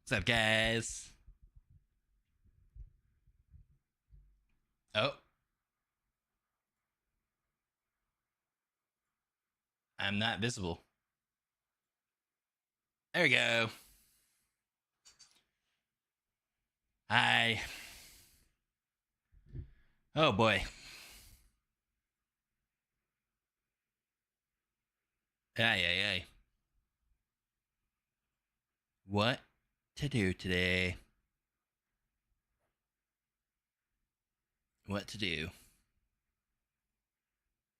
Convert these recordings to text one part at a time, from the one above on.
What's up, guys? Oh, I'm not visible. There we go. Hi. Oh boy. Ay, ay, ay. What to do today? What to do?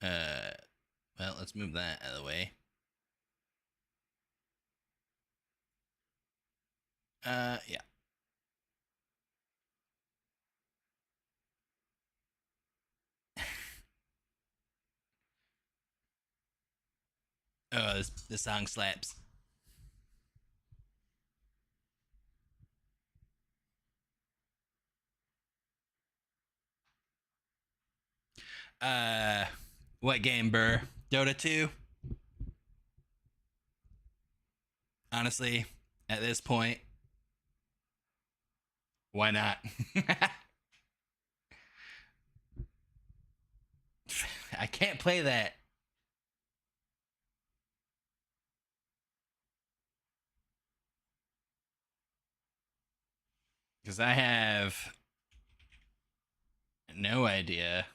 Uh, well, let's move that out of the way. Yeah. Oh, this song slaps. Uh, what game, Burr? Dota 2? Honestly, at this point, why not? I can't play that. Because I have no idea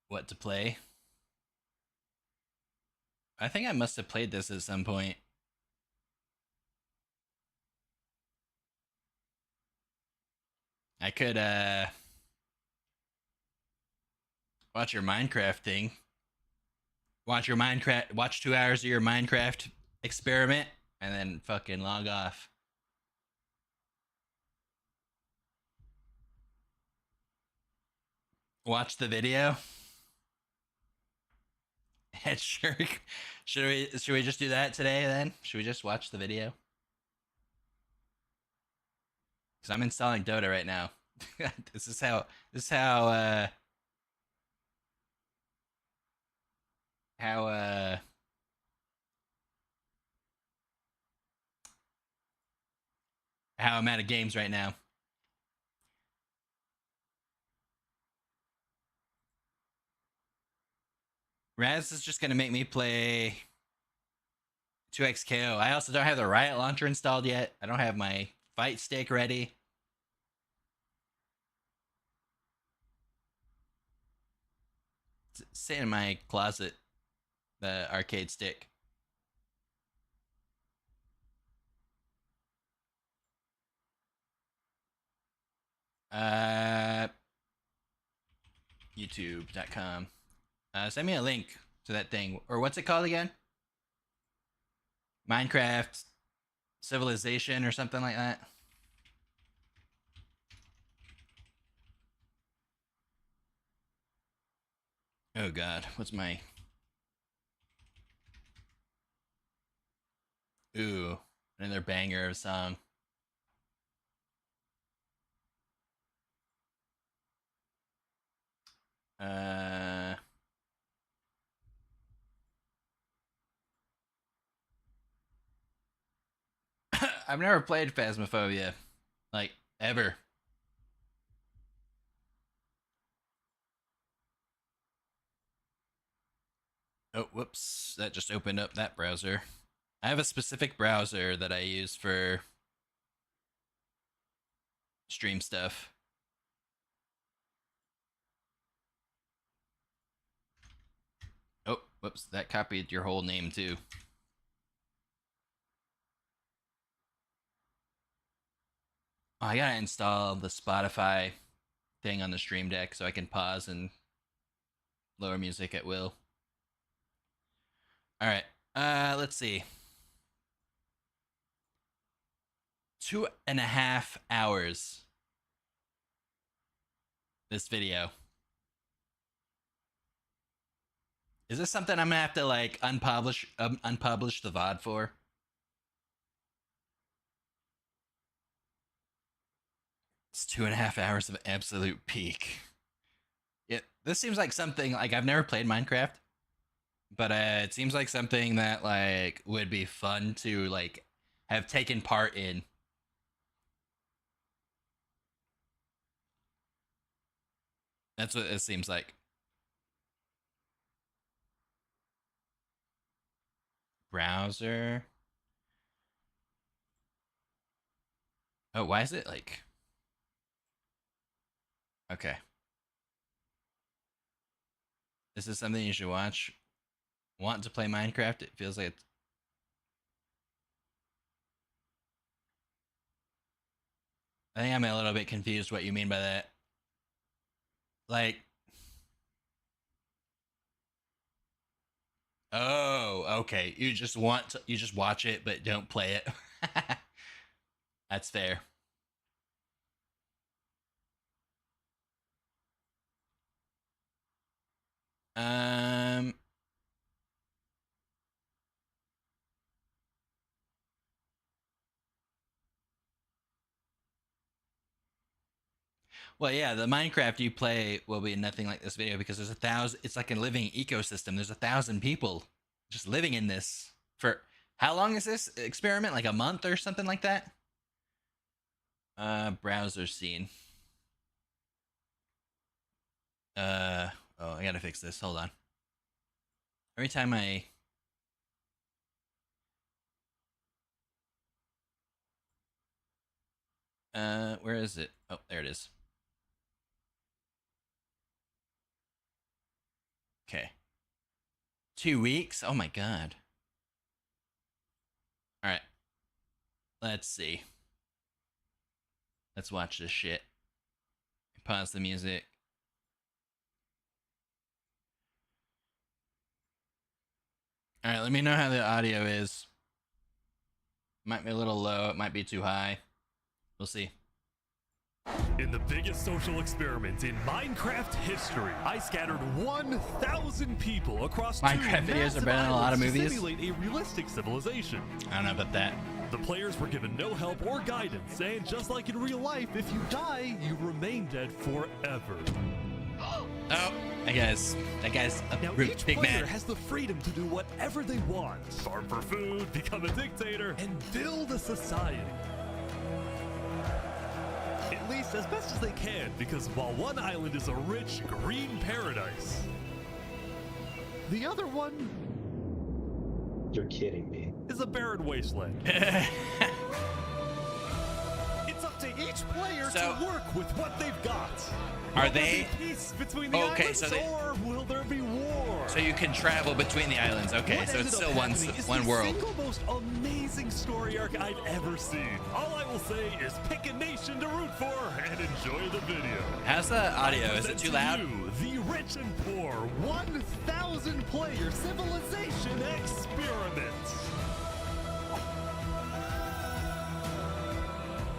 what to play. I think I must have played this at some point. I could watch your Minecraft thing. Watch 2 hours of your Minecraft experiment and then fucking log off. Watch the video. Sure. Should we just do that today then? Should we just watch the video? Cuz I'm installing Dota right now. this is how this is how how I'm out of games right now. Raz is just gonna make me play 2xKO. I also don't have the Riot launcher installed yet. I don't have my fight stick ready. It's sitting in my closet, the arcade stick. Uh, YouTube.com. Send me a link to that thing. Or what's it called again? Minecraft Civilization or something like that. Oh god, what's my... Ooh, another banger of a song. Uh... I've never played Phasmophobia. Like, ever. Oh, whoops. That just opened up that browser. I have a specific browser that I use for stream stuff. Oh, whoops. That copied your whole name, too. Oh, I gotta install the Spotify thing on the Stream Deck so I can pause and lower music at will. All right. Let's see. 2.5 hours. This video. Is this something I'm gonna have to like unpublish the VOD for? It's 2.5 hours of absolute peak. Yeah, this seems like something like I've never played Minecraft. but it seems like something that like would be fun to like have taken part in. That's what it seems like. Browser. Oh, why is it like? Okay. This is something you should watch. Want to play Minecraft? It feels like it's... I think I'm a little bit confused what you mean by that. Like, oh, okay. You just watch it but don't play it. That's fair. Um Well, yeah, the Minecraft you play will be nothing like this video because there's 1,000. It's like a living ecosystem. There's 1,000 people just living in this for how long is this experiment? Like a month or something like that? Browser scene. Oh, I gotta fix this. Hold on. Every time where is it? Oh, there it is. Okay. 2 weeks? Oh my god. Alright. Let's see. Let's watch this shit. Pause the music. Alright, let me know how the audio is. Might be a little low, it might be too high. We'll see. In the biggest social experiment in Minecraft history, I scattered 1,000 people across Minecraft videos are better than a lot of movies. to simulate a realistic civilization. I don't know about that. The players were given no help or guidance, and just like in real life, if you die, you remain dead forever. Oh, that guy's a Now, big each player man. has the freedom to do whatever they want. Farm for food, become a dictator, and build a society. At least as best as they can, because while one island is a rich, green paradise, the other one You're kidding me. is a barren wasteland. It's up to each player So- to work with what they've got. Are Will there they- be peace between the Okay, islands, so they- or will there be war? So you can travel between the islands. Okay, What so ended it's up still happening is one the world. single most amazing story arc I've ever seen. All I will say is pick a nation to root for and enjoy the video. How's the audio? I Is it present too to loud? you the rich and poor 1,000 player civilization experiment.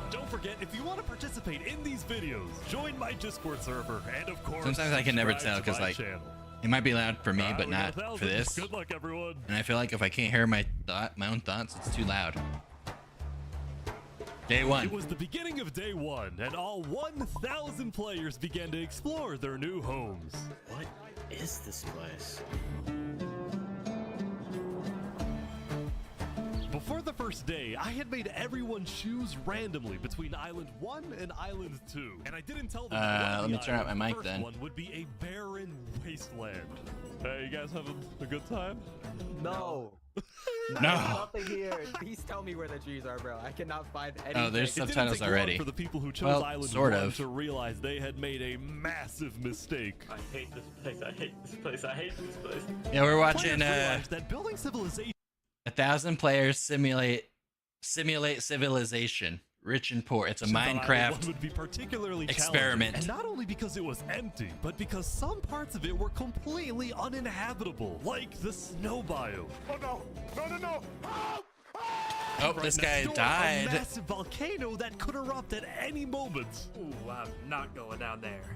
Don't forget, if you want to participate in these videos, join my Discord server, and of course, Sometimes I can never tell subscribe to because my like channel. it might be loud for me, but We got not 1,000. for this. Good luck, everyone. And I feel like if I can't hear my own thoughts, it's too loud. Day It one. was the beginning of day one, and all 1,000 players began to explore their new homes. What is this place? Before the first day, I had made everyone choose randomly between Island 1 and Island 2. And I didn't tell them that one of let the me turn up islands, my the mic first then. one would be a barren wasteland. Hey, you guys having a good time? No. No. Nothing here. Please tell me where the trees are, bro. I cannot find anything. Oh, there's It didn't subtitles take long already. for the people who chose Well, Island sort 1 of. to realize they had made a massive mistake. I hate this place. I hate this place. I hate this place. Yeah, we're Players watching realized that building civilization 1,000 players simulate civilization, rich and poor. It's a on Island 1 Minecraft would be particularly experiment. challenging. And not only because it was empty, but because some parts of it were completely uninhabitable, like the snow biome. Oh no! No, no, no! Oh! Oh, Right this next guy door, died. A massive volcano that could erupt at any moment. Ooh, I'm not going down there.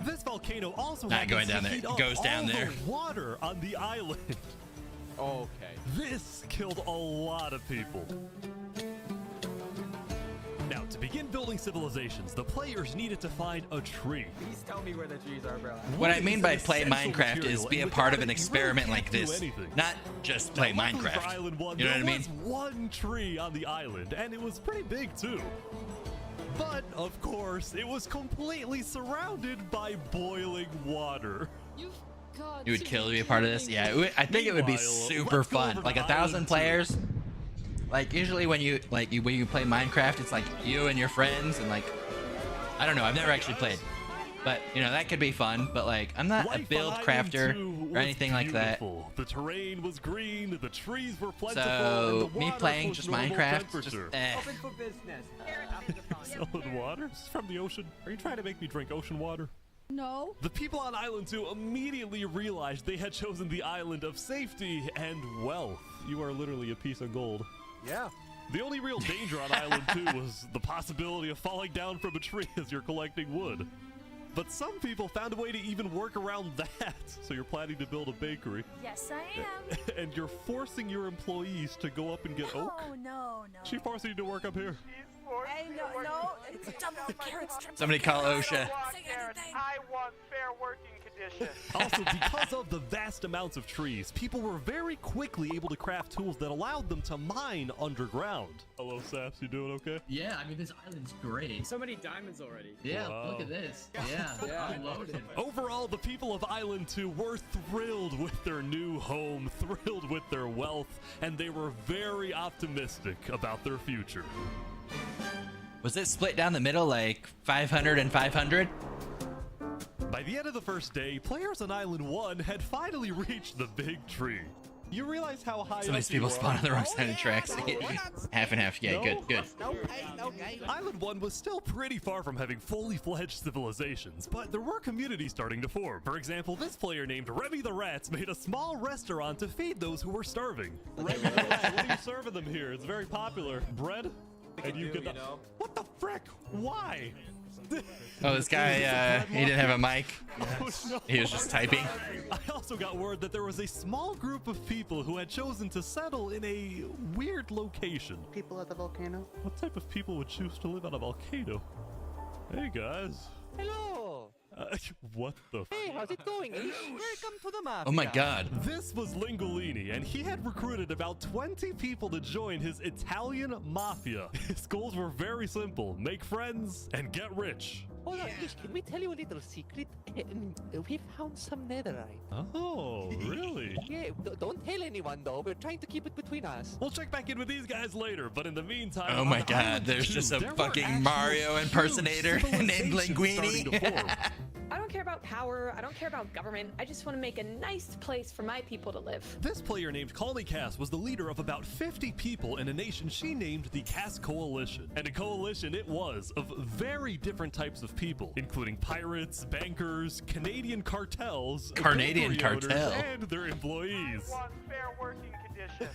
This volcano also Not happens going to down there. heat It up goes down all there. The water on the island. Okay. This killed a lot of people. Now, To begin building civilizations, the players needed to find a tree. Please tell me where the trees are, bro. What I Wood mean is by an play essential Minecraft is material, be a and part without of an it, you really experiment can't like do this, anything. not just play Now, luckily for Minecraft. Island 1, You know what I there mean? was one tree on the island, and it was pretty big too. But, of course, it was completely surrounded by boiling water. You've got You would to kill to be be a part of this. kidding Yeah, me. I think it would be Meanwhile, super let's go fun. over Like to 1,000 Island 2. players. Like usually when you when you play Minecraft, it's like you and your friends and like I don't know. I've never actually played, but you know that could be fun. But like I'm not a Life build on Island crafter 2 or was anything like that. beautiful. The terrain was green, the trees were plentiful, and So the me water playing was just normal Minecraft, just temperature. Open for business. Solid water? This is from the ocean. Are you trying to make me drink ocean water? No. The people on Island 2 immediately realized they had chosen the island of safety and wealth. You are literally a piece of gold. Yeah. The only real danger on Island 2 was the possibility of falling down from a tree as you're collecting wood. But some people found a way to even work around that. So you're planning to build a bakery, Yes, I am. and you're forcing your employees to go up and get oak. Oh, no, no. She forcing you to work up here. Hey, no. Dump the carrots. Somebody call OSHA. Say anything. I want fair working conditions. Also, because of the vast amounts of trees, people were very quickly able to craft tools that allowed them to mine underground. Hello, Saps. You doing okay? Yeah, I mean, this island's great. So many diamonds already. Yeah, Wow. look at this. Yeah, Yeah. I'm loaded. Overall, the people of Island 2 were thrilled with their new home, thrilled with their wealth, and they were very optimistic about their future. Was it split down the middle like 500 and 500? By the end of the first day, players on Island 1 had finally reached the big tree. You realize how high Some of up these people you spawn are? on the wrong side of the tracks. Half and half. Yeah, No? good. Island 1 was still pretty far from having fully fledged civilizations, but there were communities starting to form. For example, this player named Remy the Rats made a small restaurant to feed those who were starving. Remy the Rat, what are you serving them here? It's very popular. Bread? And you could. What the frick? Why? Oh, this guy, he didn't have a mic. Oh, no. He was just typing. I also got word that there was a small group of people who had chosen to settle in a weird location. People at the volcano. What type of people would choose to live on a volcano? Hey guys. Hello. What the? Hey, how's it going? Welcome to the mafia. Oh my god. This was Lingolini, and he had recruited about 20 people to join his Italian mafia. His goals were very simple: make friends and get rich. Hold on, Ish, can we tell you a little secret? We found some netherite. Oh, really? Yeah, don't tell anyone though. We're trying to keep it between us. We'll check back in with these guys later, but in the meantime... Oh on my Island god, there's 2, just a there were fucking actual Mario huge impersonator named civilizations starting to Linguini. form. I don't care about power. I don't care about government. I just want to make a nice place for my people to live. This player named Call Me Cass was the leader of about 50 people in a nation she named the Cass Coalition. And a coalition it was of very different types of people, including pirates, bankers, Canadian cartels, Canadian bakery owners, cartel. and their employees. I want fair working conditions.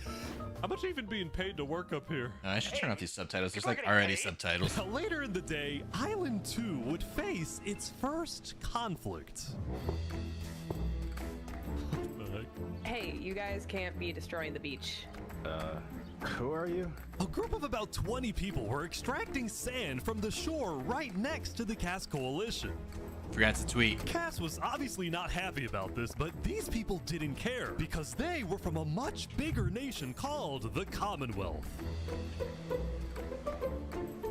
How much are you even being paid to work up here? Oh, I should turn off these subtitles. There's like already subtitles. Now, later in the day, Island 2 would face its first conflict. What the heck? Hey, you guys can't be destroying the beach. Who are you? A group of about 20 people were extracting sand from the shore right next to the Cass Coalition. Forgot to tweet. Cass was obviously not happy about this, but these people didn't care because they were from a much bigger nation called the Commonwealth.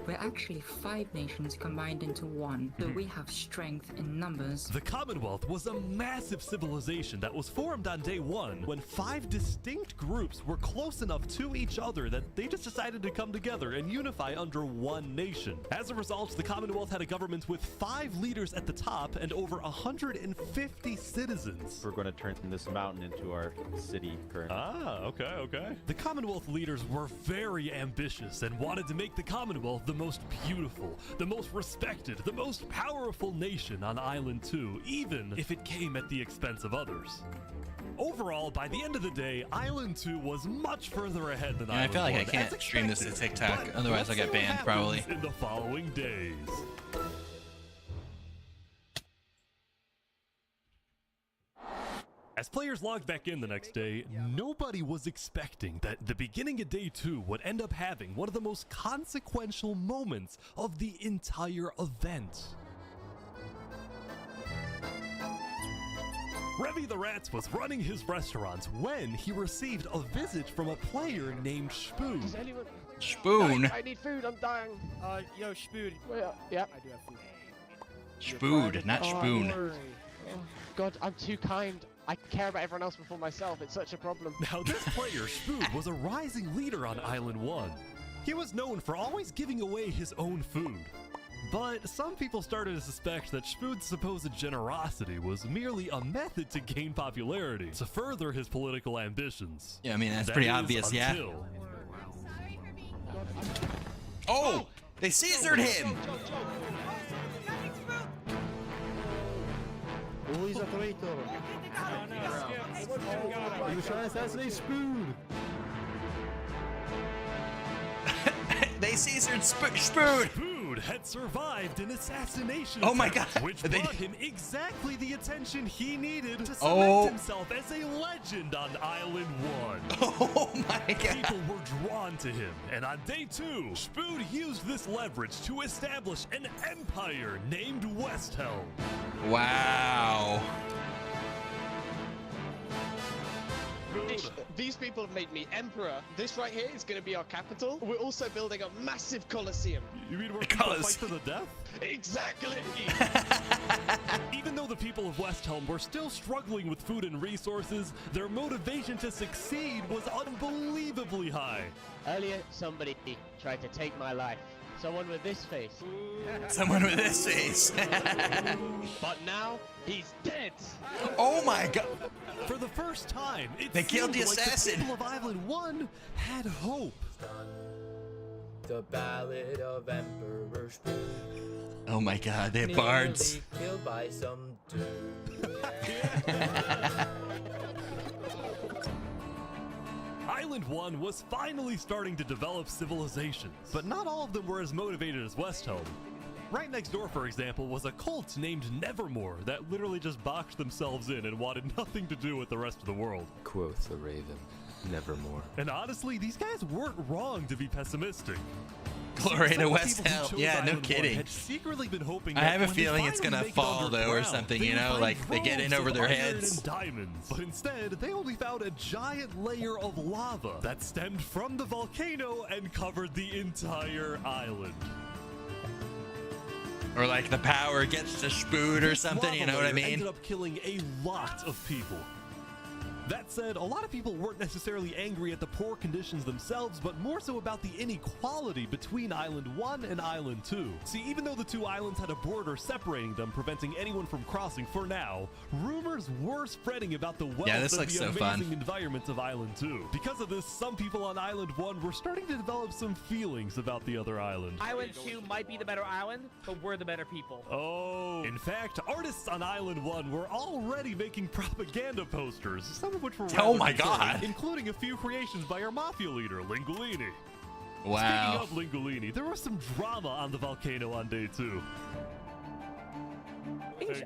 We're actually 5 nations combined into one, so we have strength in numbers. The Commonwealth was a massive civilization that was formed on day 1 when 5 distinct groups were close enough to each other that they just decided to come together and unify under one nation. As a result, the Commonwealth had a government with 5 leaders at the top and over 150 citizens. We're going to turn this mountain into our city currently. Ah, okay. The Commonwealth leaders were very ambitious and wanted to make the Commonwealth the most beautiful, the most respected, the most powerful nation on Island 2, even if it came at the expense of others. Overall, by the end of the day, Island 2 was much further ahead than Yeah, I Island feel like I 1, can't as stream this to expected. TikTok, But otherwise let's I'll get see what banned, probably. happens in the following days. As players logged back in the next day, nobody was expecting that the beginning of day 2 would end up having one of the most consequential moments of the entire event. Revy the Rats was running his restaurant when he received a visit from a player named Spoon. Spoon. I need food, I'm dying. Yo, Spoon. Well, yeah. I do have food. Spoon, not spoon. Oh, God, I'm too kind. I care about everyone else before myself. It's such a problem. Now this player, Spoon, was a rising leader on Island 1. He was known for always giving away his own food. But some people started to suspect that Spoon's supposed generosity was merely a method to gain popularity, to further his political ambitions. Yeah, I mean, that's That pretty is obvious, yeah. until- Oh, they Caesared him. Oh, he's a traitor. He was trying to assassinate Spoon. They Caesared Spoon. Spoon had survived an assassination Oh my attempt, God. which They- brought him exactly the attention he needed to cement Oh. himself as a legend on Island 1. Oh my God. People were drawn to him, and on day 2, Spoon used this leverage to establish an empire named West Helm. Wow. These people have made me emperor. This right here is going to be our capital. We're also building a massive coliseum. You mean where people Colors. fight to the death? Exactly. Even though the people of West Helm were still struggling with food and resources, their motivation to succeed was unbelievably high. Earlier, somebody tried to take my life. Someone with this face. Someone with this face. But now, he's dead. Oh my God. For the first time, it They killed the seemed like assassin. The people of Island 1 had hope. The Ballad of Emperor Spoon. Oh my God, they have bards. Nearly killed by some dude. Island 1 was finally starting to develop civilizations, but not all of them were as motivated as West Helm. Right next door, for example, was a cult named Nevermore that literally just boxed themselves in and wanted nothing to do with the rest of the world. Quoth the raven, nevermore. And honestly, these guys weren't wrong to be pessimistic. Glory Some to of the West people who Helm. chose Yeah, no Island 1 kidding. had secretly been hoping I that have a when they feeling it's finally gonna make it fall, though, or underground, something, they you would know, find like, they get in groves over of their iron heads. and diamonds. But instead, they only found a giant layer of lava that stemmed from the volcano and covered the entire island. Or like the power gets to Spoon or something, you know what I mean? Ended up killing a lot of people. That said, a lot of people weren't necessarily angry at the poor conditions themselves, but more so about the inequality between Island 1 and Island 2. See, even though the two islands had a border separating them, preventing anyone from crossing for now, rumors were spreading about the wealth this of looks the so fun. amazing environment of Island 2. Because of this, some people on Island 1 were starting to develop some feelings about the other island. Island 2 might be the better island, but we're the better people. Oh. In fact, artists on Island 1 were already making propaganda posters, some of which were Oh rather my bizarre, God. including a few creations by our mafia leader, Lingolini. Wow. Speaking of Lingolini, there was some drama on the volcano on day 2.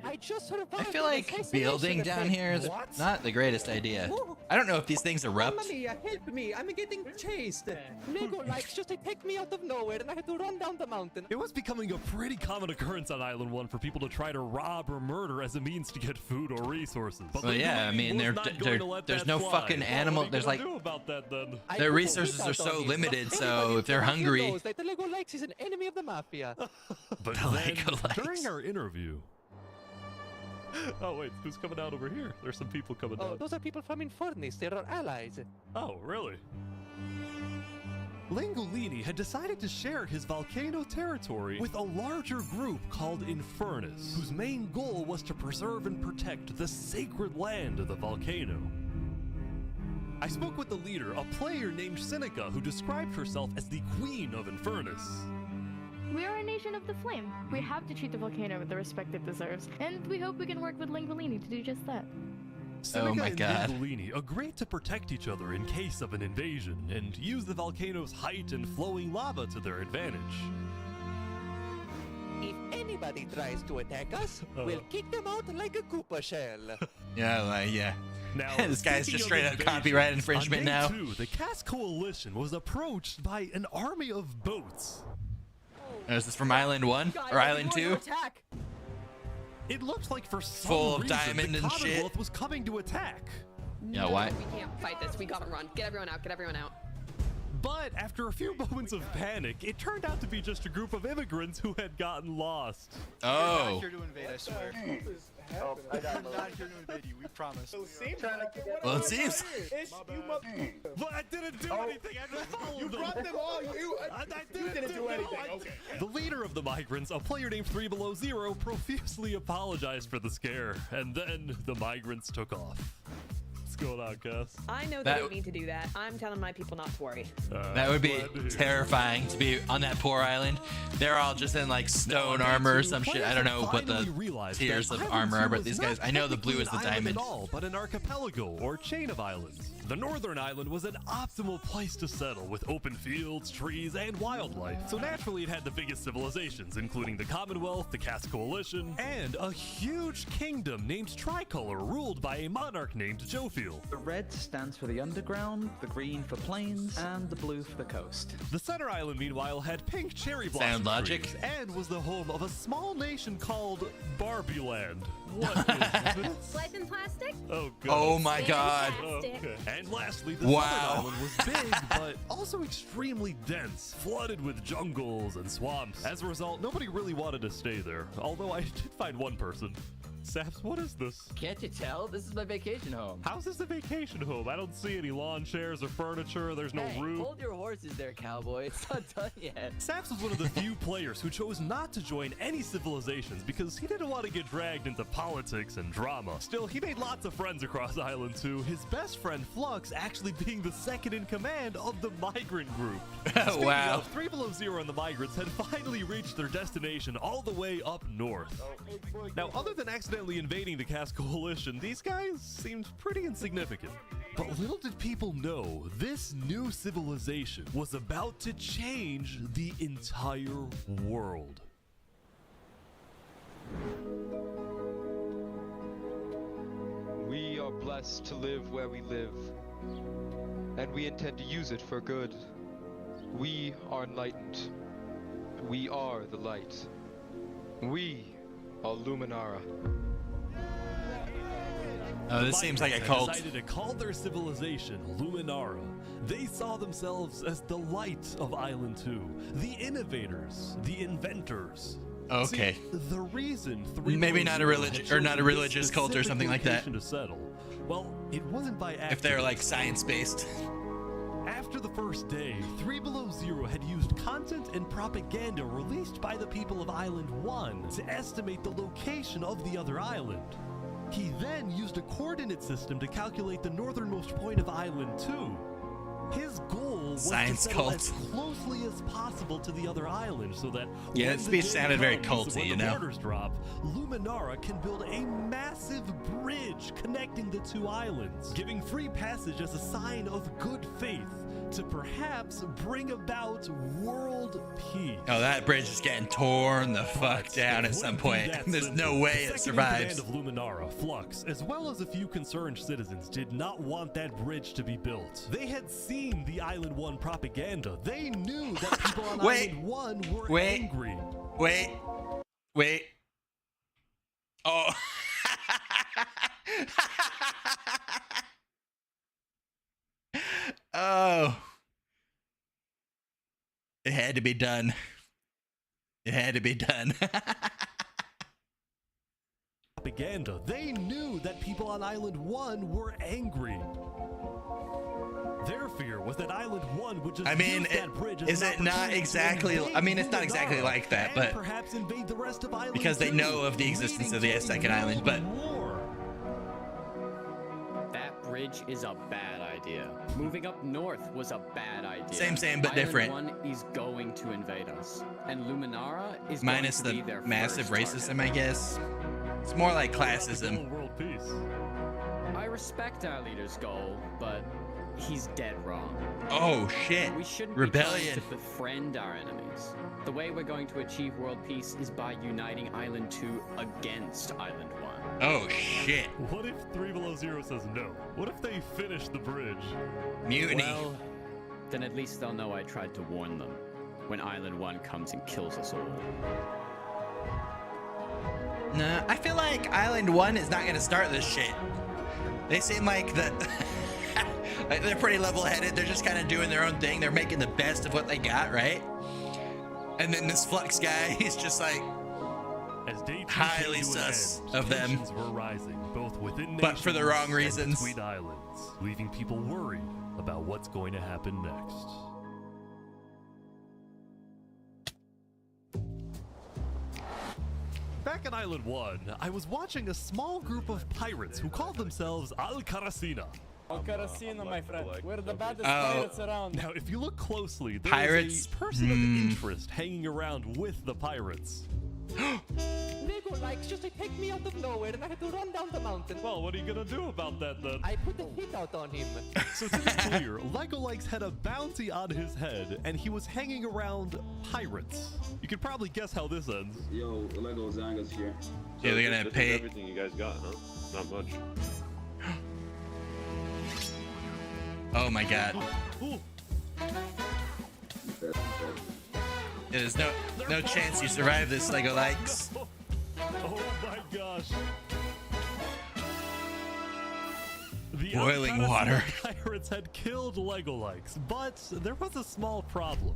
I just survived I feel an like assassination building down attempt. here is What? not the greatest idea. I don't know if these things erupt. Mamma mia, help me! I'm getting chased. Lego likes just attacked me out of nowhere, and I had to run down the mountain. It was becoming a pretty common occurrence on Island 1 for people to try to rob or murder as a means to get food or resources. But Well, yeah, I Lingolini mean, was they're- not they're- going to let there's that no fly. fucking What animal- are we there's gonna like- do about that then? I Their put a resources witch are out so on him. limited, so Anybody if they're who hungry- knows that the Lego likes is an enemy of the mafia. But The then, Lego likes. during our interview... Oh wait, who's coming out over here? There's some people coming Oh, down. those are people from Infernus. They're our allies. Oh, really? Lingolini had decided to share his volcano territory with a larger group called Infernus, whose main goal was to preserve and protect the sacred land of the volcano. I spoke with the leader, a player named Seneca, who described herself as the Queen of Infernus. We are a nation of the flame. We have to treat the volcano with the respect it deserves, and we hope we can work with Lingolini to do just that. Seneca my and God. Lingolini agreed to protect each other in case of an invasion and use the volcano's height and flowing lava to their advantage. If anybody tries to attack us, we'll kick them out like a Koopa shell. Yeah, yeah. Now, This guy's speaking just of straight up invasions, copyright infringement on day now. 2, the Cass Coalition was approached by an army of boats. Is this from Island 1 or Island 2? Attack. It looked like for some Full of reason diamond the and shit. Commonwealth was coming to attack. Yeah, why? We can't fight this. We gotta run. Get everyone out. Get everyone out. But after a few moments of panic, it turned out to be just a group of immigrants who had gotten lost. Oh. Here to invade, I swear. Oh, I got We're not here to invade you, we promise. Well, it seems. But I didn't do anything. I just followed them. them all. I didn't do anything. The leader of the migrants, a player named 3Below0, profusely apologized for the scare, and then the migrants took off. What's going on, Cass? I know That- they don't need to do that. I'm telling my people not to worry. That would be terrifying to be on that poor island. They're all just in like stone armor or some shit. I don't know what the tiers of armor are, but these guys, I know the blue is the diamond. At all, but an archipelago or chain of islands. The northern island was an optimal place to settle with open fields, trees, and wildlife. So naturally it had the biggest civilizations, including the Commonwealth, the Cass Coalition, and a huge kingdom named Tricolor ruled by a monarch named Jofiel. The red stands for the underground, the green for plains, and the blue for the coast. The center island, meanwhile, had pink cherry blossom Sound logic? trees and was the home of a small nation called Barbieland. What is this? Life in plastic? Oh, God. Oh my god. Okay. And lastly, the Wow. southern island was big, but also extremely dense, flooded with jungles and swamps. As a result, nobody really wanted to stay there, although I did find one person. Saps, what is this? Can't you tell? This is my vacation home. How's this a vacation home? I don't see any lawn chairs or furniture. There's no roof. Hold your horses there, cowboy. It's not done yet. Saps was one of the few players who chose not to join any civilizations because he didn't want to get dragged into politics and drama. Still, he made lots of friends across Island 2, his best friend Flux actually being the second in command of the migrant group. Speaking Wow. of, 3Below0 and the migrants had finally reached their destination all the way up north. Now, other than accidentally invading the Cass Coalition, these guys seemed pretty insignificant. But little did people know, this new civilization was about to change the entire world. We are blessed to live where we live, and we intend to use it for good. We are enlightened. We are the light. We are Luminara. Oh, this seems like a Migrants had cult. decided to call their civilization Luminara. They saw themselves as the light of Island 2, the innovators, the inventors. Okay. See, the reason Maybe not a 3Below0 religion had or not a chosen religious this cult or specific something like that. location to settle, well, it wasn't by accident. If they're like science based. After the first day, 3Below0 had used content and propaganda released by the people of Island 1 to estimate the location of the other island. He then used a coordinate system to calculate the northernmost point of Island 2. His goal was Science to settle cult. as closely as possible to the other island so that Yeah, when that the speech day sounded very comes, culty, when you the know? borders drop, Luminara can build a massive bridge connecting the two islands, giving free passage as a sign of good faith to perhaps bring about world peace. Oh, that bridge is getting torn the fuck But down it at some wouldn't be point. that There's simple. no way The it second in survives. command of Luminara, Flux, as well as a few concerned citizens, did not want that bridge to be built. They had seen the Island 1 propaganda. They knew that people on Wait. Island 1 were Wait. angry. Wait. Oh. Oh. It had to be done. It had to be done. Propaganda. They knew that people on Island 1 were angry. Their fear was that Island 1 would just I mean, use that bridge as is an it not opportunity to exactly? invade I mean, it's not exactly Luminara like that, and but perhaps invade the rest of Island because they 2, know of the existence of the leading to a second island. But war. That bridge is a bad idea. Moving up north was a bad idea. Same, but different. Island 1 is going to invade us, and Luminara is minus going to the be their massive first racism, target. I guess. It's more like classism. World peace. I respect our leader's goal, but he's dead wrong. Oh shit. We shouldn't Rebellion. be trying to befriend our enemies. The way we're going to achieve world peace is by uniting Island 2 against Island 1. Oh shit. What if 3 Below Zero says no? What if they finish the bridge? Mutiny. Well, then at least they'll know I tried to warn them when Island 1 comes and kills us all. Nah, I feel like Island 1 is not gonna start this shit. They seem like like they're pretty level-headed. They're just kind of doing their own thing. They're making the best of what they got, right? And then this Flux guy, he's just like As day 2 highly came to an sus end, of them, tensions were rising, both within but for the wrong nations reasons. and between islands, leaving people worried about what's going to happen next. Back on Island 1, I was watching a small group of pirates who called themselves Al Caracina. Caracina, my friend. We're the baddest Oh. pirates around. Now, if you look closely, there Pirates? is a person of interest hanging around with the pirates. Lego likes just to take me out of nowhere and I had to run down the mountain. Well, what are you gonna do about that then? I put a hit out on him. So to be clear, Lego Likes had a bounty on his head, and he was hanging around pirates. You could probably guess how this ends. Yo, Lego Zanga's here. Yeah, they're gonna pay. Everything you guys got, huh? Not much. Oh my god. There's no chance you survive this, Lego Likes. Oh my gosh. The Boiling Al water. Caracina pirates had killed Lego Likes, but there was a small problem.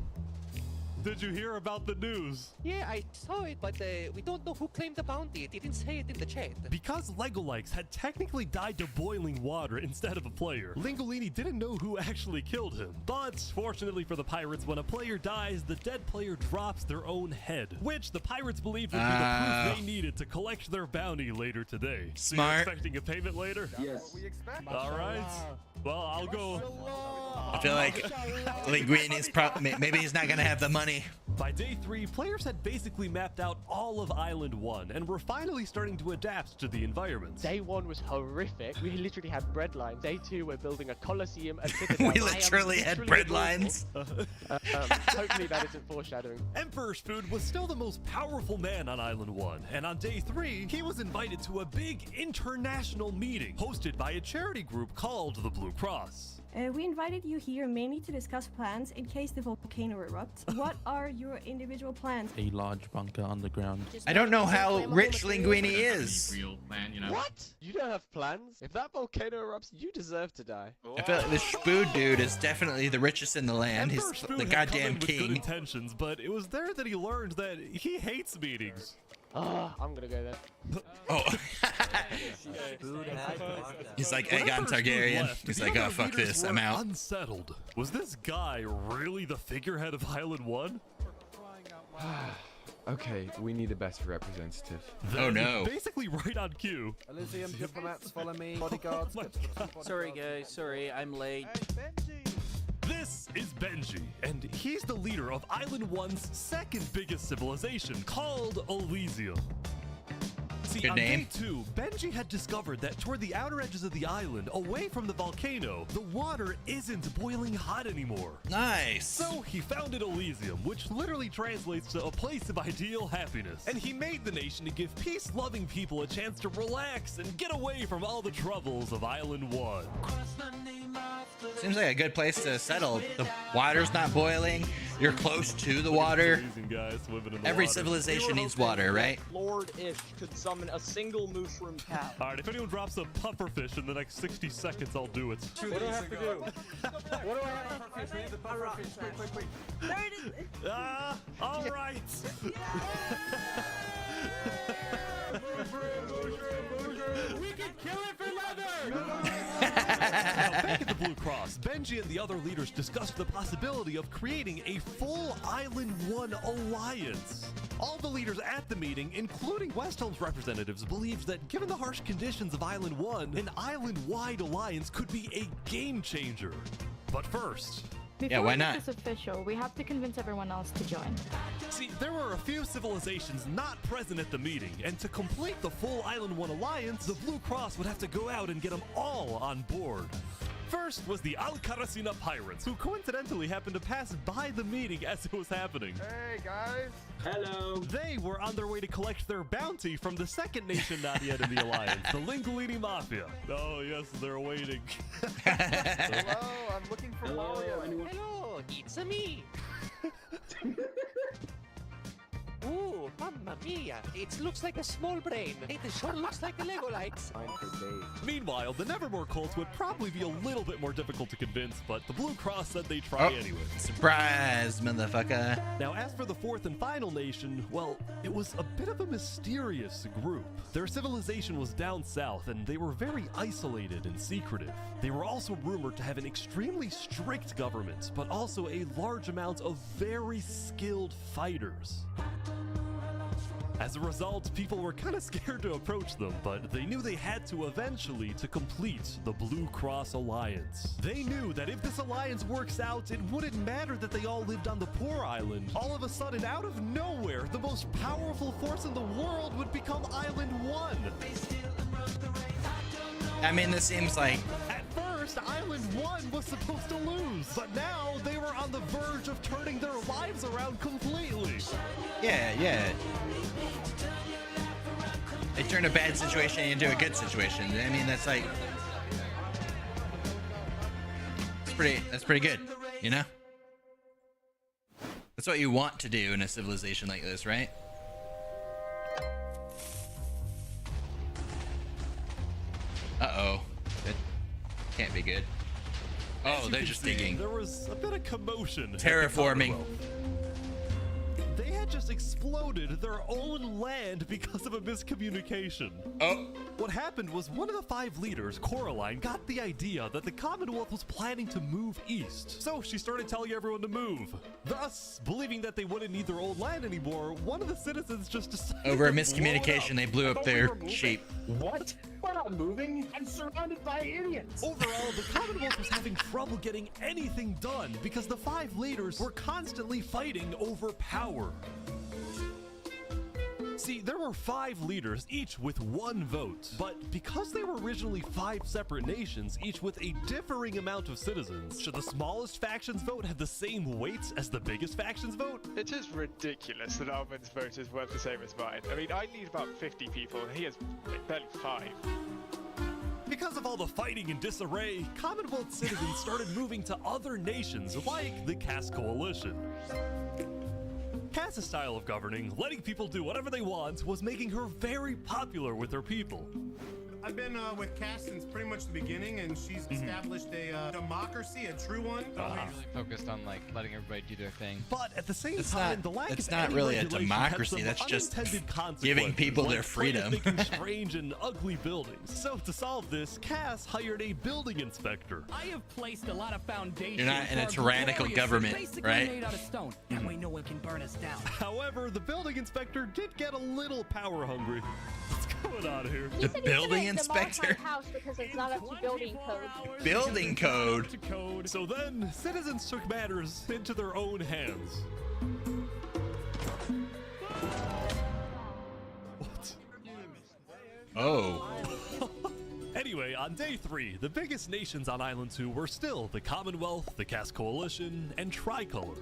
Did you hear about the news? Yeah, I saw it, but we don't know who claimed the bounty. It didn't say it in the chat. Because Lego Likes had technically died to boiling water instead of a player, Lingolini didn't know who actually killed him. But fortunately for the pirates, when a player dies, the dead player drops their own head, which the pirates believed would be the proof they needed to collect their bounty later today. So you're Smart. expecting a payment later? Yes. All right. Well, I'll go. I feel like Linguini's probably maybe he's not gonna have the money. By day 3, players had basically mapped out all of Island 1 and were finally starting to adapt to the environment. Day 1 was horrific. We literally had bread lines. Day 2, we're building a coliseum, a citadel. We literally had bread lines. Hopefully that isn't foreshadowing. Emperor Spoon was still the most powerful man on Island 1, and on day 3, he was invited to a big international meeting hosted by a charity group called the Blue Cross. We invited you here mainly to discuss plans in case the volcano erupts. What are your individual plans? A large bunker underground. I don't know how rich Linguini is. Real plan, you know. What? You don't have plans? If that volcano erupts, you deserve to die. I feel like this Spood dude is definitely the richest in the land. Emperor He's Spoon the had come goddamn in with good king. intentions, but it was there that he learned that he hates meetings. I'm gonna go there. Oh. He's like Aegon When Emperor Spoon Targaryen. left, He's the like, other oh fuck leaders this, were I'm out. Unsettled. Was this guy really the figurehead of Island 1? Okay, we need a better representative. Oh no. Basically right on cue. Elysium diplomats, follow me. Bodyguards. Sorry guys, sorry, I'm late. This is Benji, and he's the leader of Island 1's second biggest civilization, called Elysium. See, Good on name. day 2, Benji had discovered that toward the outer edges of the island, away from the volcano, the water isn't boiling hot anymore. Nice. So he founded Elysium, which literally translates to a place of ideal happiness. And he made the nation to give peace-loving people a chance to relax and get away from all the troubles of Island 1. Seems like a good place to settle. The water's not boiling. You're close to the water. Amazing guy swimming in the Every water. civilization needs water, right? Lord Ish could summon a single mushroom cow. Alright, if anyone drops a pufferfish in the next 60 seconds, I'll do it. What do I have to do? What do I have to do? The pufferfish. Quick. There it is. Alright. We can kill it for leather! Now, back at the Blue Cross, Benji and the other leaders discussed the possibility of creating a full Island 1 alliance. All the leaders at the meeting, including Westhelm's representatives, believed that given the harsh conditions of Island 1, an island-wide alliance could be a game changer. But first... Before why we not? make this official, we have to convince everyone else to join. See, there were a few civilizations not present at the meeting, and to complete the full Island 1 alliance, the Blue Cross would have to go out and get them all on board. First was the Alcaracina Pirates, who coincidentally happened to pass by the meeting as it was happening. Hey, guys. Hello. They were on their way to collect their bounty from the second nation not yet in the alliance, the Linguini Mafia. Oh yes, they're waiting. Hello, I'm looking for Mario. Hello, it's me. Ooh, mamma mia. It looks like a small brain. It sure looks like a Lego lights. Meanwhile, the Nevermore cult would probably be a little bit more difficult to convince, but the Blue Cross said they'd try anyway. Surprise, motherfucker. Now, as for the fourth and final nation, well, it was a bit of a mysterious group. Their civilization was down south, and they were very isolated and secretive. They were also rumored to have an extremely strict government, but also a large amount of very skilled fighters. As a result, people were kind of scared to approach them, but they knew they had to eventually to complete the Blue Cross Alliance. They knew that if this alliance works out, it wouldn't matter that they all lived on the poor island. All of a sudden, out of nowhere, the most powerful force in the world would become Island 1. I mean, this seems like... At first, Island 1 was supposed to lose, but now they were on the verge of turning their lives around completely. Yeah. They turned a bad situation into a good situation. I mean, that's like... That's pretty good, you know? That's what you want to do in a civilization like this, right? Uh-oh. That can't be good. Oh, they're just digging. There was a bit of commotion. Terraforming. They had just exploded their own land because of a miscommunication. Oh. What happened was one of the 5 leaders, Coraline, got the idea that the Commonwealth was planning to move east. So she started telling everyone to move. Thus, believing that they wouldn't need their old land anymore, one of the citizens just decided over a to miscommunication, they blew up their sheep. What? We're not moving. I'm surrounded by idiots. Overall, the Commonwealth was having trouble getting anything done because the 5 leaders were constantly fighting over power. See, there were 5 leaders, each with 1 vote. But because they were originally 5 separate nations, each with a differing amount of citizens, should the smallest faction's vote have the same weight as the biggest faction's vote? It is ridiculous that Alvin's vote is worth the same as mine. I mean, I need about 50 people, and he has like, barely 5. Because of all the fighting and disarray, Commonwealth citizens started moving to other nations like the Cass Coalition. Cass's style of governing, letting people do whatever they want, was making her very popular with her people. I've been with Cass since pretty much the beginning, and she's established a democracy, a true one. Really focused on like letting everybody do their thing. But at the same time, the lack it's of not any really a regulation democracy. had That's some just unintended consequences, giving people like their freedom. making strange and ugly buildings. So to solve this, Cass hired a building inspector. I have placed a lot of foundations. You're not in a for tyrannical glorious, government, basically right? made out of stone. That way no one can burn us down. However, the building inspector did get a little power hungry. What's going on here? The building inspector? Because it's not up to building code. Building code? So then, citizens took matters into their own hands. What? Oh. Anyway, on day 3, the biggest nations on Island 2 were still the Commonwealth, the Cass Coalition, and Tricolor.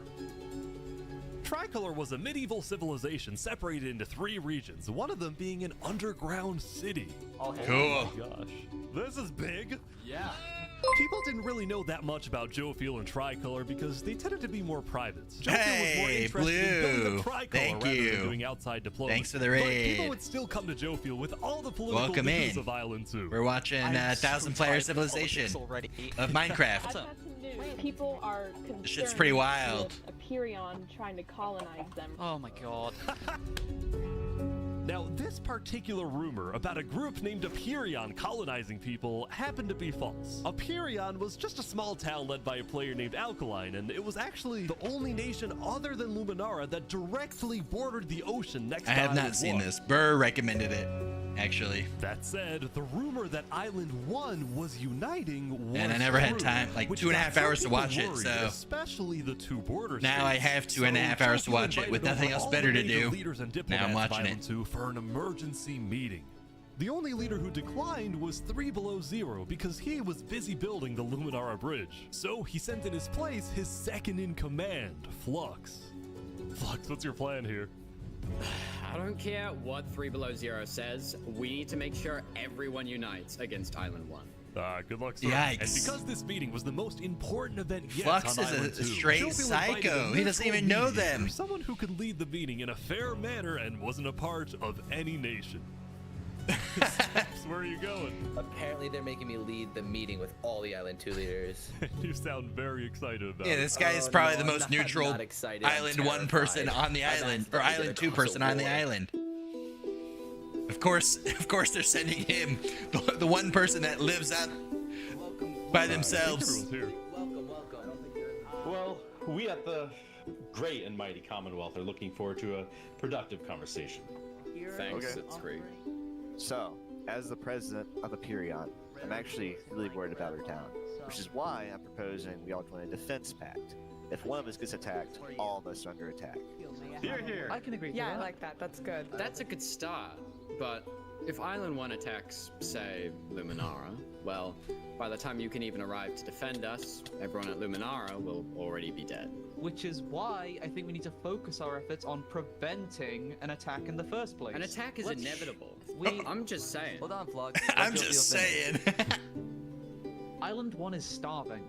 Tricolor was a medieval civilization separated into 3 regions, one of them being an underground city. Cool. Oh my gosh. This is big. Yeah. People didn't really know that much about Jofiel and Tricolor because they tended to be more private. Jofiel was more Hey, interested in building Blue. a Tricolor Thank rather you. than doing outside diplomacy. Thanks for the But raid. people would still come to Jofiel with all the political Welcome news in. of Island 2. We're watching 1,000-player civilization of Minecraft. People are concerned shit's pretty wild. with Aperion trying to colonize them. Oh my god. Now, this particular rumor about a group named Aperion colonizing people happened to be false. Aperion was just a small town led by a player named Alkaline, and it was actually the only nation other than Luminara that directly bordered the ocean next to I have Island not seen 1. this. Burr recommended it, actually. That said, the rumor that Island 1 was uniting was And I never had true, time, like which 2.5 got some hours to people watch it, worried, so especially the 2 border now I states. have 2.5 hours to Jofiel watch it with invited nothing over else all better the to major do. leaders and Now I'm diplomats of watching Island it. 2 for an emergency meeting. The only leader who declined was 3 Below Zero because he was busy building the Luminara Bridge. So he sent in his place his second in command, Flux. Flux, what's your plan here? I don't care what 3 Below Zero says, we need to make sure everyone unites against Island 1. Good luck, sir. Yikes. And because this meeting was the most important event yet Flux on is Island 2, a straight Jovial invited psycho. a He doesn't neutral even know mediator, them. Someone who could lead the meeting in a fair manner and wasn't a part of any nation. Snaps, where are you going? Apparently they're making me lead the meeting with all the Island 2 leaders. You sound very excited about Yeah, it. this guy is probably the most neutral not excited, I'm Island 1 person terrified. on the I've island, asked or them to Island get 2 person on the war. island. Of course, they're sending him, the one person that lives out by themselves. Well, we at the great and mighty Commonwealth are looking forward to a productive conversation. Thanks, Okay. it's great. So, as the president of Aperion, I'm actually really worried about our town, which is why I'm proposing we all join a defense pact. If one of us gets attacked, all of us are under attack. Here. I can agree to Yeah, that. I like that. That's good. That's a good start, but if Island 1 attacks, say, Luminara, well, by the time you can even arrive to defend us, everyone at Luminara will already be dead. Which is why I think we need to focus our efforts on preventing an attack in the first place. An attack is inevitable. We- I'm just saying. Hold on, Flux. I'm just saying. Island 1 is starving.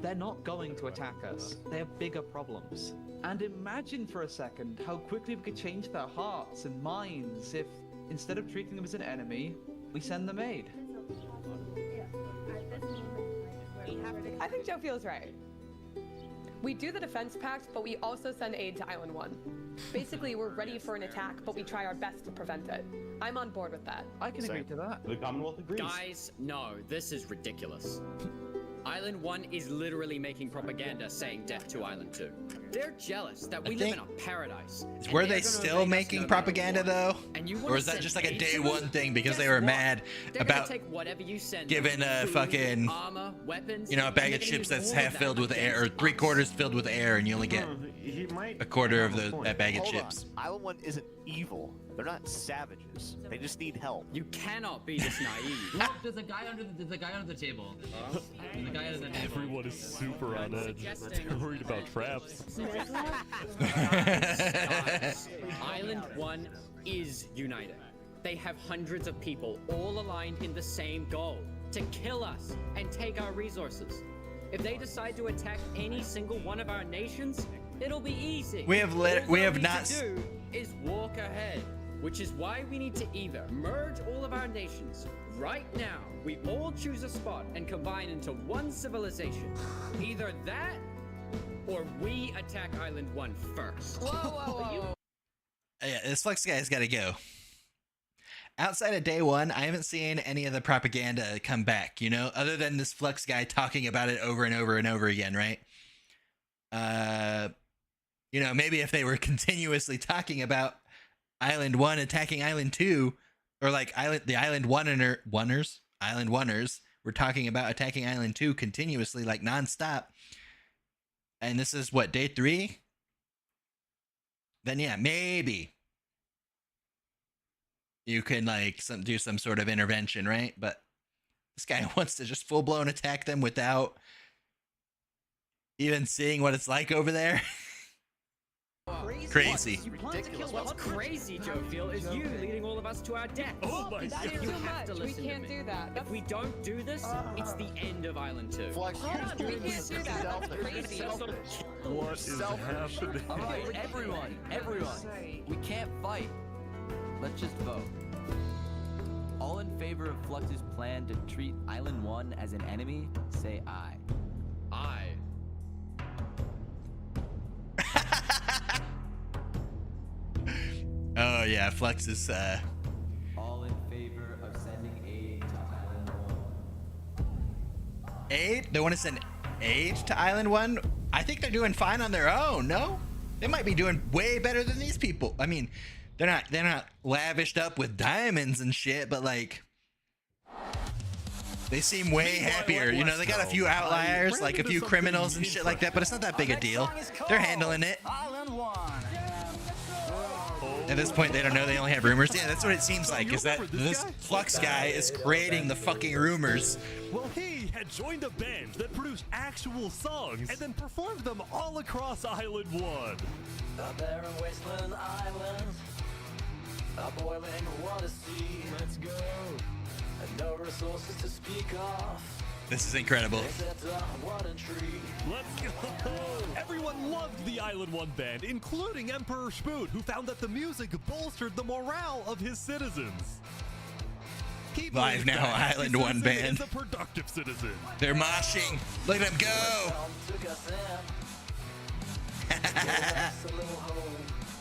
They're not going to attack us. They have bigger problems. And imagine for a second how quickly we could change their hearts and minds if, instead of treating them as an enemy, we send them aid. I think Joe feels right. We do the defense pact, but we also send aid to Island 1. Basically, we're ready for an attack, but we try our best to prevent it. I'm on board with that. I can agree to that. The Commonwealth agrees. Guys, no, this is ridiculous. Island 1 is literally making propaganda saying death to Island 2. They're jealous that we live in a paradise. and Were they're they gonna still invade us making no propaganda matter though? what. And you Or wanna is that send just like a aid day to one them? thing because they Guess were what? mad They're about gonna take whatever you send giving them, a food, fucking, armor, weapons, you know, a and bag they're of gonna chips use that's all of half that filled with air, or against 3/4 filled with air, and you only get He might a quarter of have a point. that bag of Hold chips. on. Island 1 isn't evil. They're not savages. They just need help. You cannot be this naive. Look, there's a guy under the table. There's a guy under the table. Everyone is super on edge. They're worried about traps. Guys, Island 1 is united. They have hundreds of people all aligned in the same goal, to kill us and take our resources. If they decide to attack any single one of our nations, it'll be easy. We have All they'll need not to do is walk ahead, which is why we need to either merge all of our nations right now. We all choose a spot and combine into one civilization. Either that, or we attack Island 1 first. Whoa, whoa, whoa. Yeah, this Flux guy's got to go. Outside of day one, I haven't seen any of the propaganda come back, you know, other than this Flux guy talking about it over and over and over again, right? You know, maybe if they were continuously talking about Island 1 attacking Island 2, or like the Island Oneers were talking about attacking Island 2 continuously, like nonstop. And this is what, day 3? Then yeah, maybe you can like do some sort of intervention, right? But this guy wants to just full blown attack them without even seeing what it's like over there. Crazy. What's crazy, Jovial, is you leading all of us to our death. Oh my That's God. you Too have to much. We listen can't to me. do that. If we don't do this, it's the end of Island 2. Flex, Hold on, we can't do that. That's crazy. What is happening? Alright, everyone, we can't fight. Let's just vote. All in favor of Flux's plan to treat Island 1 as an enemy, say aye. Aye. Oh yeah, Flux is All in favor of sending aid to Island 1. aid? They want to send aid to Island 1? I think they're doing fine on their own, no? They might be doing way better than these people. I mean, they're not lavished up with diamonds and shit, but like they seem way happier. You know, they got a few outliers, like a few criminals and shit like that, but it's not that big a deal. They're handling it. At this point, they don't know. They only have rumors. Yeah, that's what it seems like. Is that this Flux guy is creating the fucking rumors? Well, he had joined a band that produced actual songs and then performed them all across Island 1. A barren wasteland island, a boiling water sea. Let's go. And no resources to speak of. This is incredible. Except a water tree. Let's go! Everyone loved the Island 1 band, including Emperor Spoot, who found that the music bolstered the morale of his citizens. Keep Live now, Island 1 band. Is a productive citizen. They're moshing. Look at them go.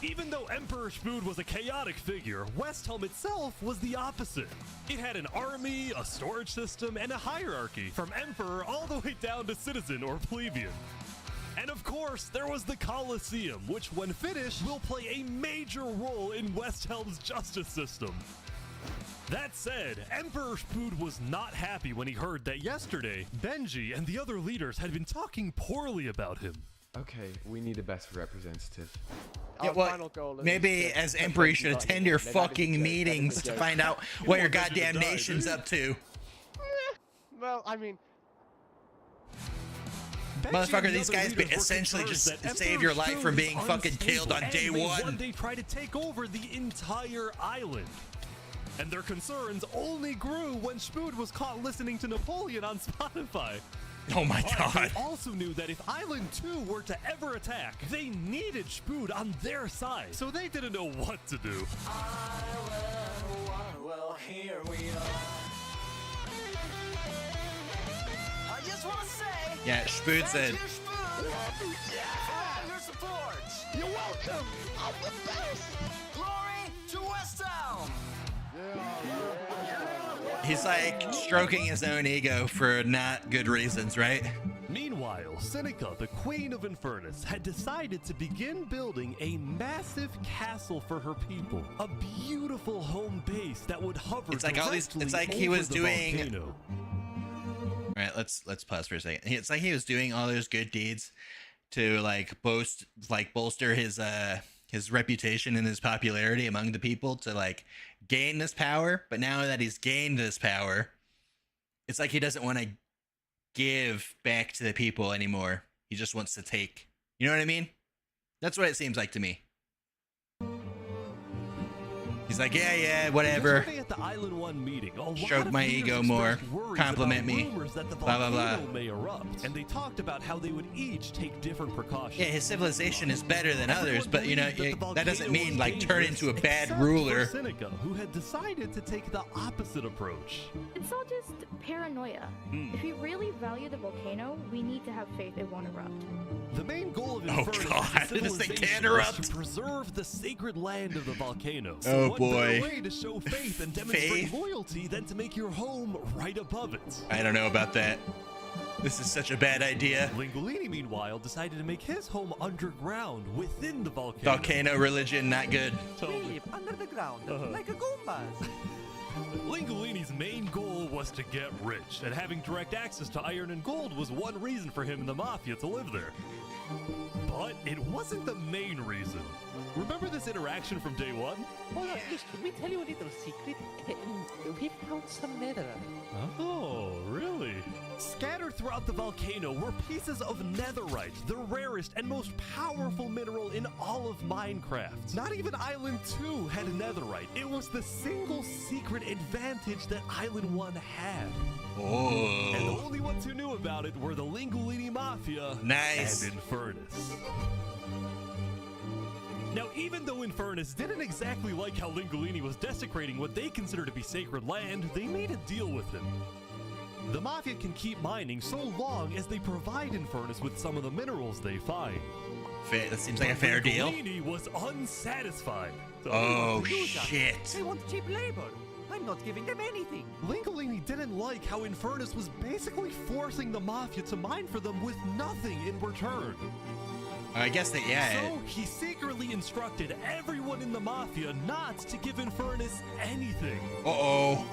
Even though Emperor Spood was a chaotic figure, West Helm itself was the opposite. It had an army, a storage system, and a hierarchy, from Emperor all the way down to citizen or plebeian. And of course, there was the Colosseum, which when finished will play a major role in West Helm's justice system. That said, Emperor Spood was not happy when he heard that yesterday, Benji and the other leaders had been talking poorly about him. Okay, we need a best representative. Yeah, well, maybe as Emperor you should attend your fucking meetings to find out what your goddamn nation's up to. Well, I mean... Motherfucker, these guys essentially just save your life from being fucking killed on day one. One day try to take over the entire island. And their concerns only grew when Spood was caught listening to Napoleon on Spotify. Oh my god. They also knew that if Island 2 were to ever attack, they needed Spood on their side, so they didn't know what to do. Island 1, well, here we are. I just want to say... Yeah, Spood said... Yeah, your support. You're welcome. I'm the best. Glory to West Elm. He's like stroking his own ego for not good reasons, right? Meanwhile, Seneca, the Queen of Infernus, had decided to begin building a massive castle for her people. A beautiful home base that would hover It's like all these, it's like he over was the doing... volcano. All right, let's pause for a second. It's like he was doing all those good deeds to bolster his reputation and his popularity among the people to like gain this power. But now that he's gained this power, it's like he doesn't want to give back to the people anymore. He just wants to take. You know what I mean? That's what it seems like to me. He's like, yeah, whatever. Yesterday at the Island 1 meeting, a lot Stroke of my leaders ego more. expressed worries Compliment about me. rumors that the Blah, blah, blah. volcano may erupt, and they talked about how they would each take different precautions. Yeah, his civilization is better than others, but you know, that doesn't mean like turn into a bad Except ruler. for Seneca, who had decided to take the opposite approach. It's all just paranoia. If we really value the volcano, we need to have faith it won't erupt. The main goal of Oh, Infernus God, as a this thing civilization can't was erupt. to preserve the sacred land of the volcano. Oh, So what boy. better way to show faith and demonstrate loyalty than to make your home right above it? I don't know about that. This is such a bad idea. Lingolini, meanwhile, decided to make his home underground within the volcano. Volcano religion, not good. Totally. Under the ground, like a Goombas. Lingolini's main goal was to get rich, and having direct access to iron and gold was one reason for him and the Mafia to live there. But it wasn't the main reason. Remember this interaction from day one? Hold on, just let me tell you a little secret. We found some netherite. Oh, really? Scattered throughout the volcano were pieces of netherite, the rarest and most powerful mineral in all of Minecraft. Not even Island 2 had netherite. It was the single secret advantage that Island 1 had. Oh. And the only ones who knew about it were the Lingolini Mafia Nice. and Infernus. Now, even though Infernus didn't exactly like how Lingolini was desecrating what they consider to be sacred land, they made a deal with him. The Mafia can keep mining so long as they provide Infernus with some of the minerals they find. That seems like a fair deal. Lingolini was unsatisfied. Oh, shit. They want cheap labor. I'm not giving them anything. Lingolini didn't like how Infernus was basically forcing the Mafia to mine for them with nothing in return. I guess that, yeah. So he secretly instructed everyone in the Mafia not to give Infernus anything. Uh-oh.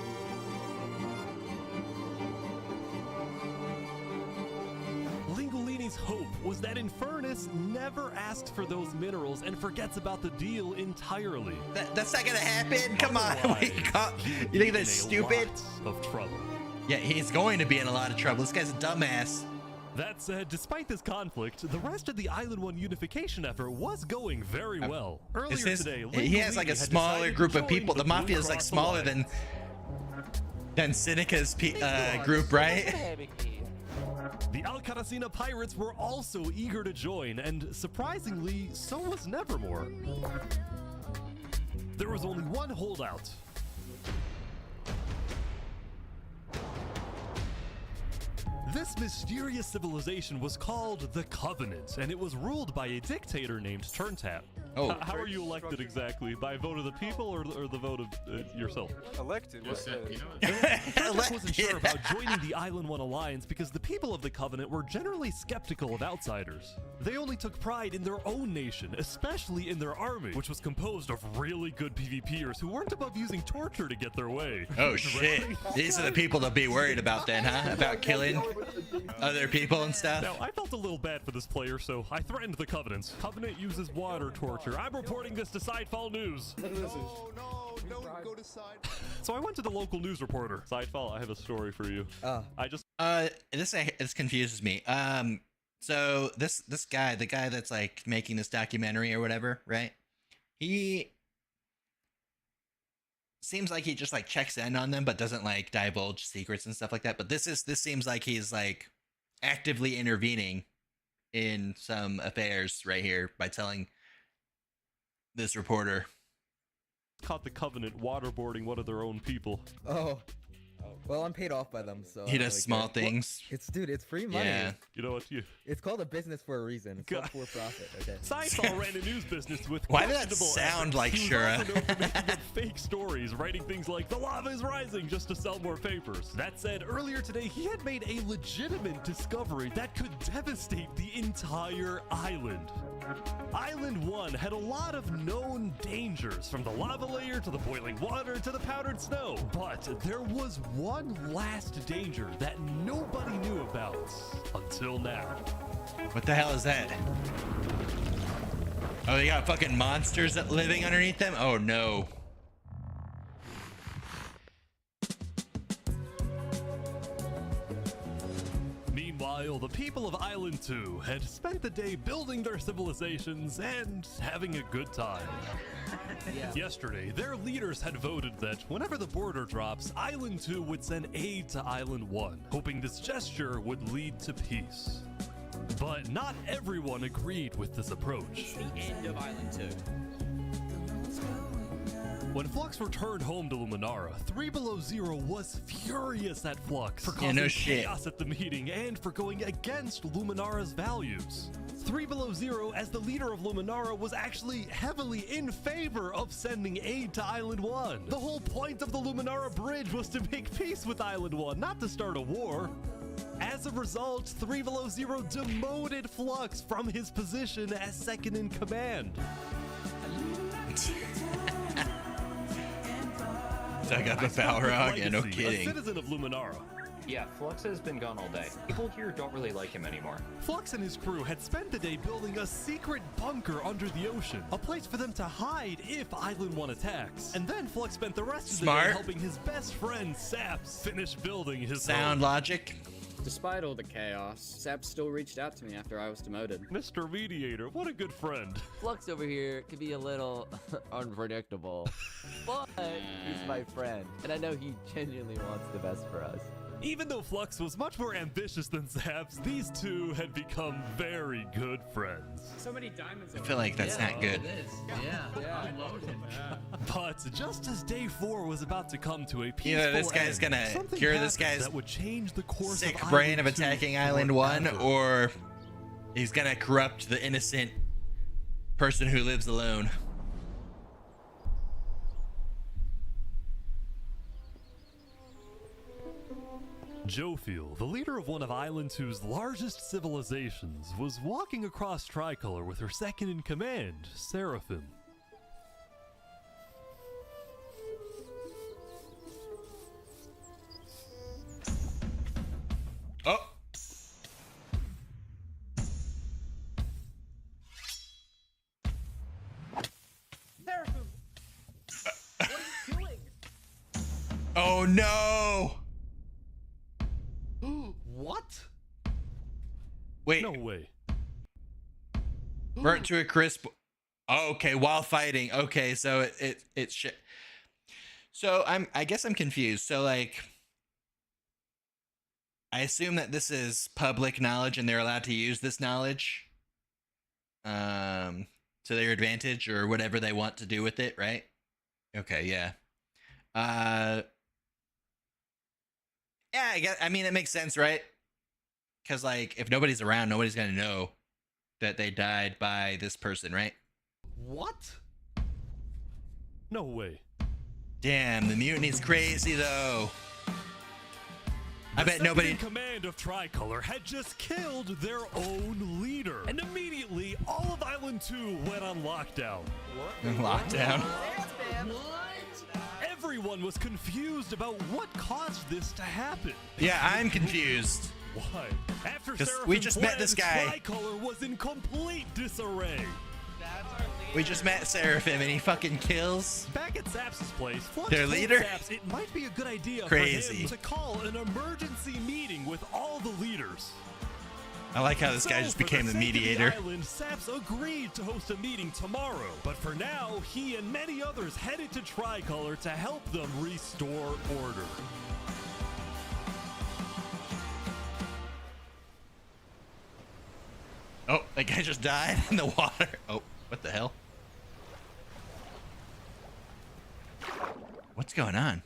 Lingolini Johnny's hope was that Infernus never asked for those minerals and forgets about the deal entirely. That's not gonna happen. Come on. You think that's stupid? Of trouble. Yeah, he's going to be in a lot of trouble. This guy's a dumbass. That said, despite this conflict, the rest of the Island 1 unification effort was going very well. Earlier today, he has like a smaller group of people. The Mafia is like smaller than Seneca's group, right? The Alcaracina pirates were also eager to join, and surprisingly, so was Nevermore. There was only one holdout. This mysterious civilization was called the Covenant, and it was ruled by a dictator named Turntap. Oh. How are you elected exactly? By a vote of the people or the vote of yourself? Elected? What's that? Turntap wasn't sure about joining the Island 1 alliance because the people of the Covenant were generally skeptical of outsiders. They only took pride in their own nation, especially in their army, which was composed of really good PvPers who weren't above using torture to get their way. Oh shit. These are the people to be worried about then, huh? About killing other people and stuff? Now, I felt a little bad for this player, so I threatened the Covenant. Covenant uses water torture. I'm reporting this to Sidefall News. No, don't go to Side. So I went to the local news reporter. Sidefall, I have a story for you. This confuses me. So this guy, the guy that's like making this documentary or whatever, right? He seems like he just like checks in on them, but doesn't like divulge secrets and stuff like that. But this seems like he's like actively intervening in some affairs right here by telling this reporter. Caught the Covenant waterboarding one of their own people. Oh. Well, I'm paid off by them, so he does small things. Dude, it's free money. Yeah. You know what? It's called a business for a reason. It's not for profit. Okay. Sidefall ran a news business with. Why did that sound like Shura? Fake stories, writing things like "the lava is rising" just to sell more papers. That said, earlier today he had made a legitimate discovery that could devastate the entire island. Island 1 had a lot of known dangers, from the lava layer to the boiling water to the powdered snow. But there was one last danger that nobody knew about until now. What the hell is that? Oh, they got fucking monsters living underneath them? Oh no. Meanwhile, the people of Island 2 had spent the day building their civilizations and having a good time. Yesterday, their leaders had voted that whenever the border drops, Island 2 would send aid to Island 1, hoping this gesture would lead to peace. But not everyone agreed with this approach. The end of Island 2. When Flux returned home to Luminara, 3 Below Zero was furious at Flux for causing chaos at the meeting and for going against Luminara's values. 3 Below Zero, as the leader of Luminara, was actually heavily in favor of sending aid to Island 1. The whole point of the Luminara Bridge was to make peace with Island 1, not to start a war. As a result, 3 Below Zero demoted Flux from his position as second in command. Dug up a Balrog? Yeah, no kidding. A citizen of Luminara. Yeah, Flux has been gone all day. People here don't really like him anymore. Flux and his crew had spent the day building a secret bunker under the ocean, a place for them to hide if Island 1 attacks. And then Flux spent the rest of the day helping his best friend Saps finish building his sound logic. Despite all the chaos, Sap still reached out to me after I was demoted. Mr. Mediator, what a good friend. Flux over here can be a little unpredictable, but he's my friend, and I know he genuinely wants the best for us. Even though Flux was much more ambitious than Zaps, these two had become very good friends. So many diamonds. I feel like that's not good. But just as day 4 was about to come to a peaceful Either this guy's end, gonna something cure this happened guy's that would change the course sick of brain of Island 2 attacking Island 1, forever. or he's gonna corrupt the innocent person who lives alone. Jofiel, the leader of one of Island 2's largest civilizations, was walking across Tricolor with her second in command, Seraphim. Oh! Oh no! What? Wait. No way. Burnt to a crisp. Oh, okay, while fighting. Okay, so it's shit. So I guess I'm confused. So like, I assume that this is public knowledge and they're allowed to use this knowledge to their advantage or whatever they want to do with it, right? Okay, yeah. Yeah, I mean, it makes sense, right? Because, like, if nobody's around, nobody's going to know that they died by this person, right? What? No way. Damn, the mutiny's crazy, though. I bet nobody... The command of Tricolor had just killed their own leader. And immediately, all of Island 2 went on lockdown. Lockdown? Everyone was confused about what caused this to happen. Yeah, I'm confused. Why? After we just met this guy. Tricolor was in complete disarray. We just met Seraphim and he fucking kills Back at Zaps' place, Flux their told leader. Zaps it might be a good idea Crazy. for him to call an emergency meeting with all the leaders. I like how this guy just became the mediator. Island, Saps agreed to host a meeting tomorrow, but for now, he and many others headed to Tricolor to help them restore order. Oh, that guy just died in the water. Oh, what the hell? What's going on?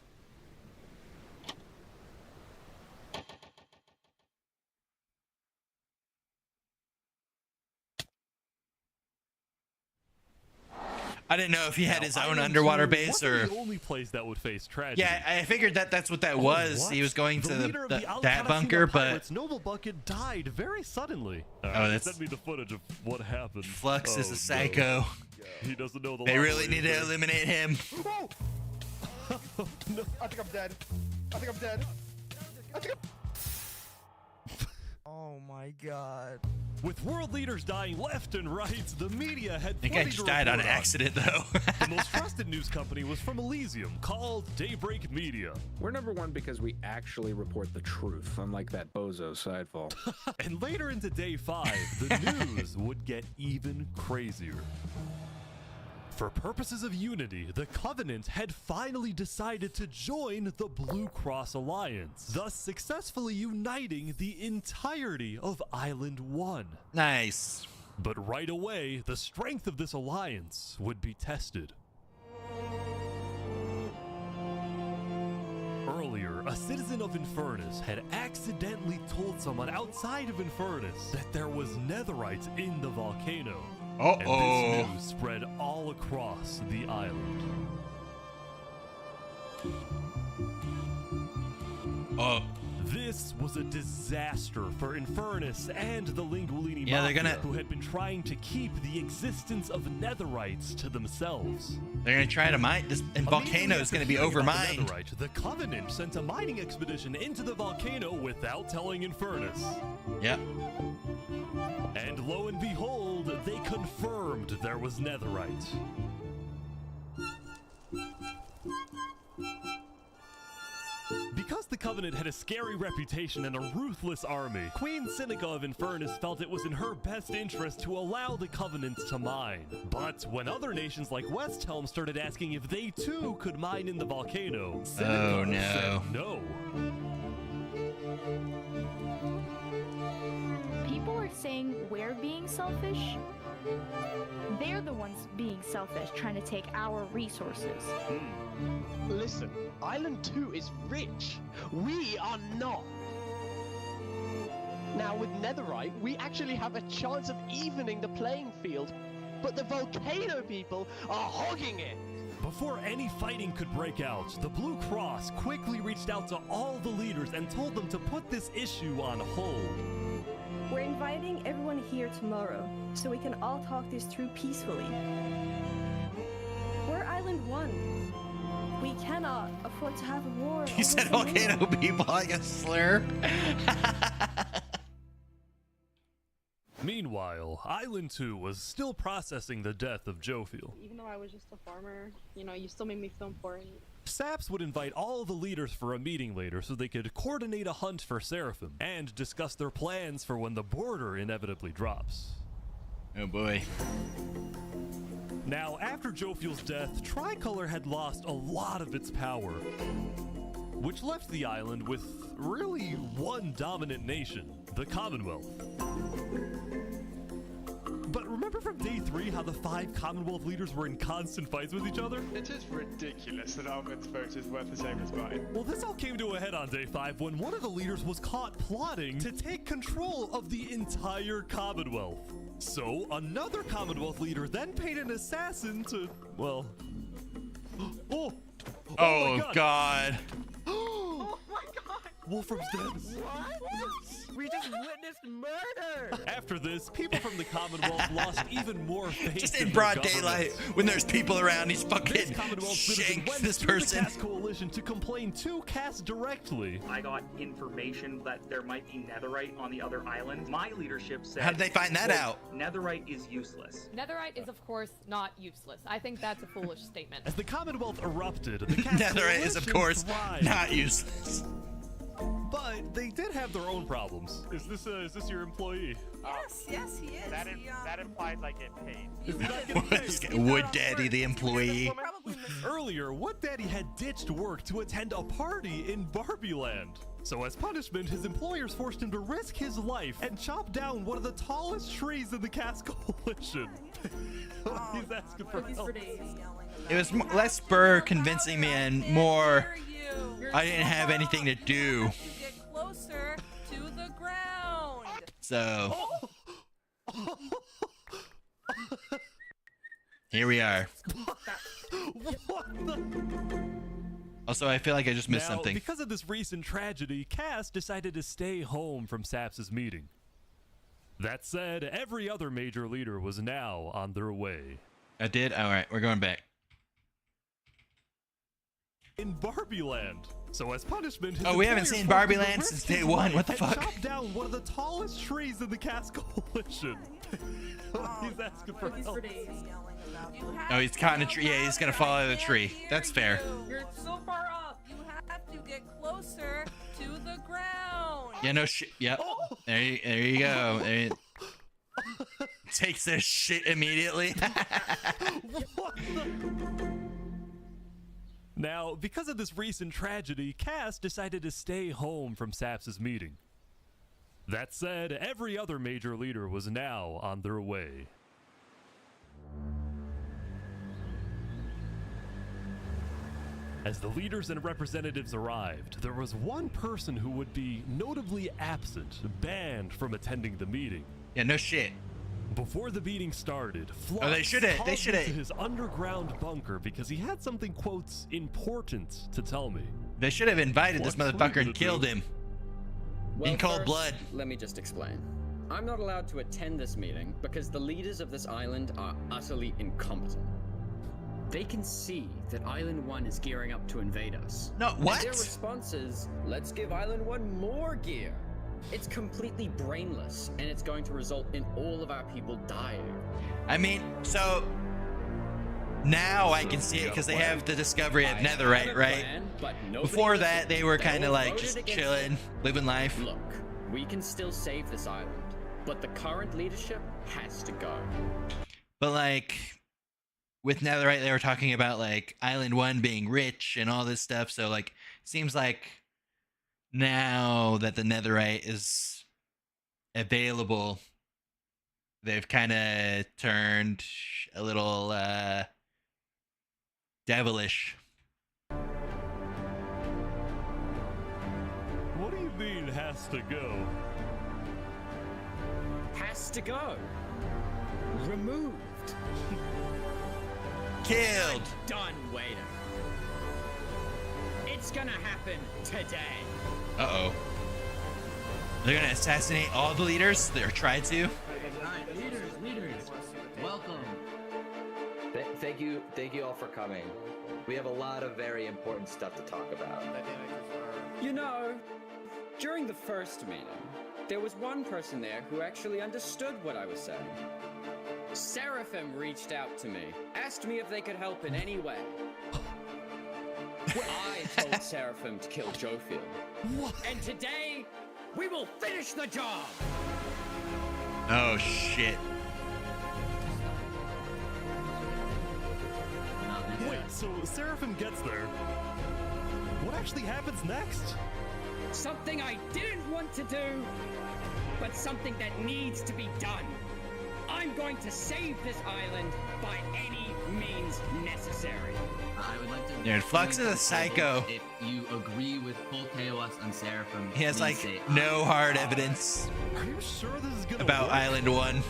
I didn't know if he had his own underwater base or... the only place that would face tragedy. Yeah, I figured that's what that was. What? He was going to leader of the that bunker, but... Pirates, Noble Bucket died very suddenly. That's... Send me the footage of what happened. Flux is a psycho. No. He doesn't know the They really need to eliminate him. No. I think I'm dead. I think I'm dead. I think Oh my god. With world leaders dying left and right, the media had I think I just died on accident, though. The most trusted news company was from Elysium, called Daybreak Media. We're #1 because we actually report the truth, unlike that bozo sidefall. And later into day 5, the news would get even crazier. For purposes of unity, the Covenant had finally decided to join the Blue Cross Alliance, thus successfully uniting the entirety of Island 1. Nice. But right away, the strength of this alliance would be tested. Earlier, a citizen of Infernus had accidentally told someone outside of Infernus that there was netherite in the volcano. And this news spread all across the island. This was a disaster for Infernus and the Lingualini Mafia, who had been trying to keep the existence of netherites to themselves. They're gonna try to mine this, and volcano is gonna be overmined. The Covenant sent a mining expedition into the volcano without telling Infernus. Yep. And lo and behold, they confirmed there was netherite. Because the Covenant had a scary reputation and a ruthless army, Queen Seneca of Infernus felt it was in her best interest to allow the Covenant to mine. But when other nations like Westhelm started asking if they too could mine in the volcano, Seneca said no. People are saying we're being selfish. They're the ones being selfish, trying to take our resources. Listen, Island 2 is rich. We are not. Now, with netherite, we actually have a chance of evening the playing field, but the volcano people are hogging it. Before any fighting could break out, the Blue Cross quickly reached out to all the leaders and told them to put this issue on hold. We're inviting everyone here tomorrow, so we can all talk this through peacefully. We're Island 1. We cannot afford to have a war. He said volcano people like a slur. Meanwhile, Island 2 was still processing the death of Jophiel. Even though I was just a farmer, you know, you still made me feel important. Saps would invite all the leaders for a meeting later so they could coordinate a hunt for Seraphim and discuss their plans for when the border inevitably drops. Oh boy. Now, after Jofiel's death, Tricolor had lost a lot of its power, which left the island with really one dominant nation, the Commonwealth. But remember from day 3 how the 5 Commonwealth leaders were in constant fights with each other? It is ridiculous that Almond's vote is worth the same as mine. Well, this all came to a head on day 5 when one of the leaders was caught plotting to take control of the entire Commonwealth. So, another Commonwealth leader then paid an assassin to, well... Oh Oh God. Oh my God! Wolfram's dead. What? We just witnessed murder! After this, people from the Commonwealth lost even more faith Just in in their broad government. daylight, when there's people around, he's fucking This Commonwealth citizen shanks went this to person. the Cass Coalition to complain to Cass directly. I got information that there might be netherite on the other island. My leadership said... How did they find that quote, out? Netherite is useless. Netherite is, of course, not useless. I think that's a foolish statement. As the Commonwealth erupted, the Cass Netherite is, of Coalition course, thrived. not useless. But they did have their own problems. Is this your employee? Yes, he is. That implies I get paid. Is he not getting paid? Wood Daddy, the employee. Earlier, Wood Daddy had ditched work to attend a party in Barbie Land. So as punishment, his employers forced him to risk his life and chop down one of the tallest trees in the Cass Coalition. He's asking for help. It was less Burr convincing me and more I didn't have anything to do. Get closer to the ground. So here we are. Also, I feel like I just missed Now, something. Because of this recent tragedy, Cass decided to stay home from Saps' meeting. That said, every other major leader was now on their way. I did? Alright, we're going back. In Barbie Land. So as punishment, his Oh, we haven't employers seen forced Barbie him to Land risk since his day one. life What the and fuck? chop down one of the tallest trees in the Cass Coalition. He's asking for help. Oh, he's caught in a tree. Yeah, he's gonna fall out of the tree. That's fair. You're so far up. You have to get closer to the ground. Yeah, no shit. Yep. There you go. There you... Takes their shit immediately. Now, because of this recent tragedy, Cass decided to stay home from Saps' meeting. That said, every other major leader was now on their way. As the leaders and representatives arrived, there was one person who would be notably absent, banned from attending the meeting. Yeah, no shit. Before the meeting started, Oh, they shoulda- called they me shoulda- to his underground bunker because he had something, quotes, important to tell me. They should have invited this What's motherfucker legal and to killed do? him. Well, In cold first, blood. Let me just explain. I'm not allowed to attend this meeting because the leaders of this island are utterly incompetent. They can see that Island 1 is gearing up to invade us. No, what? And their response is, let's give Island 1 more gear. It's completely brainless, and it's going to result in all of our people dying. I mean, so now I can see it because they have the discovery of Netherite, right? Before that, they were kind of like just chilling, living life. Look, we can still save this island, but the current leadership has to go. But like with Netherite, they were talking about like Island 1 being rich and all this stuff. So like, seems like now that the Netherite is available, they've kind of turned a little devilish. What do you mean, has to go? Has to go. Removed. Killed. Done waiting. It's gonna happen today. Uh-oh. They're gonna assassinate all the leaders? They're trying to? Alright, leaders, welcome. Thank you all for coming. We have a lot of very important stuff to talk about. You know, during the first meeting, there was one person there who actually understood what I was saying. Seraphim reached out to me, asked me if they could help in any way. I told Seraphim to kill Jofield. What? And today, we will finish the job! Oh shit. Wait, so Seraphim gets there. What actually happens next? Something I didn't want to do, but something that needs to be done. I'm going to save this island by any means necessary. I would like to. Dude, Flux is a psycho. If you agree with full chaos on Seraphim, He has please like say no aye. hard evidence Are you sure this is gonna about work? Island 1.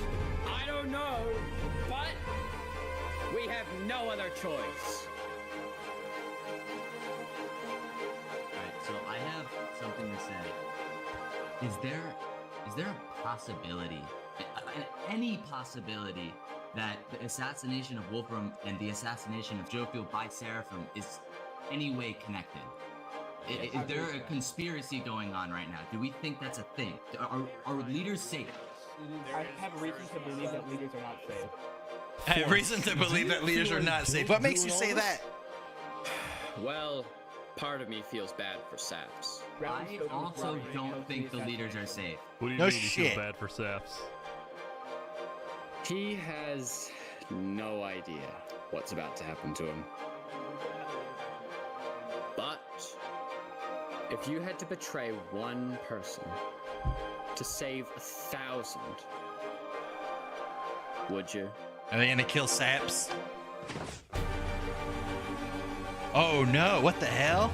I don't know, but we have no other choice. Alright, so I have something to say. Is there a possibility, any possibility, that the assassination of Wolfram and the assassination of Jofield by Seraphim is any way connected? Is there a conspiracy going on right now? Do we think that's a thing? Are leaders safe? I have reason to believe that leaders are not safe. I have reason to believe that leaders are not safe. What makes you say that? Well, part of me feels bad for Saps. I also don't think the leaders are safe. What do you No mean you shit. feel bad for Saps? He has no idea what's about to happen to him. But if you had to betray one person to save 1,000, would you? Are they gonna kill Saps? Oh no, what the hell?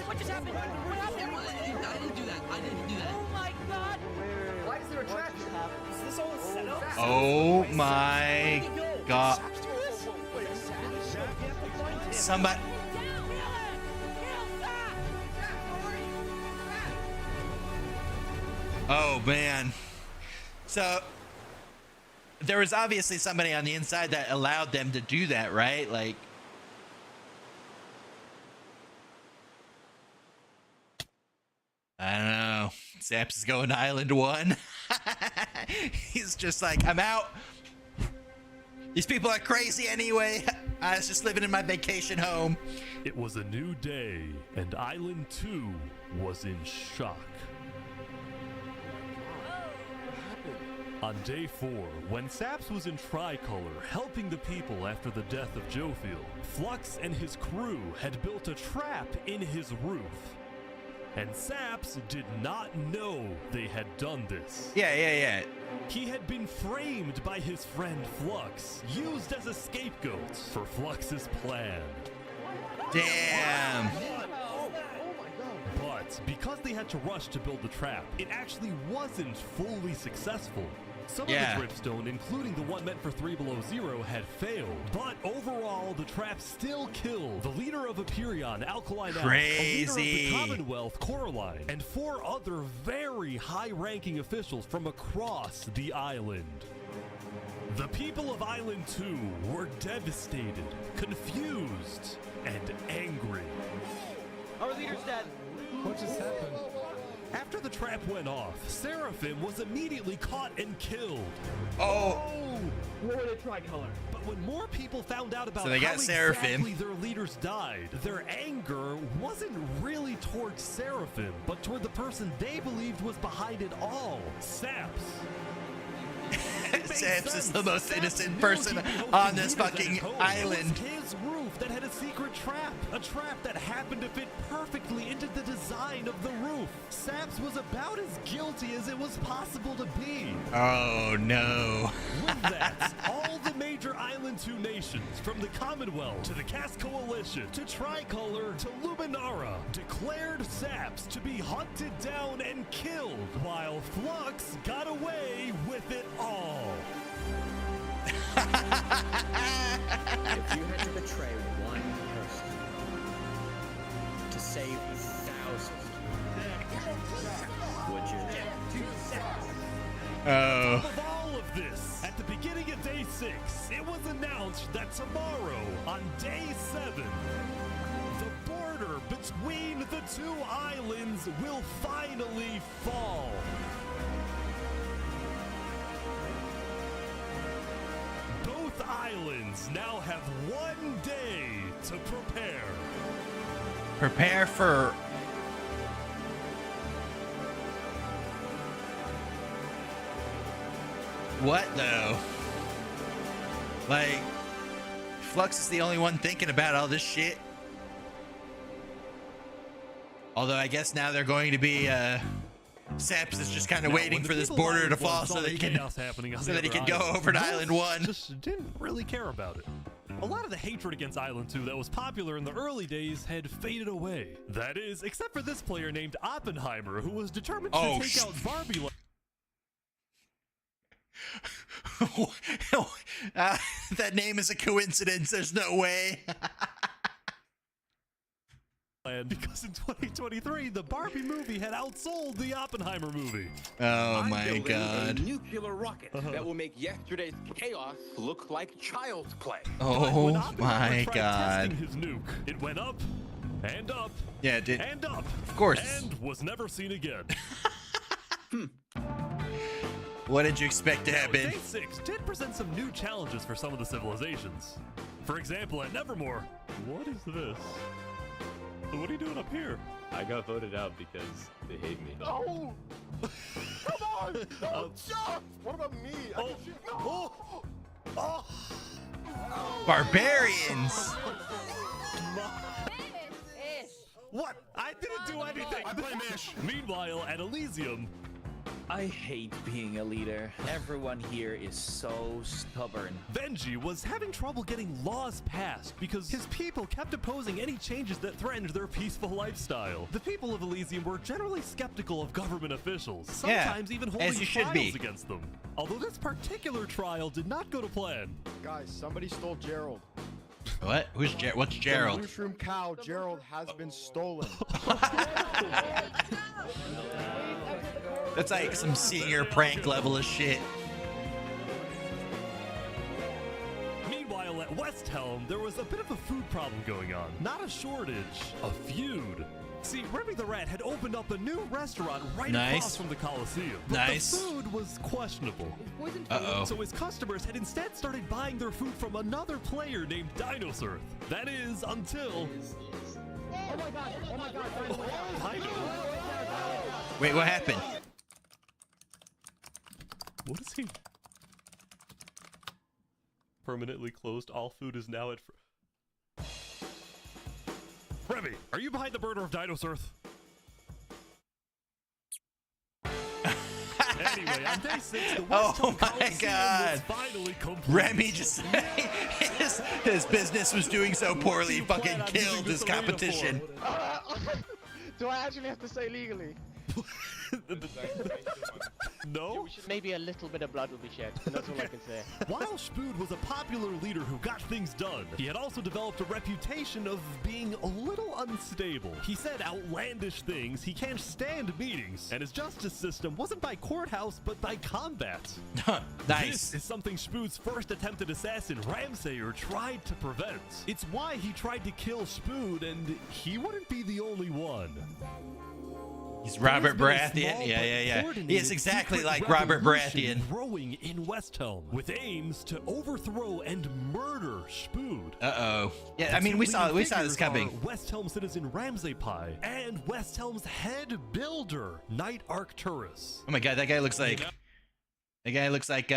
What just happened? What happened? I didn't do that. I didn't do that. Oh my god! Why is there a trap? Is this all a setup? Oh my god. Somebody. Oh man. So there was obviously somebody on the inside that allowed them to do that, right? Like, I don't know. Saps is going to Island 1. He's just like, I'm out. These people are crazy anyway. I was just living in my vacation home. It was a new day, and Island 2 was in shock. On day 4, when Saps was in Tricolor helping the people after the death of Jofield, Flux and his crew had built a trap in his roof. And Saps did not know they had done this. Yeah. He had been framed by his friend Flux, used as a scapegoat for Flux's plan. Damn. But because they had to rush to build the trap, it actually wasn't fully successful. Some of the dripstone, including the one meant for 3 Below Zero, had failed. But overall, the trap still killed the leader of Aperion, Alkaline Elf, a leader of the Commonwealth, Coraline, and 4 other very high-ranking officials from across the island. The people of Island 2 were devastated, confused, and angry. Our leader's dead. What just happened? After the trap went off, Seraphim was immediately caught and killed. Oh! What would a tricolor? But when more people found out about So they got how Seraphim. exactly their leaders died, their anger wasn't really towards Seraphim, but toward the person they believed was behind it all, Saps. Saps is the most innocent person on this fucking island. It was his roof that had a secret trap. A trap that happened to fit perfectly into the design of the roof. Saps was about as guilty as it was possible to be. Oh no. With that, all the major Island 2 nations, from the Commonwealth to the Cast Coalition to Tricolor to Luminara, declared Saps to be hunted down and killed, while Flux got away with it all. If you had to betray one person to save 1,000, would you? Oh. Of all of this, at the beginning of day 6, it was announced that tomorrow, on day 7, the border between the 2 islands will finally fall. Both islands now have 1 day to prepare. Prepare for... What, though? Like, Flux is the only one thinking about all this shit. Although I guess now they're going to be, Seps is just kind of waiting for this border to fall so that he can go over to Island 1. Just didn't really care about it. A lot of the hatred against Island 2 that was popular in the early days had faded away. That is, except for this player named Oppenheimer, who was determined to take out Barbie. That name is a coincidence. There's no way. Because in 2023, the Barbie movie had outsold the Oppenheimer movie. Oh my god. A nuclear rocket that will make yesterday's chaos look like child's play. Oh my god. Testing his nuke, it went up and up. Yeah, it did. And up. Of course. And was never seen again. What did you expect to happen? Day 6 did present some new challenges for some of the civilizations. For example, at Nevermore, what is this? What are you doing up here? I got voted out because they hate me. No! Come on! Don't jump! What about me? I can shoot. No! Barbarians! What? I didn't do anything! I play Mish! Meanwhile, at Elysium... I hate being a leader. Everyone here is so stubborn. Benji was having trouble getting laws passed because his people kept opposing any changes that threatened their peaceful lifestyle. The people of Elysium were generally skeptical of government officials, sometimes even holding trials against them. Although this particular trial did not go to plan. Guys, somebody stole Gerald. What? What's Gerald? The mushroom cow, Gerald, has been stolen. That's like some senior prank level of shit. Meanwhile, at West Helm, there was a bit of a food problem going on. Not a shortage, a feud. See, Remy the Rat had opened up a new restaurant right across from the Coliseum. But the food was questionable. Uh-oh. So his customers had instead started buying their food from another player named Dinosaur. That is, until... Oh my god! Oh my god! Wait, what happened? What is he? Permanently closed. All food is now at... Remy, are you behind the murder of Dinosaur? Anyway, on day 6, the West Helm Coliseum was finally complete. Remy just... his business was doing so poorly, he fucking killed his competition. Do I actually have to say legally? No? Maybe a little bit of blood will be shed. That's all I can say. While Spood was a popular leader who got things done, he had also developed a reputation of being a little unstable. He said outlandish things, he can't stand meetings, and his justice system wasn't by courthouse, but by combat. Nice. This is something Spood's first attempted assassin, Ramsayer, tried to prevent. It's why he tried to kill Spood, and he wouldn't be the only one. He's Robert Baratheon. Yeah. He is exactly like Robert Baratheon. Growing in West Helm with aims to overthrow and murder Spood. Uh-oh. Yeah, I mean, we saw this coming. West Helm citizen Ramsay Pie and West Helm's head builder, Knight Arcturus. Oh my god, that guy looks like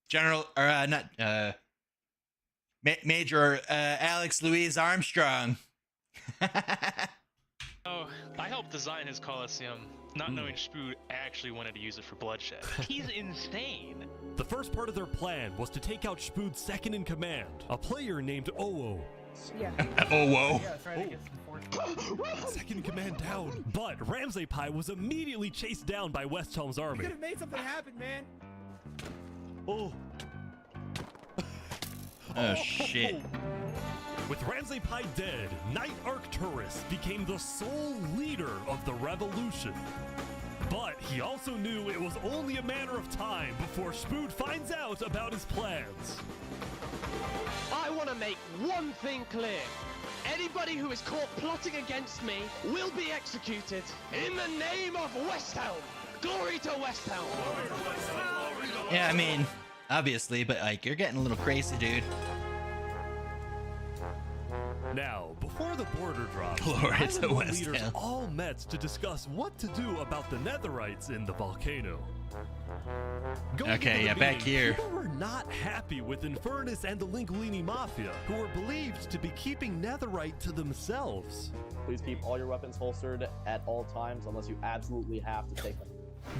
General or not Major Alex Louise Armstrong. Oh, I helped design his Coliseum, not knowing Spood actually wanted to use it for bloodshed. He's insane. The first part of their plan was to take out Spood's second in command, a player named Owo. Yeah. Owo. Second in command down. But Ramsay Pie was immediately chased down by West Helm's army. You could have made something happen, man. Oh. Oh shit. With Ramsay Pie dead, Knight Arcturus became the sole leader of the revolution. But he also knew it was only a matter of time before Spood finds out about his plans. I want to make one thing clear. Anybody who is caught plotting against me will be executed. In the name of West Helm. Glory to West Helm. Yeah, I mean, obviously, but like you're getting a little crazy, dude. Now, before the border drops, Glory to Island One West leaders Hill. all met to discuss what to do about the netherites in the volcano. Going Okay, into the yeah, back meeting, here. People were not happy with Infernus and the Linguini Mafia, who were believed to be keeping netherite to themselves. Please keep all your weapons holstered at all times unless you absolutely have to take them.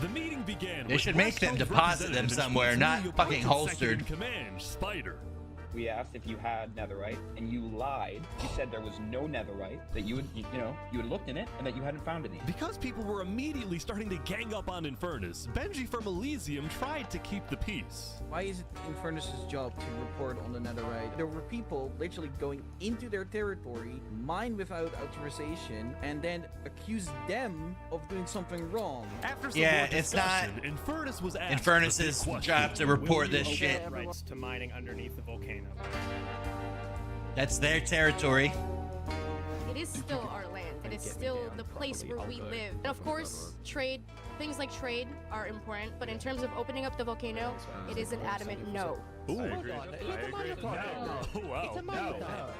The meeting began. They with should make them West Helm's deposit them representative somewhere, speaking not to the fucking appointed second in holstered. Command, Spider. We asked if you had netherite, and you lied. You said there was no netherite, that you had looked in it, and that you hadn't found any. Because people were immediately starting to gang up on Infernus, Benji from Elysium tried to keep the peace. Why is it Infernus' job to report on the netherite? There were people literally going into their territory, mine without authorization, and then accuse them of doing something wrong. After some Yeah, more it's not discussion, Infernus was asked Infernus's the big job question. to report Will you this obey shit. Rights to mining underneath the volcano. That's their territory. It is still our land. It is still the place where we live. And of course, things like trade are important, but in terms of opening up the volcano, it is an adamant no. Ooh. I agree. Oh, wow.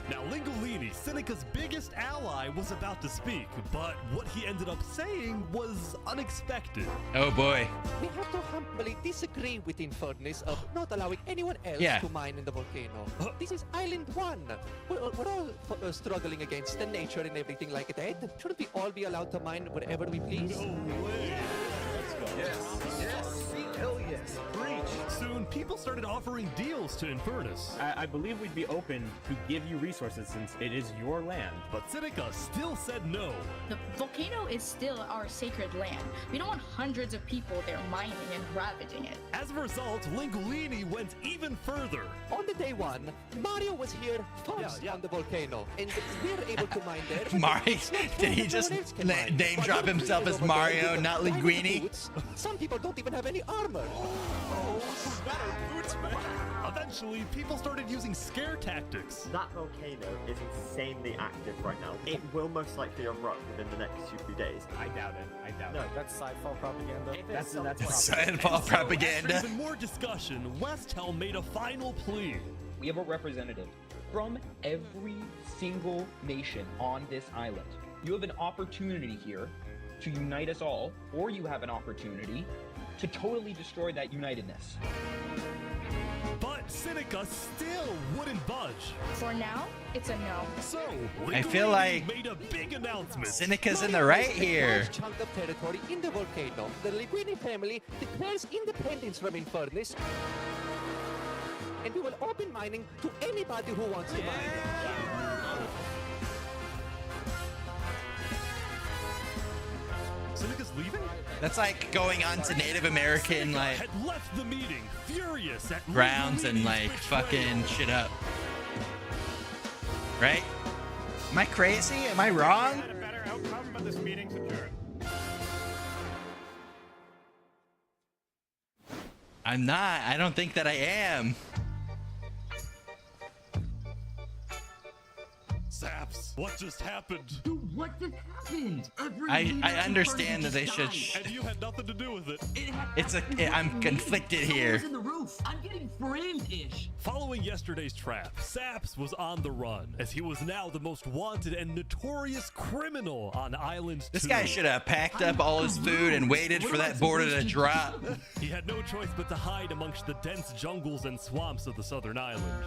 Now, Lingolini, Seneca's biggest ally, was about to speak, but what he ended up saying was unexpected. Oh boy. We have to humbly disagree with Infernus of not allowing anyone else Yeah. to mine in the volcano. This is Island 1. We're all struggling against the nature and everything like that. Shouldn't we all be allowed to mine wherever we please? No way. Let's go. Yes. Hell yes. Preach. Soon, people started offering deals to Infernus. I believe we'd be open to give you resources since it is your land. But Seneca still said no. The volcano is still our sacred land. We don't want hundreds of people there mining and ravaging it. As a result, Lingolini went even further. On the day one, Mario was here first on the volcano, and we were able to mine there. but Mario, it's not did he fair, just no one else can mine. name But drop your himself friends as over there Mario, who are not riding Linguini? boots, some people don't even have any armor. Eventually, people started using scare tactics. That volcano is insanely active right now. It will most likely erupt within the next few days. I doubt it. I doubt No, it. that's Sidefall propaganda. That's Sidefall propaganda. After even more discussion, West Helm made a final plea. We have a representative from every single nation on this island. You have an opportunity here to unite us all, or you have an opportunity to totally destroy that unitedness. But Seneca still wouldn't budge. For now, it's a no. So, I feel like made a big announcement. Seneca's in the right here. Large chunk of territory in the volcano. The Linguini family declares independence from Infernus, and we will open mining to anybody who wants to mine. Seneca's leaving? That's like going on to Native American Seneca like had left the meeting, furious at grounds and Lingolini's like betrayal. fucking shit up. Right? Am I crazy? Am I wrong? Had a better outcome, but this meeting's adjourned. I'm not. I don't think that I am. Saps, what just happened? Dude, what just happened? Every I leader in the understand party that they just should. died. And you had nothing to do with it. I'm conflicted Someone here. was in the roof. I'm getting framed-ish. Following yesterday's trap, Saps was on the run, as he was now the most wanted and notorious criminal on Island 2. This guy should have packed up all his food and waited for that border to drop. He had no choice but to hide amongst the dense jungles and swamps of the southern island.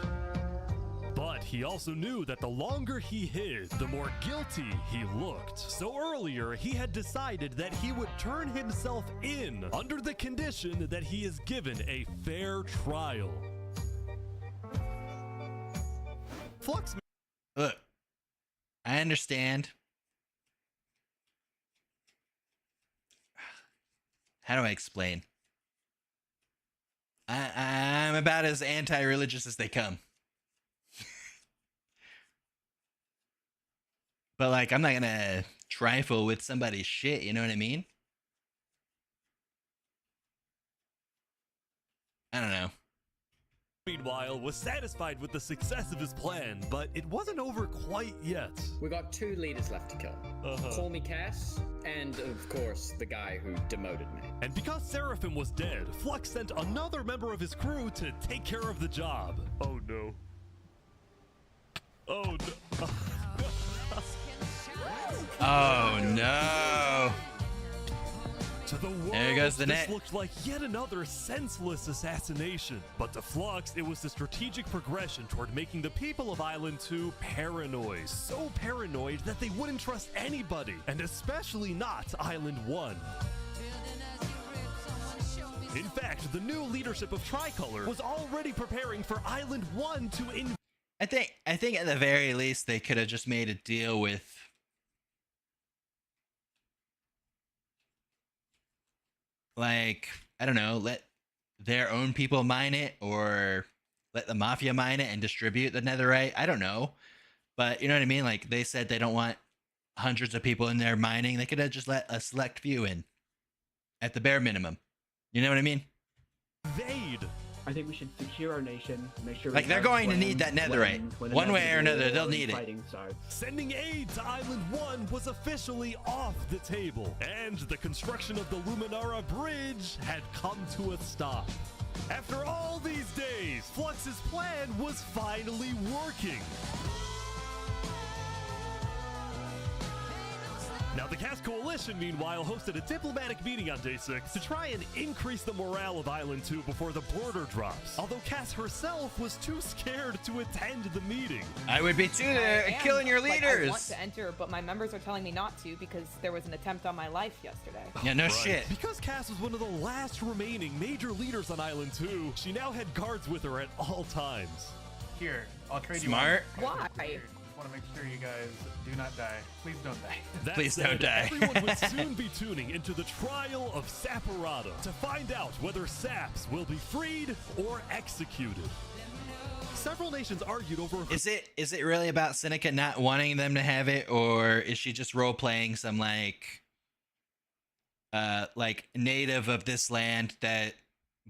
But he also knew that the longer he hid, the more guilty he looked. So earlier, he had decided that he would turn himself in under the condition that he is given a fair trial. Flux. Look, I understand. How do I explain? I'm about as anti-religious as they come. But like, I'm not gonna trifle with somebody's shit, you know what I mean? I don't know. meanwhile, was satisfied with the success of his plan, but it wasn't over quite yet. We got 2 leaders left to kill. Call me Cass, and of course, the guy who demoted me. And because Seraphim was dead, Flux sent another member of his crew to take care of the job. Oh no. Oh no. Oh no. To the world, There goes the this net. looked like yet another senseless assassination. But to Flux, it was the strategic progression toward making the people of Island 2 paranoid. So paranoid that they wouldn't trust anybody, and especially not Island 1. In fact, the new leadership of Tricolor was already preparing for Island 1 to invade. I think at the very least they could have just made a deal with like, I don't know, let their own people mine it, or let the mafia mine it and distribute the netherite. I don't know. But you know what I mean? Like, they said they don't want hundreds of people in there mining. They could have just let a select few in at the bare minimum. You know what I mean? Invade. I think we should secure our nation, make sure. Like, they're going to need that netherite. One way or another, they'll need it. Sending aid to Island 1 was officially off the table, and the construction of the Luminara Bridge had come to a stop. After all these days, Flux's plan was finally working. Now, the Cass Coalition, meanwhile, hosted a diplomatic meeting on Day 6 to try and increase the morale of Island 2 before the border drops. Although Cass herself was too scared to attend the meeting. I would be too. They're killing your leaders. I want to enter, but my members are telling me not to because there was an attempt on my life yesterday. Yeah, no shit. Because Cass was one of the last remaining major leaders on Island 2, she now had guards with her at all times. Here, I'll trade Smart. you one. Why? I want to make sure you guys do not die. Please don't die. That Please said, don't die. Everyone would soon be tuning into the trial of Saporada to find out whether Saps will be freed or executed. Several nations argued over. Is it really about Seneca not wanting them to have it, or is she just role playing some like native of this land that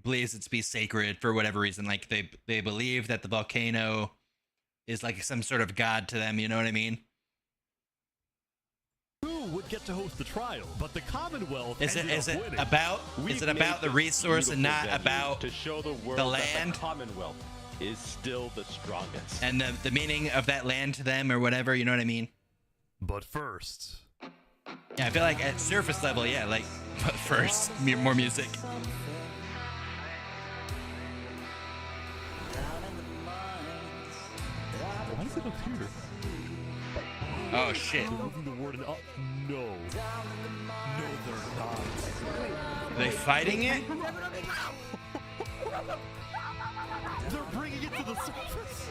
believes it to be sacred for whatever reason? Like they believe that the volcano is like some sort of god to them, you know what I mean? Who would get to host the trial, but the Commonwealth Is ended it up winning. about the resource and not about to show the world the land? that the Commonwealth is still the strongest. And the meaning of that land to them or whatever, you know what I mean? But first. Yeah, I feel like at surface level, yeah, like, but first, more music. Why is it up here? Oh shit. They're moving the warden up. No. No, they're not. Are they fighting it? They're bringing it to the surface.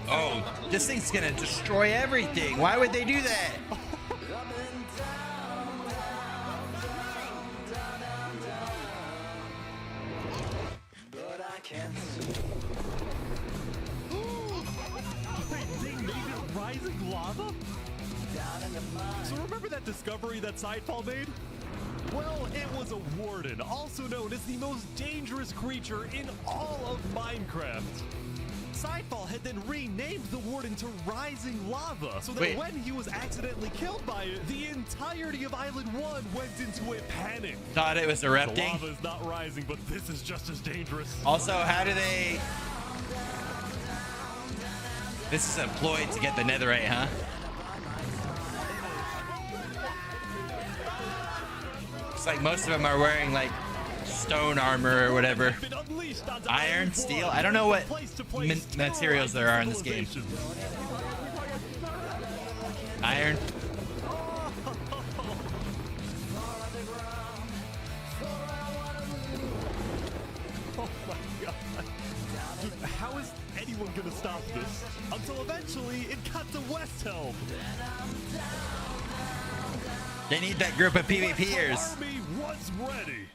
Oh, this thing's gonna destroy everything. Why would they do that? They made it rising lava? So remember that discovery that Sidefall made? Well, it was a warden, also known as the most dangerous creature in all of Minecraft. Sidefall had then renamed the warden to Rising Lava, so that when he was accidentally killed by it, the entirety of Island 1 went into a panic. Thought it was erupting. The lava is not rising, but this is just as dangerous. Also, how do they... This is a ploy to get the netherite, huh? It's like most of them are wearing like stone armor or whatever. Iron, steel. I don't know what materials there are in this game. Iron. Oh my god. Dude, how is anyone gonna stop this? Until eventually it got to West Helm. They need that group of PvPers. Army was ready.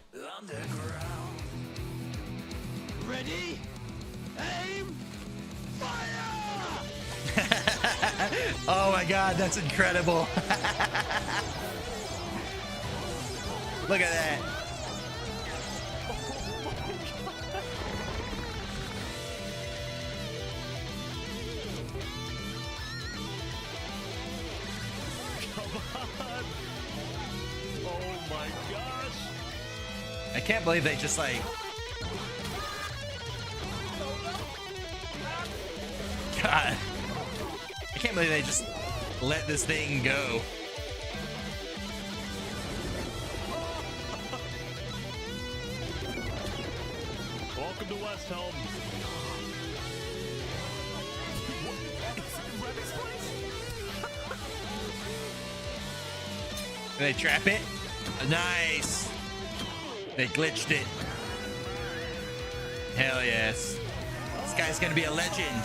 Ready? Aim! Fire! Oh my god, that's incredible. Look at that. on! Oh my gosh! I can't believe they just like. God. I can't believe they just let this thing go. Welcome to West Helm. They trap it. Nice. They glitched it. Hell yes. This guy's gonna be a legend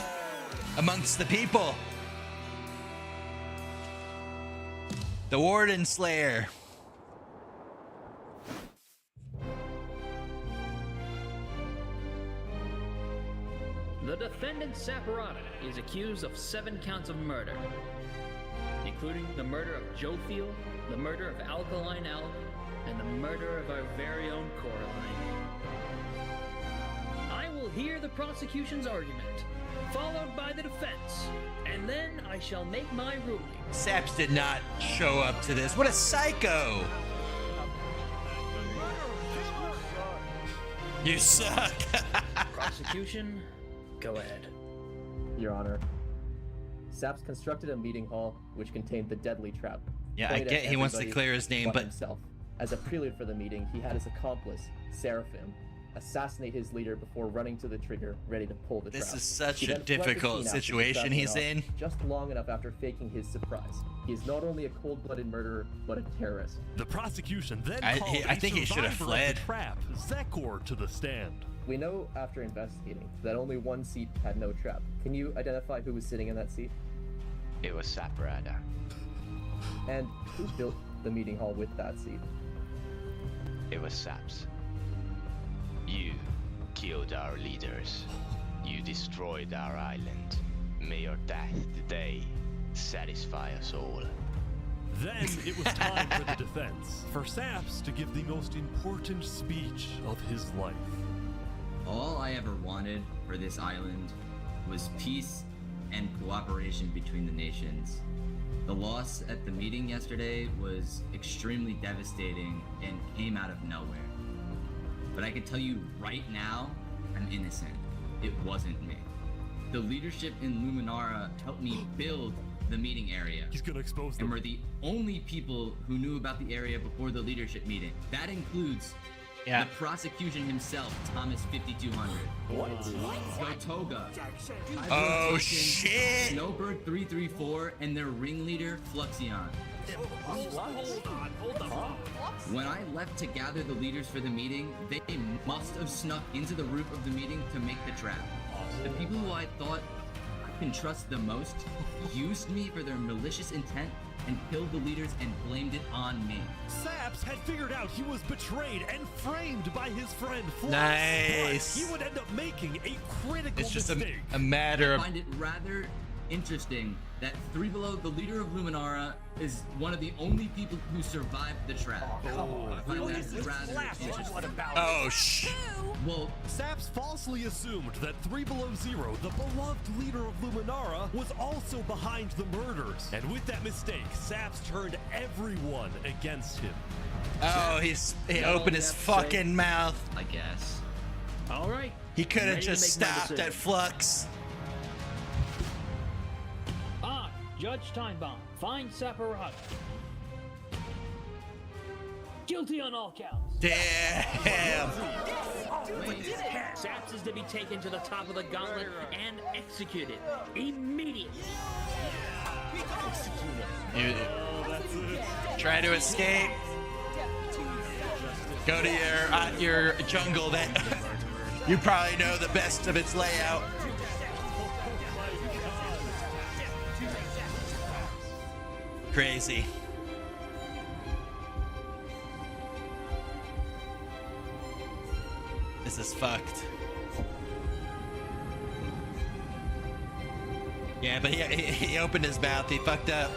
amongst the people. The Warden Slayer. The defendant Saporata is accused of 7 counts of murder, including the murder of Joe Field, the murder of Alkaline Elk, and the murder of our very own Coraline. I will hear the prosecution's argument, followed by the defense, and then I shall make my ruling. Saps did not show up to this. What a psycho! You suck. Prosecution, go ahead. Your Honor, Saps constructed a meeting hall which contained the deadly trap. Yeah, I get he wants to clear his name, but himself. As a prelude for the meeting, he had his accomplice, Seraphim, assassinate his leader before running to the trigger, ready to pull the trap. This is such He a then fled the difficult scene after the situation trap he's went in. off, just long enough after faking his surprise. He is not only a cold-blooded murderer, but a terrorist. The prosecution then I called think he should have survivor of fled. the trap, Zekor, to the stand. We know after investigating that only one seat had no trap. Can you identify who was sitting in that seat? It was Saporata. And who built the meeting hall with that seat? It was Saps. You killed our leaders. You destroyed our island. May your death today satisfy us all. Then it was time for the defense, for Saps to give the most important speech of his life. All I ever wanted for this island was peace and cooperation between the nations. The loss at the meeting yesterday was extremely devastating and came out of nowhere. But I can tell you right now, I'm innocent. It wasn't me. The leadership in Luminara helped me build the meeting area. He's gonna expose them. And we're the only people who knew about the area before the leadership meeting. That includes the prosecution himself, Thomas 5200. What? Gotoga. Oh, shit! Snowbird 334 and their ringleader, Fluxion. Hold on. When I left to gather the leaders for the meeting, they must have snuck into the roof of the meeting to make the trap. The people who I thought I can trust the most used me for their malicious intent and killed the leaders and blamed it on me. Saps had figured out he was betrayed and framed by his friend Flux. Nice. But he would end up making a critical It's just mistake. a matter I of. find it rather interesting that Three Below, the leader of Luminara, is one of the only people who survived the trap. I find that rather interesting. Oh, shh. Well, Saps falsely assumed that 3 Below Zero, the beloved leader of Luminara, was also behind the murders. And with that mistake, Saps turned everyone against him. Oh, he opened his fucking mouth. I guess. All right. He could have Ready to just make my stopped decision. at Flux. Judge Timebomb, find Saporata. Guilty on all counts. Damn. Saps is to be taken to the top of the gauntlet and executed immediately. You try to escape. Go to your jungle that you probably know the best of its layout. Crazy. This is fucked. Yeah, but he opened his mouth. He fucked up.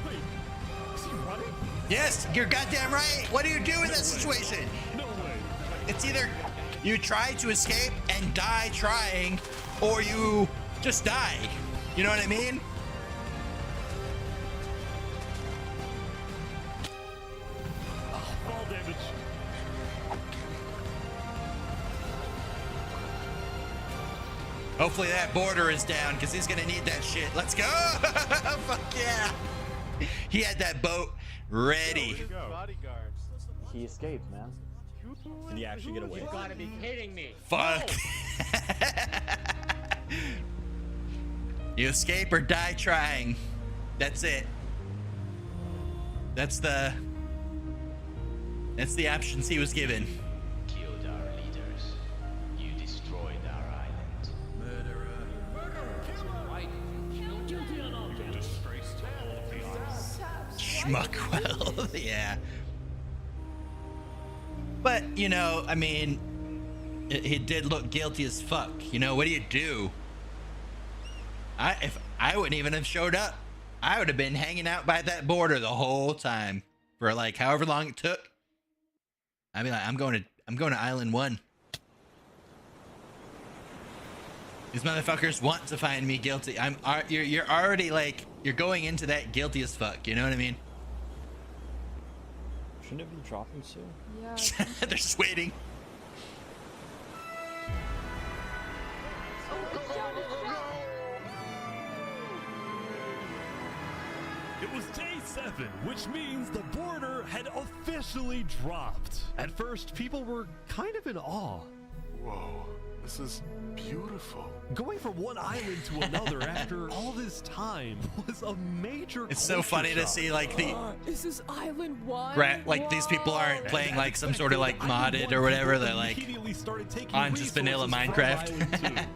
Wait, is he running? Yes, you're goddamn right. What do you do in that situation? No way. It's either you try to escape and die trying, or you just die. You know what I mean? Hopefully that border is down because he's gonna need that shit. Let's go! Fuck yeah! He had that boat ready. He escaped, man. Did he actually get away? You gotta be kidding me. Fuck. You escape or die trying. That's it. That's the options he was given. Killed our leaders. You destroyed our island. Schmuckwell. Yeah. But, you know, I mean, he did look guilty as fuck. You know, what do? If I wouldn't even have showed up, I would have been hanging out by that border the whole time for like however long it took. I'd be like, I'm going to Island 1. These motherfuckers want to find me guilty. You're already like, you're going into that guilty as fuck. You know what I mean? Shouldn't it be dropping soon? Yeah. They're just waiting. It was day 7, which means the border had officially dropped. At first, people were kind of in awe. Whoa, this is beautiful. Going from one island to another after all this time was a major It's so funny to see like Is this Island 1? like these people aren't playing like some sort of like modded or whatever. They're like on just vanilla Minecraft.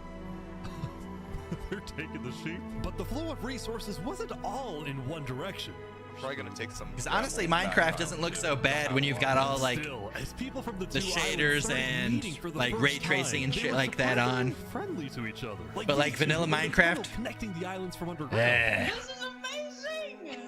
They're taking the sheep. But the flow of resources wasn't all in one direction. Probably gonna take some. Because honestly, Minecraft doesn't look so bad when you've got all like the shaders and like ray tracing and shit like that on. Friendly to each other. But like vanilla Minecraft, connecting the islands from underground. yeah. This is amazing!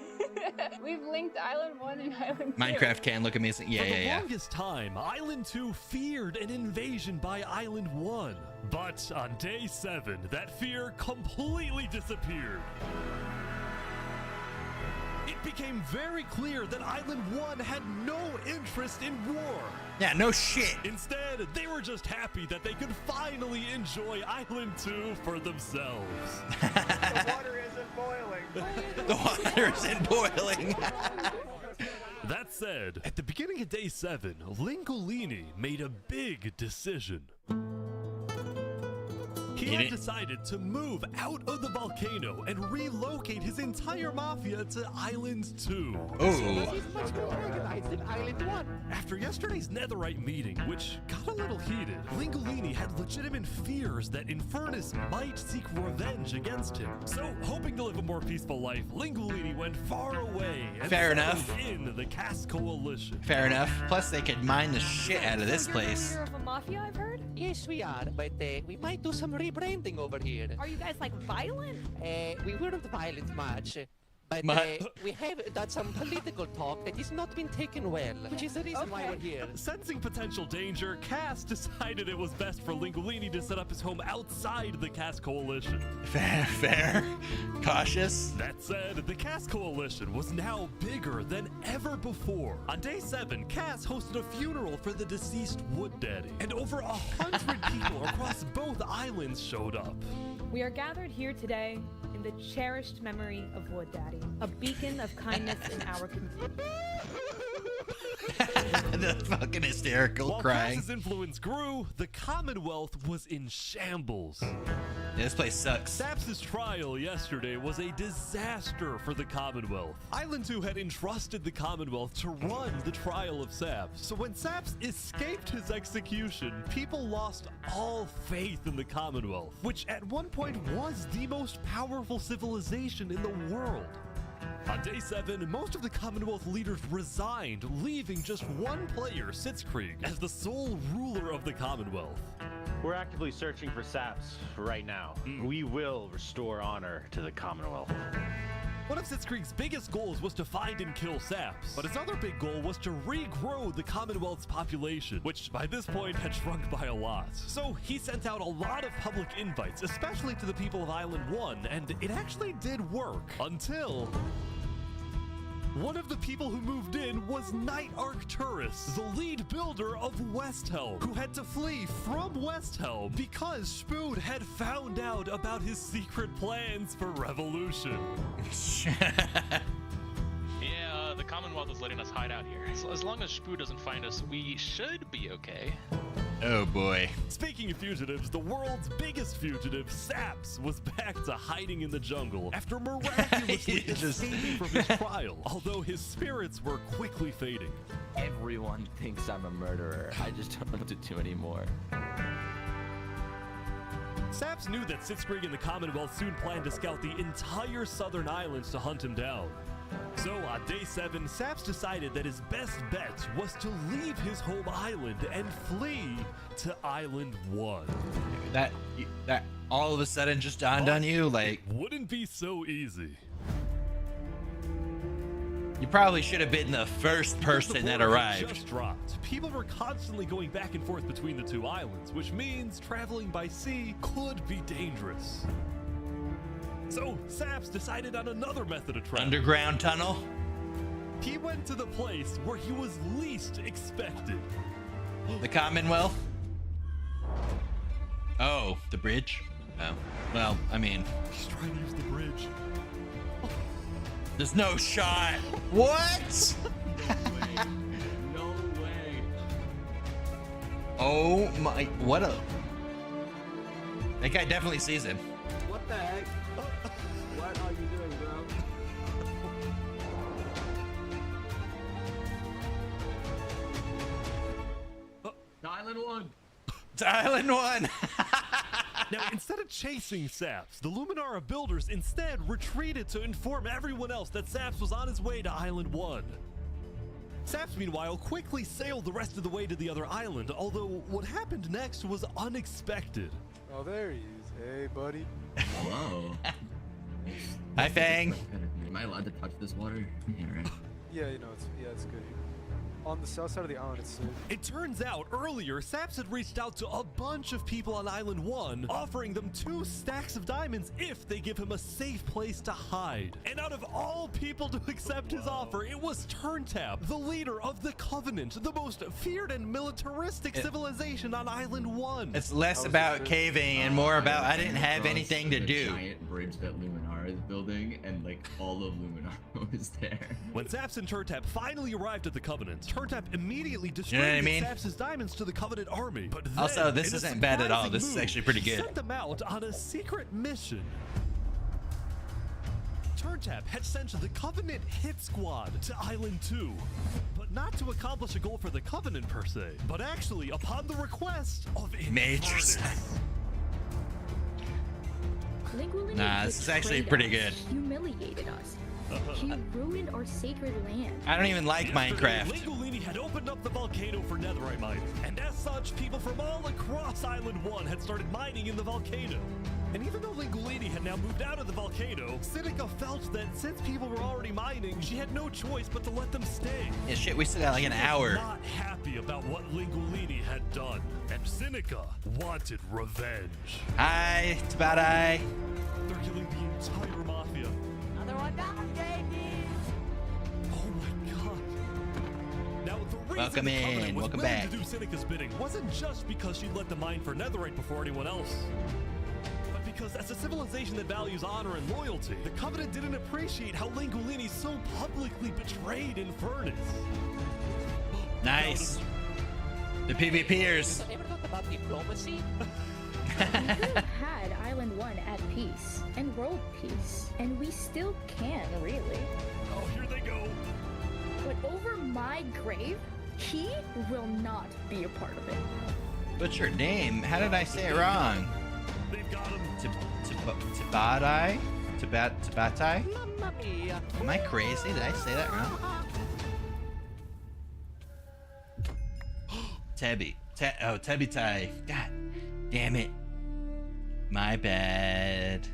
We've linked Island 1 and Island 2. Minecraft can look amazing. Yeah, For yeah, the yeah. longest time, Island 2 feared an invasion by Island 1. But on day 7, that fear completely disappeared. It became very clear that Island 1 had no interest in war. Yeah, no shit. Instead, they were just happy that they could finally enjoy Island 2 for themselves. The water isn't boiling. The water isn't boiling. That said, at the beginning of day 7, Lingolini made a big decision. He had decided to move out of the volcano and relocate his entire mafia to Island 2. He's much more organized than Island 1. After yesterday's netherite meeting, which got a little heated, Lingolini had legitimate fears that Infernus might seek revenge against him. So, hoping to live a more peaceful life, Lingolini went far away and Fair enough. in the Caste Coalition. Fair enough. Plus, they could mine the shit out of this place. You're of a mafia, I've heard? Yes, we are, but we might do some rebranding over here. Are you guys like violent? We weren't violent much, but we have done some political talk that has not been taken well, which is the reason why we're here. Sensing potential danger, Cass decided it was best for Lingolini to set up his home outside the Cass Coalition. Fair. Cautious. That said, the Cass Coalition was now bigger than ever before. On day 7, Cass hosted a funeral for the deceased Wood Daddy, and over 100 people across both islands showed up. We are gathered here today in the cherished memory of Wood Daddy, a beacon of kindness in our community. The fucking hysterical While crying. Cass's influence grew, the Commonwealth was in shambles. Yeah, this place sucks. Saps's trial yesterday was a disaster for the Commonwealth. Island 2 had entrusted the Commonwealth to run the trial of Saps. So when Saps escaped his execution, people lost all faith in the Commonwealth, which at one point was the most powerful civilization in the world. On day 7, most of the Commonwealth leaders resigned, leaving just one player, Sitzkrieg, as the sole ruler of the Commonwealth. We're actively searching for Saps right now. We will restore honor to the Commonwealth. One of Sitzkrieg's biggest goals was to find and kill Saps, but his other big goal was to regrow the Commonwealth's population, which by this point had shrunk by a lot. So he sent out a lot of public invites, especially to the people of Island 1, and it actually did work, until One of the people who moved in was Night Arcturus, the lead builder of Westhelm, who had to flee from Westhelm because Spood had found out about his secret plans for revolution. Yeah, the Commonwealth is letting us hide out here. So as long as Spood doesn't find us, we should be okay. Oh boy. Speaking of fugitives, the world's biggest fugitive, Saps, was back to hiding in the jungle after miraculously escaping from his trial, although his spirits were quickly fading. Everyone thinks I'm a murderer. I just don't know what to do anymore. Saps knew that Sitzgrig and the Commonwealth soon planned to scout the entire southern islands to hunt him down. So on day 7, Saps decided that his best bet was to leave his home island and flee to Island 1. That all of a sudden just dawned on you, like, wouldn't be so easy. You probably should have been the first person that arrived. Just dropped. People were constantly going back and forth between the two islands, which means traveling by sea could be dangerous. So Saps decided on another method of travel. Underground tunnel? He went to the place where he was least expected. The Commonwealth? Oh, the bridge? Oh, well, I mean... He's trying to use the bridge. There's no shot. What? No way. Oh my, what a... That guy definitely sees him. What the heck? What are you doing, bro? Island 1. To Island 1. Now, instead of chasing Saps, the Luminara builders instead retreated to inform everyone else that Saps was on his way to Island 1. Saps, meanwhile, quickly sailed the rest of the way to the other island, although what happened next was unexpected. Oh, there he is. Hey, buddy. Whoa. Hi, Fang. Am I allowed to touch this water? Yeah, right. Yeah, you know, it's good here. On the south side of the island, it's safe. It turns out earlier, Saps had reached out to a bunch of people on Island 1, offering them 2 stacks of diamonds if they give him a safe place to hide. And out of all people to accept his offer, it was Turntap, the leader of the Covenant, the most feared and militaristic civilization on Island 1. It's less about caving and more about I didn't have anything to do. Giant bridge that Luminara is building, and like all of Luminara is there. When Saps and Turntap finally arrived at the Covenant, Turntap immediately You know what I distributed mean? Saps' diamonds to the Covenant army. But then, Also, this in a isn't bad at all. surprising This is move, actually pretty he good. sent them out on a secret mission. Turntap had sent the Covenant hit squad to Island 2, but not to accomplish a goal for the Covenant per se, but actually upon the request of Major Infernus. Nah, this is actually pretty good. Humiliated us. He ruined our sacred land. I don't even like Minecraft. Lingolini had opened up the volcano for netherite mining, and as such, people from all across Island 1 had started mining in the volcano. And even though Lingolini had now moved out of the volcano, Sinica felt that since people were already mining, she had no choice but to let them stay. Yeah, shit, we still got like an hour. She was not happy about what Lingolini had done, and Sinica wanted revenge. Hi, Tabata. They're killing the entire mafia. Another one down, baby. Oh my god. Now, the reason Welcome the Covenant in, was welcome willing back. to do Sinica's bidding wasn't just because she let them mine for netherite before anyone else, but because as a civilization that values honor and loyalty, the Covenant didn't appreciate how Lingolini so publicly betrayed Infernus. Nice. The PvPers. Ever thought about diplomacy? We could have had Island 1 at peace and world peace, and we still can, really. Oh, here they go. But over my grave, he will not be a part of it. What's your name? How did I say it wrong? They've got him. Tabatai? Tabatai? Mamma mia. Am I crazy? Did I say that wrong? Tebby. Oh, Tebitai. God damn it. My bad.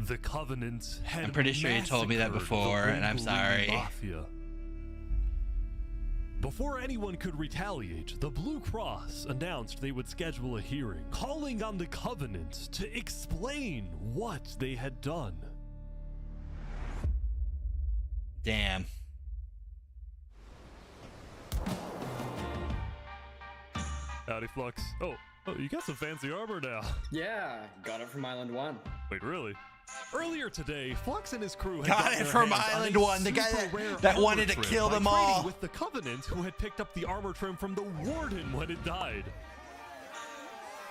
The Covenant had I'm pretty sure you told me that massacred before, the and I'm Lingolini sorry. Mafia. Before anyone could retaliate, the Blue Cross announced they would schedule a hearing, calling on the Covenant to explain what they had done. Damn. Howdy, Flux. Oh, you got some fancy armor now. Yeah, got it from Island 1. Wait, really? Earlier today, Flux and his crew had Got gotten it their from hands on Island a 1, the guy super rare that armor wanted to trim kill by them trading all. with the Covenant, who had picked up the armor trim from the Warden when it died.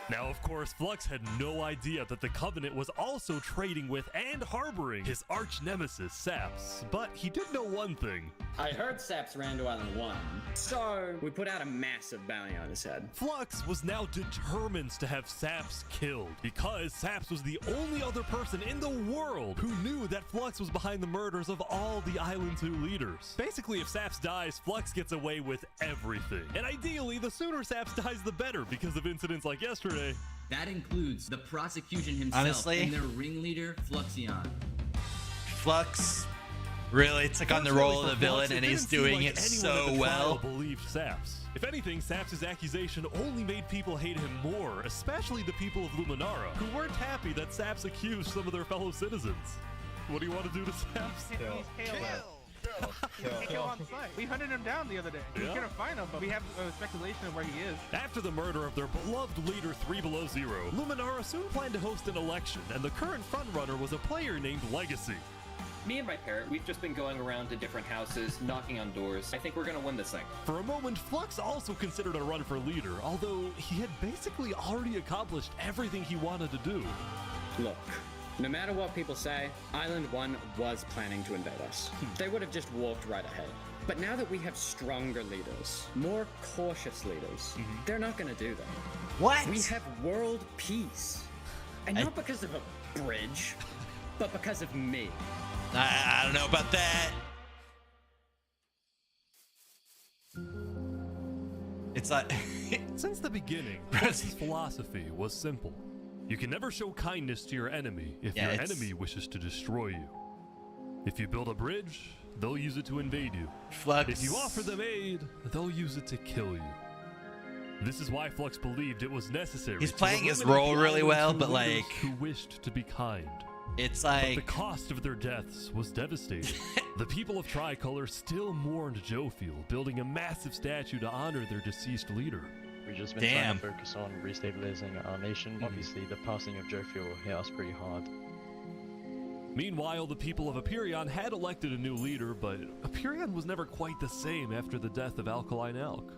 Now, of course, Flux had no idea that the Covenant was also trading with and harboring his arch nemesis, Saps. But he did know one thing. I heard Saps ran to Island 1, so we put out a massive bounty on his head. Flux was now determined to have Saps killed, because Saps was the only other person in the world who knew that Flux was behind the murders of all the Island 2 leaders. Basically, if Saps dies, Flux gets away with everything. And ideally, the sooner Saps dies, the better, because of incidents like yesterday. That includes the prosecution himself Honestly, and their ringleader, Fluxion. Flux really took on the role of the villain, and he's doing it so well. Believed Saps. If anything, Saps' accusation only made people hate him more, especially the people of Luminara, who weren't happy that Saps accused some of their fellow citizens. What do you want to do to Saps? Kill on site. We hunted him down the other day. We couldn't find him, but we have speculation of where he is. After the murder of their beloved leader 3 Below Zero, Luminara soon planned to host an election, and the current frontrunner was a player named Legacy. Me and my parent, we've just been going around to different houses, knocking on doors. I think we're gonna win this thing. For a moment, Flux also considered a run for leader, although he had basically already accomplished everything he wanted to do. Look, no matter what people say, Island 1 was planning to invade us. They would have just walked right ahead. But now that we have stronger leaders, more cautious leaders, they're not gonna do that. What? We have world peace. And not because of a bridge, but because of me. I don't know about that. It's like since the beginning, Flux's philosophy was simple. You can never show kindness to your enemy if your enemy wishes to destroy you. If you build a bridge, they'll use it to invade you. Flux. If you offer them aid, they'll use it to kill you. This is why Flux believed it was necessary. He's playing his role really well, but like who wished to be kind. It's like but the cost of their deaths was devastating. The people of Tricolor still mourned Jofield, building a massive statue to honor their deceased leader. We've just been trying to focus on restabilizing our nation. Obviously, the passing of Jofield hit us pretty hard. Meanwhile, the people of Aperion had elected a new leader, but Aperion was never quite the same after the death of Alkaline Elk.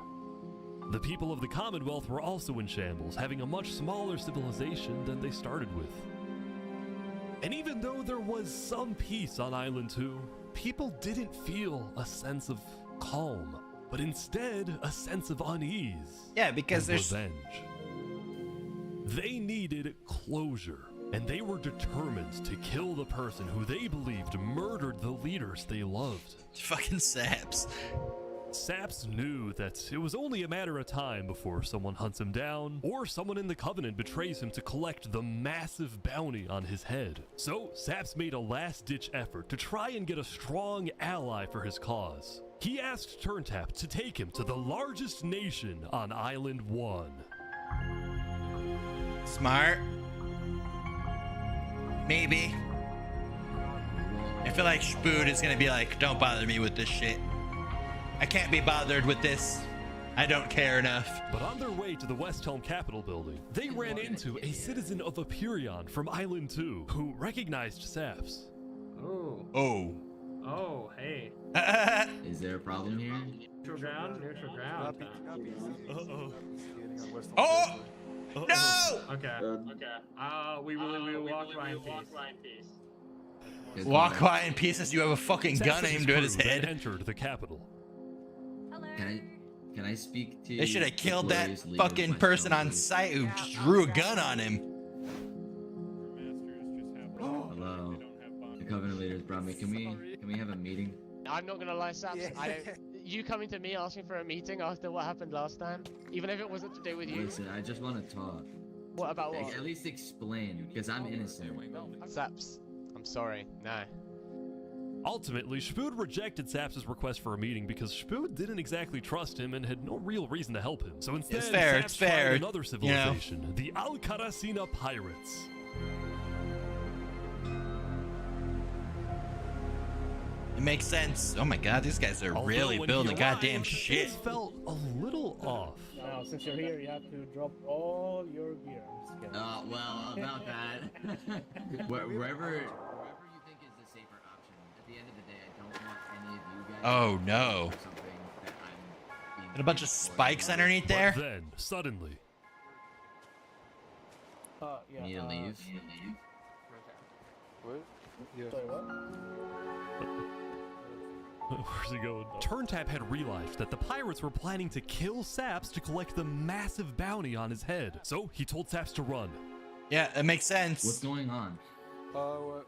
The people of the Commonwealth were also in shambles, having a much smaller civilization than they started with. And even though there was some peace on Island 2, people didn't feel a sense of calm, but instead a sense of unease. Yeah, because there's revenge. They needed closure, and they were determined to kill the person who they believed murdered the leaders they loved. Fucking Saps. Saps knew that it was only a matter of time before someone hunts him down, or someone in the Covenant betrays him to collect the massive bounty on his head. So Saps made a last-ditch effort to try and get a strong ally for his cause. He asked Turntap to take him to the largest nation on Island 1. Smart. Maybe. I feel like Spood is gonna be like, don't bother me with this shit. I can't be bothered with this. I don't care enough. But on their way to the West Helm Capitol building, they ran into a citizen of Aperion from Island 2 who recognized Saps. Oh. Oh. Oh, hey. Is there a problem here? Neutral ground? Neutral ground. Uh-oh. Oh! No! Okay. Okay. We will walk by in peace. Walk by in peace as you have a fucking gun aimed at his head. Entered the Capitol. Can I speak to? They should have killed that fucking person on site who just drew a gun on him. Hello. The Covenant leaders brought me. Can we have a meeting? I'm not gonna lie, Saps. You coming to me asking for a meeting after what happened last time, even if it wasn't to do with you. Listen, I just want to talk. What about what? At least explain, because I'm innocent. Saps, I'm sorry. No. Ultimately, Spood rejected Saps' request for a meeting because Spood didn't exactly trust him and had no real reason to help him. So instead, Saps tried another civilization, the Alcaracina Pirates. It makes sense. Oh my god, these guys are really building goddamn shit. Felt a little off. Now, since you're here, you have to drop all your gear. I'm just kidding. Well, about that. Wherever you think is the safer option. At the end of the day, I don't want any of you guys. Oh no. And a bunch of spikes underneath there. But then, suddenly. Yeah. Need to leave. What? Yeah. Sorry, what? Where's he going? Turntap had realized that the pirates were planning to kill Saps to collect the massive bounty on his head. So he told Saps to run. Yeah, it makes sense. What's going on?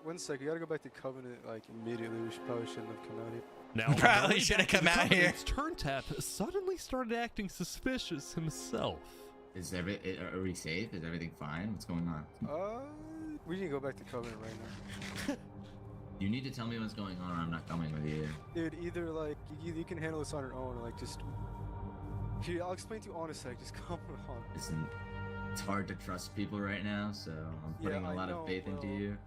1 sec. You gotta go back to Covenant like immediately. We probably shouldn't have come out here. Now, probably should have come out here. Turntap suddenly started acting suspicious himself. Are we safe? Is everything fine? What's going on? We need to go back to Covenant right now. You need to tell me what's going on or I'm not coming with you. Dude, either like you can handle this on your own or like just. Here, I'll explain to you on a sec. Just come on. Listen, it's hard to trust people right now, so I'm putting a lot of faith into you.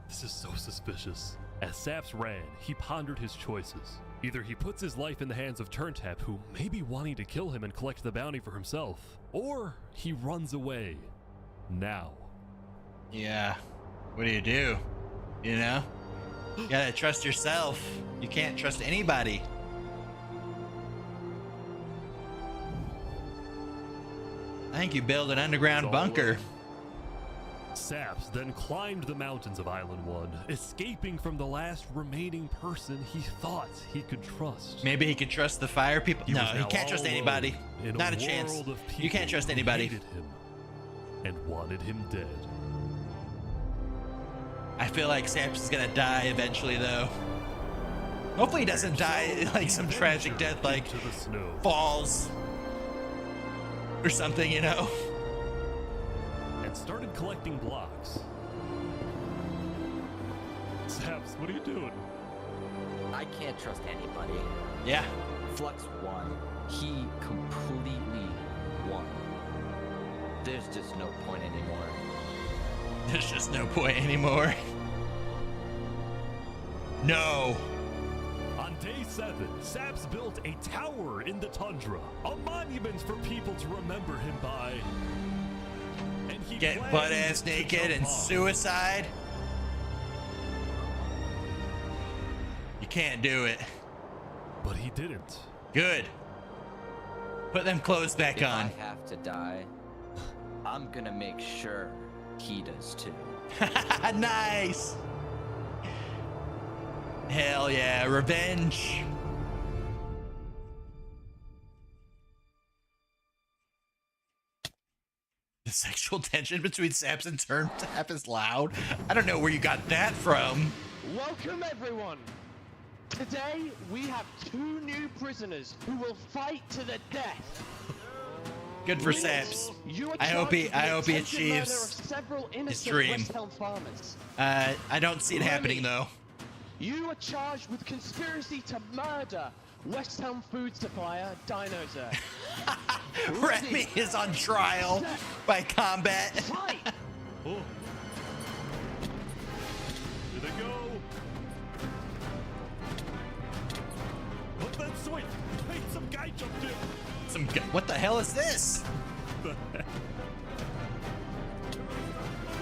This is so suspicious. As Saps ran, he pondered his choices. Either he puts his life in the hands of Turntap, who may be wanting to kill him and collect the bounty for himself, or he runs away. Now. Yeah. What do? You know? You gotta trust yourself. You can't trust anybody. I think you build an underground bunker. Saps then climbed the mountains of Island 1, escaping from the last remaining person he thought he could trust. Maybe he could trust the fire people. No, he can't trust anybody. Not a chance. You can't trust anybody. Hated him and wanted him dead. I feel like Saps is gonna die eventually, though. Hopefully he doesn't die like some tragic death, like falls or something, you know. And started collecting blocks. Saps, what are you doing? I can't trust anybody. Yeah. Flux won. He completely won. There's just no point anymore. There's just no point anymore. No. On day 7, Saps built a tower in the tundra, a monument for people to remember him by. And he get butt ass naked and suicide. You can't do it. But he didn't. Good. Put them clothes back on. If I have to die, I'm gonna make sure he does too. Nice. Hell yeah, revenge. The sexual tension between Saps and Turntap is loud. I don't know where you got that from. Welcome everyone. Today we have 2 new prisoners who will fight to the death. Good for Saps. I hope he achieves his dream. I don't see it happening though. You are charged with conspiracy to murder West Ham food supplier Dinosaur. Remy is on trial by combat. Fight. Oh. Here they go. What that sweet? Wait, some guy jumped in. What the hell is this?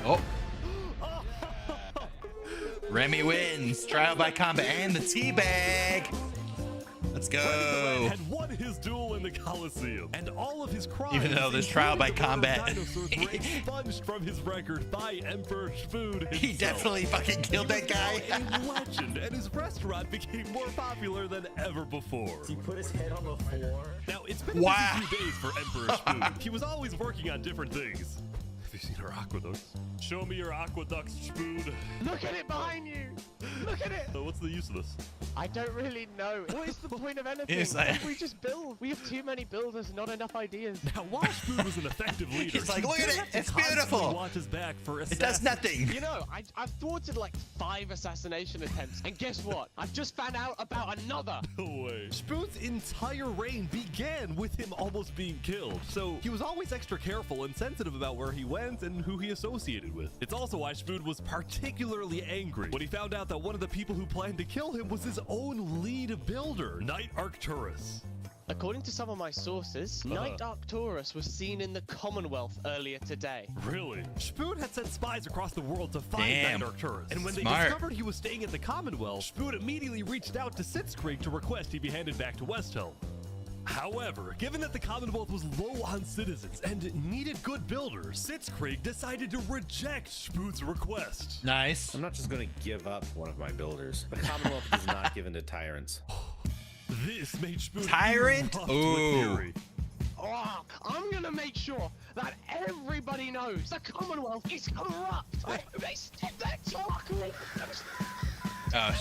Oh. Remy wins. Trial by combat and the teabag. Let's go. Had won his duel in the Coliseum, and all of his crimes, even though there's trial by combat, dinosaurs were expunged from his record by Emperor Spoon himself. He definitely fucking killed that guy. A legend, and his restaurant became more popular than ever before. He put his head on the floor. Now, it's been a busy few days for Emperor Spoon. He was always working on different things. Have you seen our aqueducts? Show me your aqueducts, Spoon. Look at it behind you! Look at it! So what's the use of this? I don't really know. What is the point of anything? We just build. We have too many builders, not enough ideas. Now, while Spoon was an effective leader, he's like, look at it, it's beautiful. Watch his back for it does nothing. You know, I've thwarted like 5 assassination attempts, and guess what? I've just found out about another. No way. Spoon's entire reign began with him almost being killed, so he was always extra careful and sensitive about where he went and who he associated with. It's also why Spoon was particularly angry when he found out that one of the people who planned to kill him was his own lead builder, Knight Arcturus. According to some of my sources, Knight Arcturus was seen in the Commonwealth earlier today. Really? Spood had sent spies across the world to find Damn. Knight Arcturus. And when they Smart. discovered he was staying at the Commonwealth, Spood immediately reached out to Sitzkrieg to request he be handed back to Westhelm. However, given that the Commonwealth was low on citizens and needed good builders, Sitzkrieg decided to reject Spood's request. Nice. I'm not just going to give up one of my builders. The Commonwealth is not given to tyrants. This made Spood Tyrant? erupt with Ooh. fury. Oh, I'm gonna make sure that everybody knows the Commonwealth is corrupt. They stepped that talk. Oh,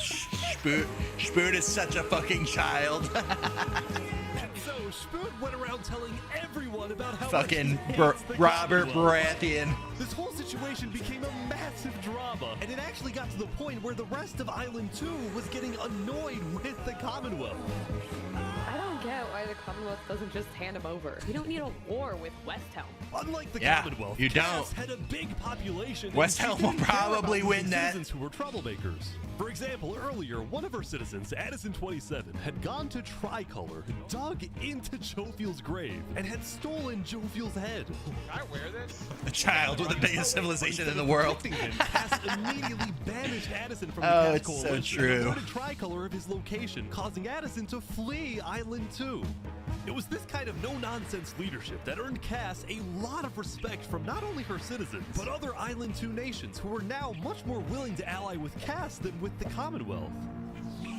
Spood is such a fucking child. And so Spood went around telling everyone about how Fucking much he hates the Robert Commonwealth. Baratheon. This whole situation became a massive drama, and it actually got to the point where the rest of Island 2 was getting annoyed with the Commonwealth. I don't get why the Commonwealth doesn't just hand him over. We don't need a war with Westhelm. Unlike the Yeah, Commonwealth, you Cass don't. had a big population. and West she Helm didn't will care probably about win losing that. citizens who were troublemakers. For example, earlier, one of her citizens, Addison27, had gone to Tricolor, dug into Jofield's grave, and had stolen Jofield's head. Can I wear this? A child with the biggest civilization in the world. Cass immediately banished Addison from the Oh, Cass it's so Coalition true. and alerted Tricolor of his location, causing Addison to flee Island 2. It was this kind of no-nonsense leadership that earned Cass a lot of respect from not only her citizens, but other Island 2 nations who were now much more willing to ally with Cass than with the Commonwealth.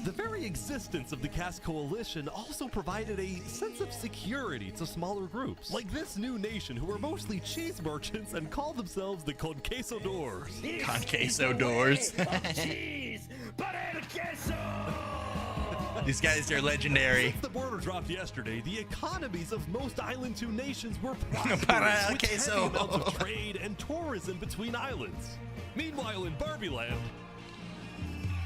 The very existence of the Cass Coalition also provided a sense of security to smaller groups, like this new nation who were mostly cheese merchants and called themselves the Conquistadors. Conquistadors. Cheese, butter queso. These guys are legendary. Since the border dropped yesterday, the economies of most Island 2 nations were Para prosperous, with queso. heavy amounts of trade and tourism between islands. Meanwhile, in Barbie Land,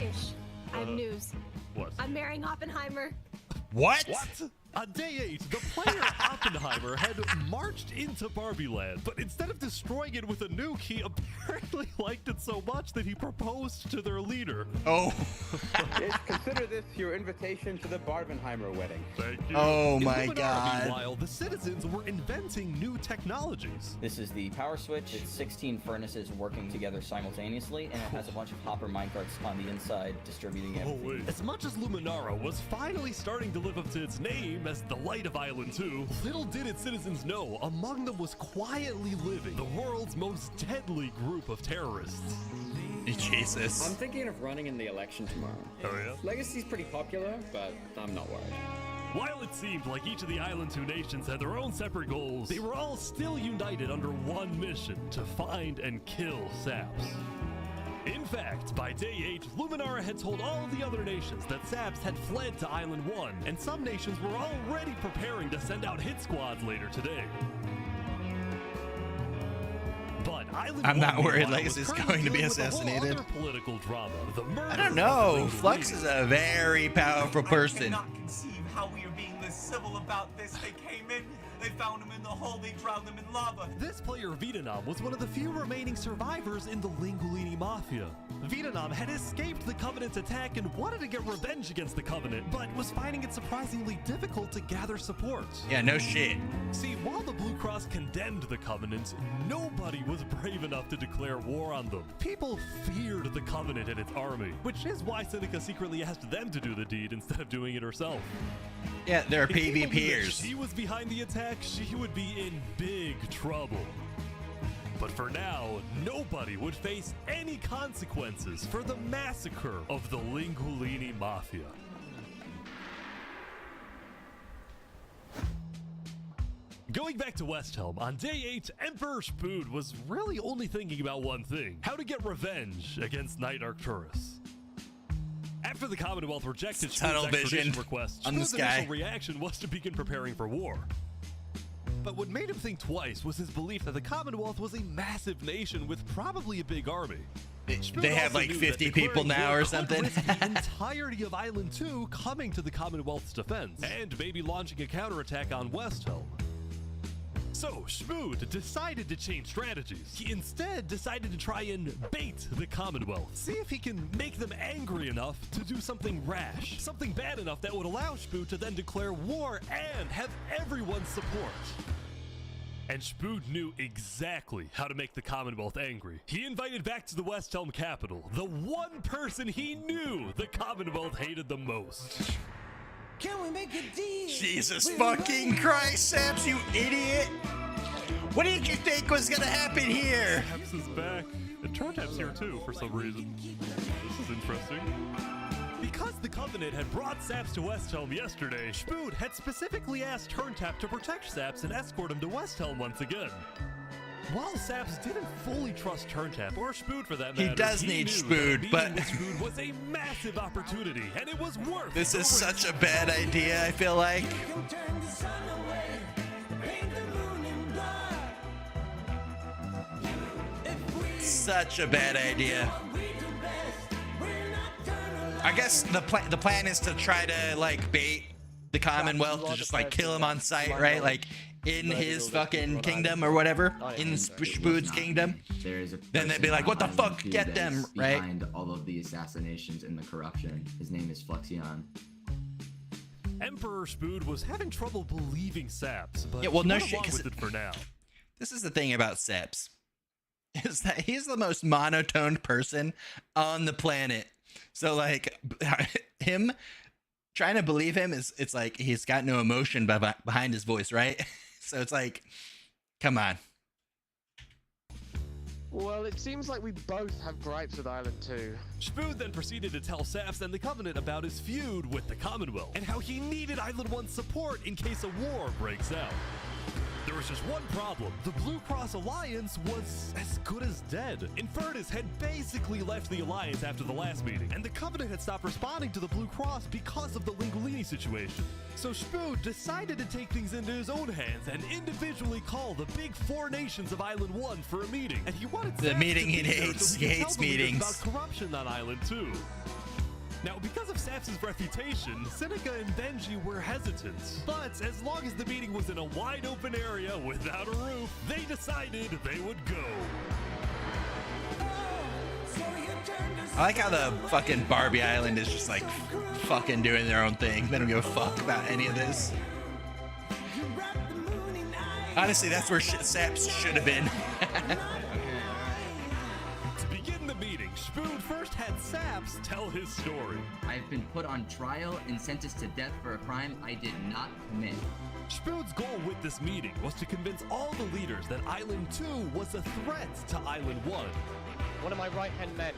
Ish. I have news. What? I'm marrying Oppenheimer. What? On day 8, the player Oppenheimer had marched into Barbie Land, but instead of destroying it with a nuke, he apparently liked it so much that he proposed to their leader. Oh. Consider this your invitation to the Barbenheimer wedding. Thank you. Oh In my Luminar, God. Meanwhile, the citizens were inventing new technologies. This is the power switch. It's 16 furnaces working together simultaneously, and it has a bunch of hopper minecarts on the inside distributing everything. As much as Luminara was finally starting to live up to its name as the light of Island 2, little did its citizens know among them was quietly living the world's most deadly group of terrorists. Jesus. I'm thinking of running in the election tomorrow. Oh yeah? Legacy's pretty popular, but I'm not worried. While it seemed like each of the Island 2 nations had their own separate goals, they were all still united under one mission: to find and kill Saps. In fact, by day 8, Luminara had told all of the other nations that Saps had fled to Island 1, and some nations were already preparing to send out hit squads later today. But Island I'm 1, not worried meanwhile, Legacy's was currently going to be dealing with a whole assassinated. other political drama, the murder I don't of know. the Flux is a very powerful person. I cannot conceive how we are being this civil about this. They came in, they found him in the hole, they drowned him in lava. This player, Vietnam, was one of the few remaining survivors in the Lingolini Mafia. Vietnam had escaped the Covenant's attack and wanted to get revenge against the Covenant, but was finding it surprisingly difficult to gather support. Yeah, no shit. See, while the Blue Cross condemned the Covenant, nobody was brave enough to declare war on them. People feared the Covenant and its army, which is why Seneca secretly asked them to do the deed instead of doing it herself. Yeah, they're If people knew that PvPers. she was behind the attack, she would be in big trouble. But for now, nobody would face any consequences for the massacre of the Lingolini Mafia. Going back to Westhelm, on day 8, Emperor Spood was really only thinking about one thing: how to get revenge against Knight Arcturus. After the Commonwealth rejected Tunnel Spood's vision extradition request, on this Spood's guy. initial reaction was to begin preparing for war. But what made him think twice was his belief that the Commonwealth was a massive nation with probably a big army. Spood They have also like knew 50 that people declaring now war or could something. risk the entirety of Island 2 coming to the Commonwealth's defense, and maybe launching a counterattack on Westhelm. So Schmood decided to change strategies. He instead decided to try and bait the Commonwealth. See if he can make them angry enough to do something rash. Something bad enough that would allow Schmood to then declare war and have everyone's support. And Schmood knew exactly how to make the Commonwealth angry. He invited back to the West Helm capital the one person he knew the Commonwealth hated the most. Can we make a deal? Jesus fucking Christ, Saps, you idiot! What did you think was gonna happen here? Saps is back. And Turntap's here too for some reason. This is interesting. Because the Covenant had brought Saps to West Helm yesterday, Schmood had specifically asked Turntap to protect Saps and escort him to West Helm once again. While Saps didn't fully trust Turntap, or Schmood for that matter, he does need knew Schmood, but that Schmood was a massive opportunity, and it was worth. This is such a bad idea, I feel like. Such a bad idea. I guess the plan is to try to like bait the Commonwealth to just like kill him on sight, right? Like in his fucking kingdom or whatever, in Schmood's kingdom. Then they'd be like, "What the fuck? Get them!" Right? Behind all of the assassinations and the corruption, his name is Flexion. Emperor Schmood was having trouble believing Saps, but yeah, well, no went shit. along with it for now. This is the thing about Saps, is that he's the most monotoned person on the planet. So like him trying to believe him it's like he's got no emotion behind his voice, right? So it's like, come on. Well, it seems like we both have gripes with Island 2. Schmood then proceeded to tell Saps and the Covenant about his feud with the Commonwealth and how he needed Island 1's support in case a war breaks out. There was just one problem. The Blue Cross Alliance was as good as dead. Infernus had basically left the Alliance after the last meeting, and the Covenant had stopped responding to the Blue Cross because of the Lingolini situation. So Schmood decided to take things into his own hands and individually call the big four nations of Island 1 for a meeting. And he wanted the Saps meeting to he be there hates. so He could hates tell the leaders meetings. about corruption on Island 2. Now, because of Saps' reputation, Seneca and Benji were hesitant. But as long as the meeting was in a wide open area without a roof, they decided they would go. I like how the fucking Barbie Island is just like fucking doing their own thing. They don't give a fuck about any of this. Honestly, that's where Saps should have been. To begin the meeting, Schmood first had Saps tell his story. I've been put on trial and sentenced to death for a crime I did not commit. Schmood's goal with this meeting was to convince all the leaders that Island 2 was a threat to Island 1. One of my right-hand men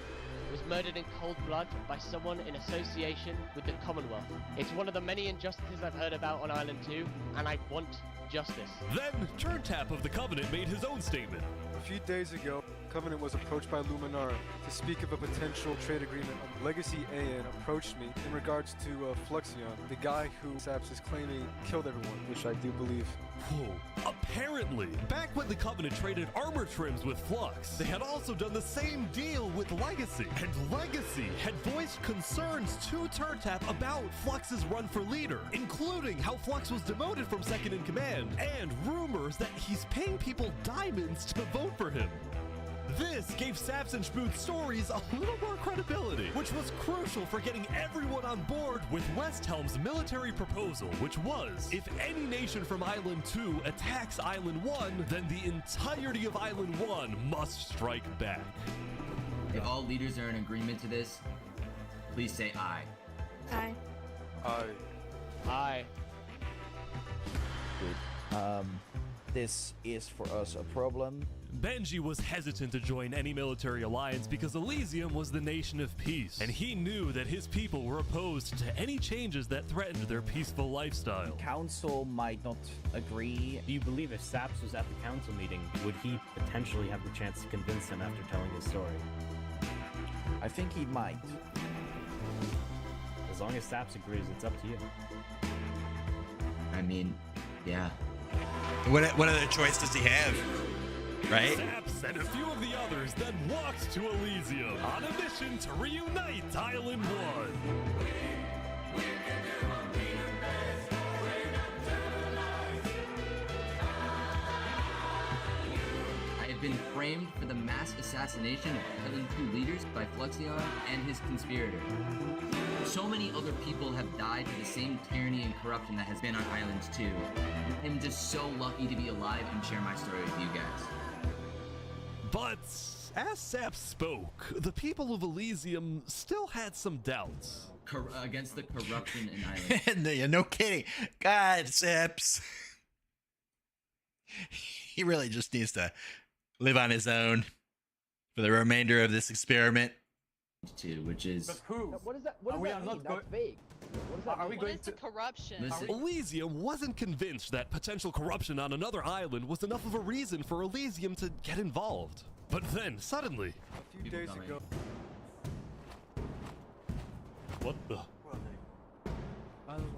was murdered in cold blood by someone in association with the Commonwealth. It's one of the many injustices I've heard about on Island 2, and I want justice. Then, Turntap of the Covenant made his own statement. A few days ago, Covenant was approached by Luminara to speak of a potential trade agreement. Legacy AN approached me in regards to Flexion, the guy who Saps is claiming killed everyone, which I do believe. Whoa. Apparently, back when the Covenant traded armor trims with Flux, they had also done the same deal with Legacy. And Legacy had voiced concerns to Turntap about Flux's run for leader, including how Flux was demoted from second in command, and rumors that he's paying people diamonds to vote for him. This gave Saps and Schmood's stories a little more credibility, which was crucial for getting everyone on board with West Helm's military proposal, which was, if any nation from Island 2 attacks Island 1, then the entirety of Island 1 must strike back. If all leaders are in agreement to this, please say aye. Aye. Aye. Good. This is for us a problem. Benji was hesitant to join any military alliance because Elysium was the nation of peace, and he knew that his people were opposed to any changes that threatened their peaceful lifestyle. Council might not agree. Do you believe if Saps was at the council meeting, would he potentially have the chance to convince him after telling his story? I think he might. As long as Saps agrees, it's up to you. I mean, yeah. What other choice does he have? Right? Saps and a few of the others then walked to Elysium on a mission to reunite Island 1. been framed for the mass assassination of Island 2 leaders by Fluxion and his conspirator. So many other people have died to the same tyranny and corruption that has been on Island 2. I'm just so lucky to be alive and share my story with you guys. But as Sap spoke, the people of Elysium still had some doubts. Against the corruption in Island. Yeah, no kidding. God, Saps. He really just needs to live on his own for the remainder of this experiment. Which is... But who? What is that? What does we that are mean? not That's vague. What does that Are we mean? going What is to the corruption? Listen. Elysium wasn't convinced that potential corruption on another island was enough of a reason for Elysium to get involved. But then, suddenly... A few days ago. What the...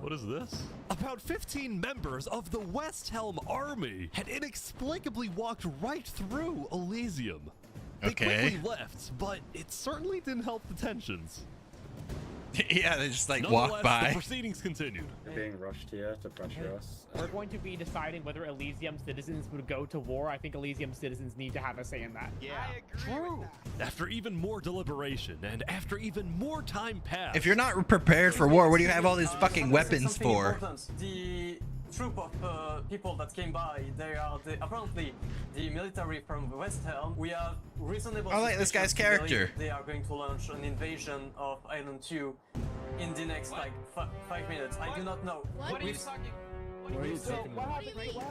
What is this? About 15 members of the West Helm army had inexplicably walked right through Elysium. They quickly left, but it certainly didn't help the tensions. Yeah, they just like walk by. The proceedings continued. You're being rushed here to pressure us. We're going to be deciding whether Elysium citizens would go to war. I think Elysium citizens need to have a say in that. Yeah, true. After even more deliberation and after even more time passed. If you're not prepared for war, what do you have all these fucking weapons for? The troop of people that came by, they are apparently the military from West Helm. We have reasonable I like this guy's suspicions to believe character. They are going to launch an invasion of Island 2 in the next like 5 minutes. I do not know. What are you talking?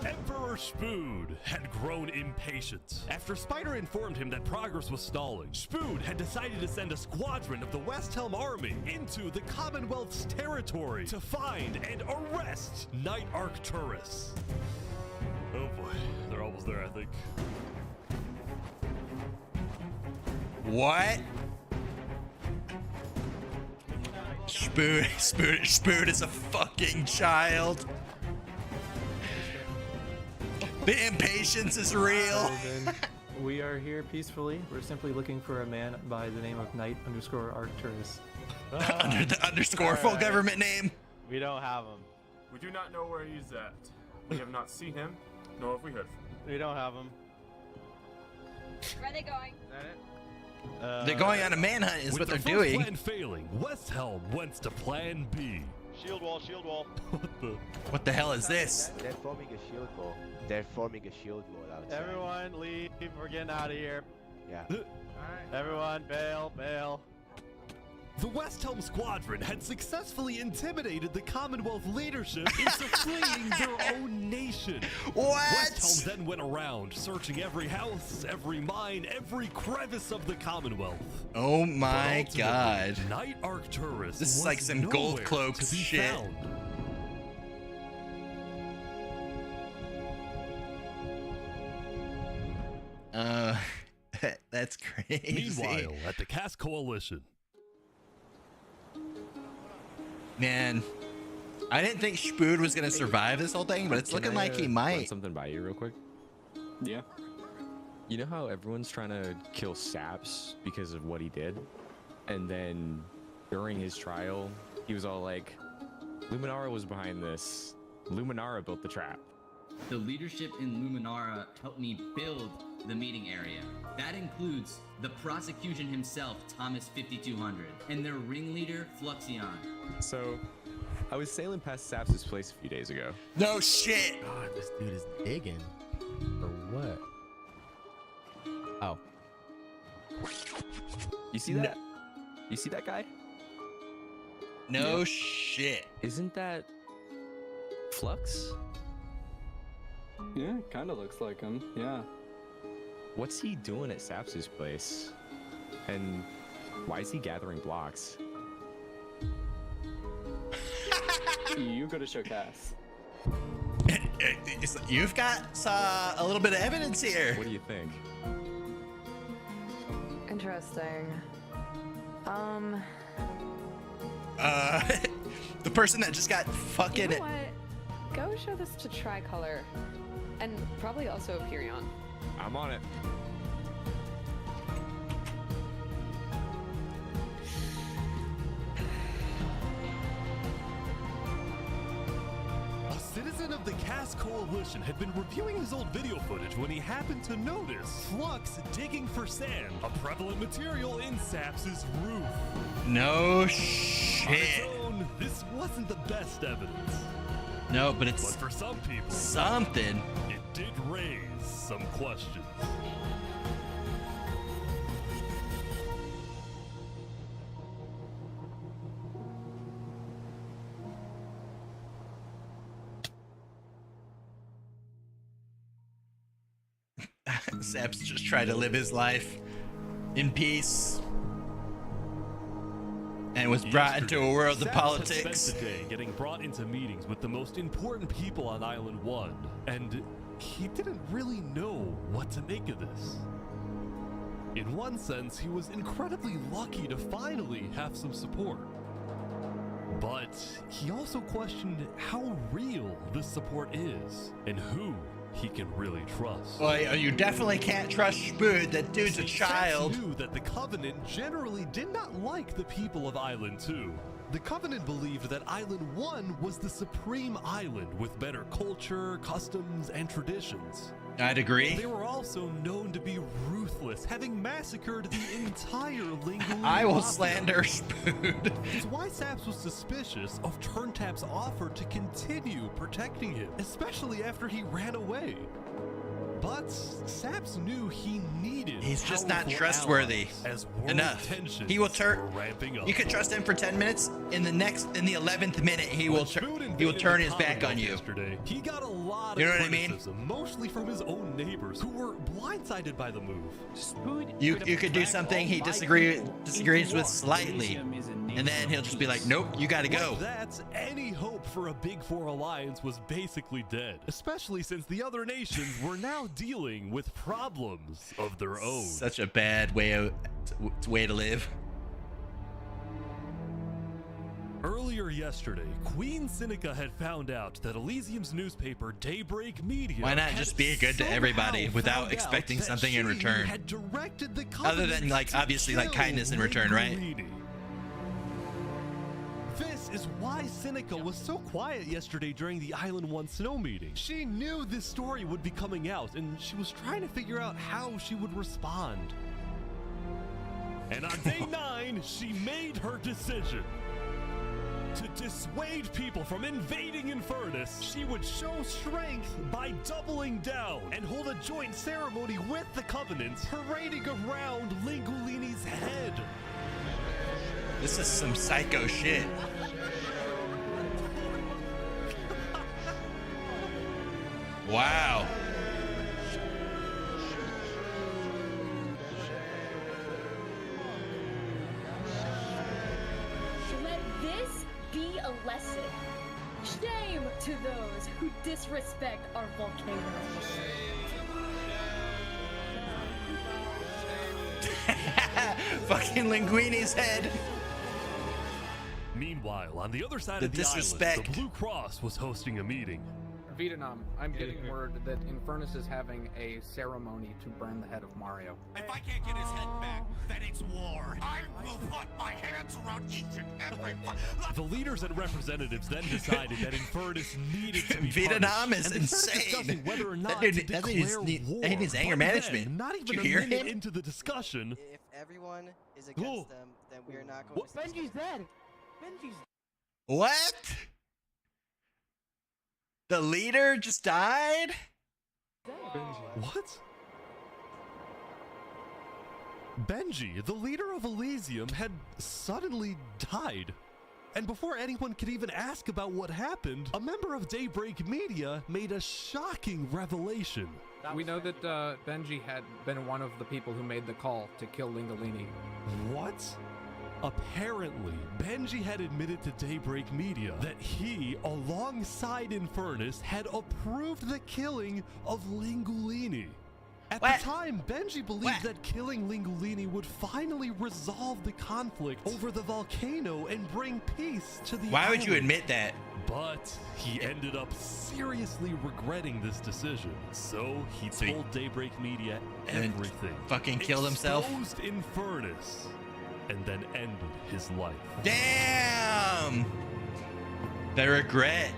Emperor Spood had grown impatient. After Spider informed him that progress was stalling, Spood had decided to send a squadron of the West Helm army into the Commonwealth's territory to find and arrest Night Arcturus. Oh boy, they're almost there, I think. What? Spood is a fucking child. The impatience is real. We are here peacefully. We're simply looking for a man by the name of Knight_Arcturus. Under the underscore full government name. We don't have him. We do not know where he's at. We have not seen him, nor have we heard from him. We don't have him. Where are they going? Is that it? They're going on a manhunt is With what they're their first doing. plan failing, West Helm went to plan B. Shield wall, shield wall. What the hell is this? They're forming a shield wall. They're forming a shield wall outside. Everyone leave. We're getting out of here. Yeah. Everyone bail, bail. The West Helm squadron had successfully intimidated the Commonwealth leadership into fleeing their own nation. What? West Helm then went around, searching every house, every mine, every crevice of the Commonwealth. Oh my But god. ultimately, Night Arcturus This is was like some gold nowhere cloaks to be shit. found. That's crazy. Meanwhile, at the Cass Coalition. Man, I didn't think Spood was gonna survive this whole thing, but it's looking like he run might. something by you real quick? Yeah. You know how everyone's trying to kill Saps because of what he did? And then during his trial, he was all like, Luminara was behind this. Luminara built the trap. The leadership in Luminara helped me build the meeting area. That includes the prosecution himself, Thomas 5200, and their ringleader, Fluxion. So, I was sailing past Saps' place a few days ago. No shit! God, this dude is digging. For what? Oh. You see that? You see that guy? No Yeah. shit. Isn't that Flux? Yeah, kind of looks like him. Yeah. What's he doing at Saps' place? And why is he gathering blocks? You go to show Cass. You've got a little bit of evidence here. What do you think? Interesting. The person that just got fucking. You know what? Go show this to Tricolor, and probably also Perion. I'm on it. A citizen of of the Cast Coalition had been reviewing his old video footage when he happened to notice Flux digging for sand, a prevalent material in Saps' roof. No On shit. its own, this wasn't the best evidence. No, but it's But for some people, something. it did raise some questions. Saps just tried to live his life in peace and was brought into a world of Saps had politics. spent the day getting brought into meetings with the most important people on Island 1, and he didn't really know what to make of this. In one sense, he was incredibly lucky to finally have some support. But he also questioned how real this support is and who he can really trust. Well, you definitely can't trust Spood. That dude's a child. Saps knew that the Covenant generally did not like the people of Island 2. The Covenant believed that Island 1 was the supreme island with better culture, customs, and traditions. I'd agree. They were also known to be ruthless, having massacred the entire Lingua. I will slander Spood. It's why Saps was suspicious of Turntap's offer to continue protecting him, especially after he ran away. But Saps knew he needed. He's just not powerful trustworthy allies as world enough. tensions He will were turn. ramping up. You could trust him for 10 minutes. In the 11th minute, he will turn his back on you. Yesterday, he got a lot You of know what I mean? criticism, mostly from his own neighbors who were blindsided by the move. You could do something he disagrees with slightly, and then he'll just be like, "Nope, you got to go." Like that, any hope for a Big Four alliance was basically dead, especially since the other nations were now dealing with problems of their own. Such a bad way to live. Earlier yesterday, Queen Seneca had found out that Elysium's newspaper, Daybreak Media, Why not had just be good to everybody somehow without found expecting out that something in she return? had directed the Other than, Covenant like, to obviously, like, kill kindness in return, right? Linguini. This is why Seneca was so quiet yesterday during the Island 1 snow meeting. She knew this story would be coming out, and she was trying to figure out how she would respond. And on day 9, she made her decision. To dissuade people from invading Infernus, she would show strength by doubling down and hold a joint ceremony with the Covenant, parading around Lingulini's head. This is some psycho shit. Wow. Let this be a lesson. Shame to those who disrespect our volcano. Fucking Linguini's head. Meanwhile, on the other side The of the disrespect. island, the Blue Cross was hosting a meeting. Vietnam, I'm getting word that Infernus is having a ceremony to burn the head of Mario. If I can't get his head back, then it's war. I will put my hands around each and every one. The leaders and representatives then decided that Infernus needed to be Vietnam punished, is and they started insane. discussing whether or not That to dude- that declare needs- war. he needs anger But management. then, not Did even you a hear minute him? into the discussion, If everyone is against them, then we are not going to. Benji's dead. Benji's. What? The leader just died? What? Benji, the leader of Elysium, had suddenly died. And before anyone could even ask about what happened, a member of Daybreak Media made a shocking revelation. We know that Benji had been one of the people who made the call to kill Lingolini. What? Apparently, Benji had admitted to Daybreak Media that he, alongside Infernus, had approved the killing of Lingulini. At the time, Benji believed that killing Lingulini would finally resolve the conflict over the volcano and bring peace to the Why would you island. admit that? But he ended up seriously regretting this decision. So he told Daybreak Media And everything. fucking killed himself? Exposed Infernus. And then ended his life. Damn! The regret.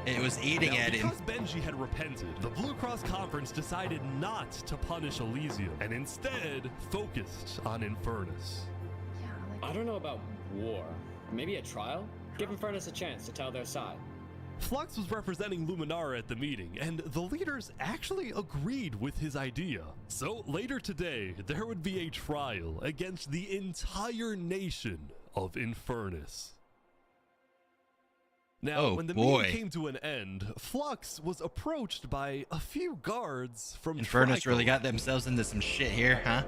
It was eating now, at him. Because Benji had repented, the Blue Cross Conference decided not to punish Elysium and instead focused on Infernus. I don't know about war. Maybe a trial? Give Infernus a chance to tell their side. Flux was representing Luminara at the meeting, and the leaders actually agreed with his idea. So later today, there would be a trial against the entire nation of Infernus. Now, when the meeting came to an end, Flux was approached by a few guards from Infernus really got themselves into some shit here, huh?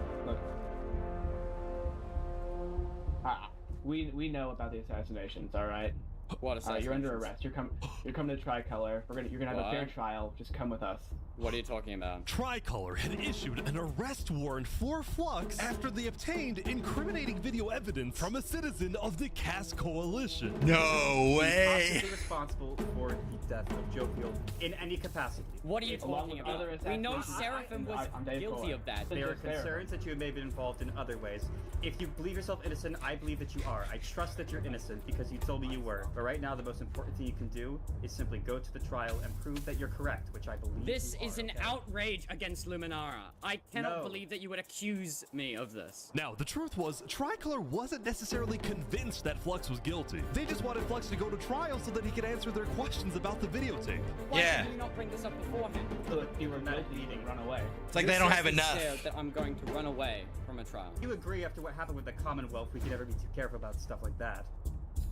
We know about the assassinations, all right? What assassinations? You're under arrest. You're coming to Tricolor. You're gonna have a fair trial. Just come with us. What are you talking about? Tricolor had issued an arrest warrant for Flux after they obtained incriminating video evidence from a citizen of the Cass Coalition. No way! Possibly responsible for the death of Jovial in any capacity. What are you talking about? We know Seraphim was guilty of that. There are concerns that you may have been involved in other ways. If you believe yourself innocent, I believe that you are. I trust that you're innocent because you told me you were. But right now, the most important thing you can do is simply go to the trial and prove that you're correct, which I believe This you is are, an okay? outrage against Luminara. I cannot believe that you would accuse me of this. Now, the truth was, Tricolor wasn't necessarily convinced that Flux was guilty. They just wanted Flux to go to trial so that he could answer their questions about the videotape. Why did you not bring this up beforehand? So if you were meeting, run away. It's like they don't have enough. Scared that I'm going to run away from a trial. You agree after what happened with the Commonwealth, we can never be too careful about stuff like that.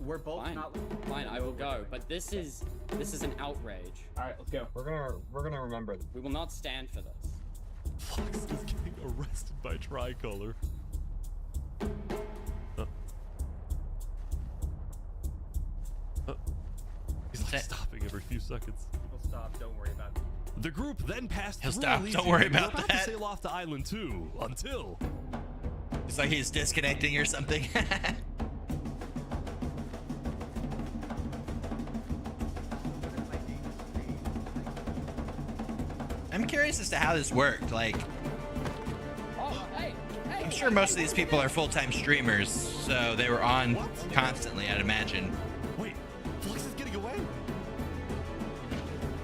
We're both Fine, I will go. But this is an outrage. All right, let's go. We're gonna remember this. We will not stand for this. Flux is getting arrested by Tricolor. He's like stopping every few seconds. We'll stop. Don't worry about it. The group then passed He'll through stop. Elysium Don't worry and were about to that. sail off to Island 2 until... It's like he's disconnecting or something. I'm curious as to how this worked. Like, I'm sure most of these people are full-time streamers, so they were on constantly, I'd imagine. Wait, Flux is getting away?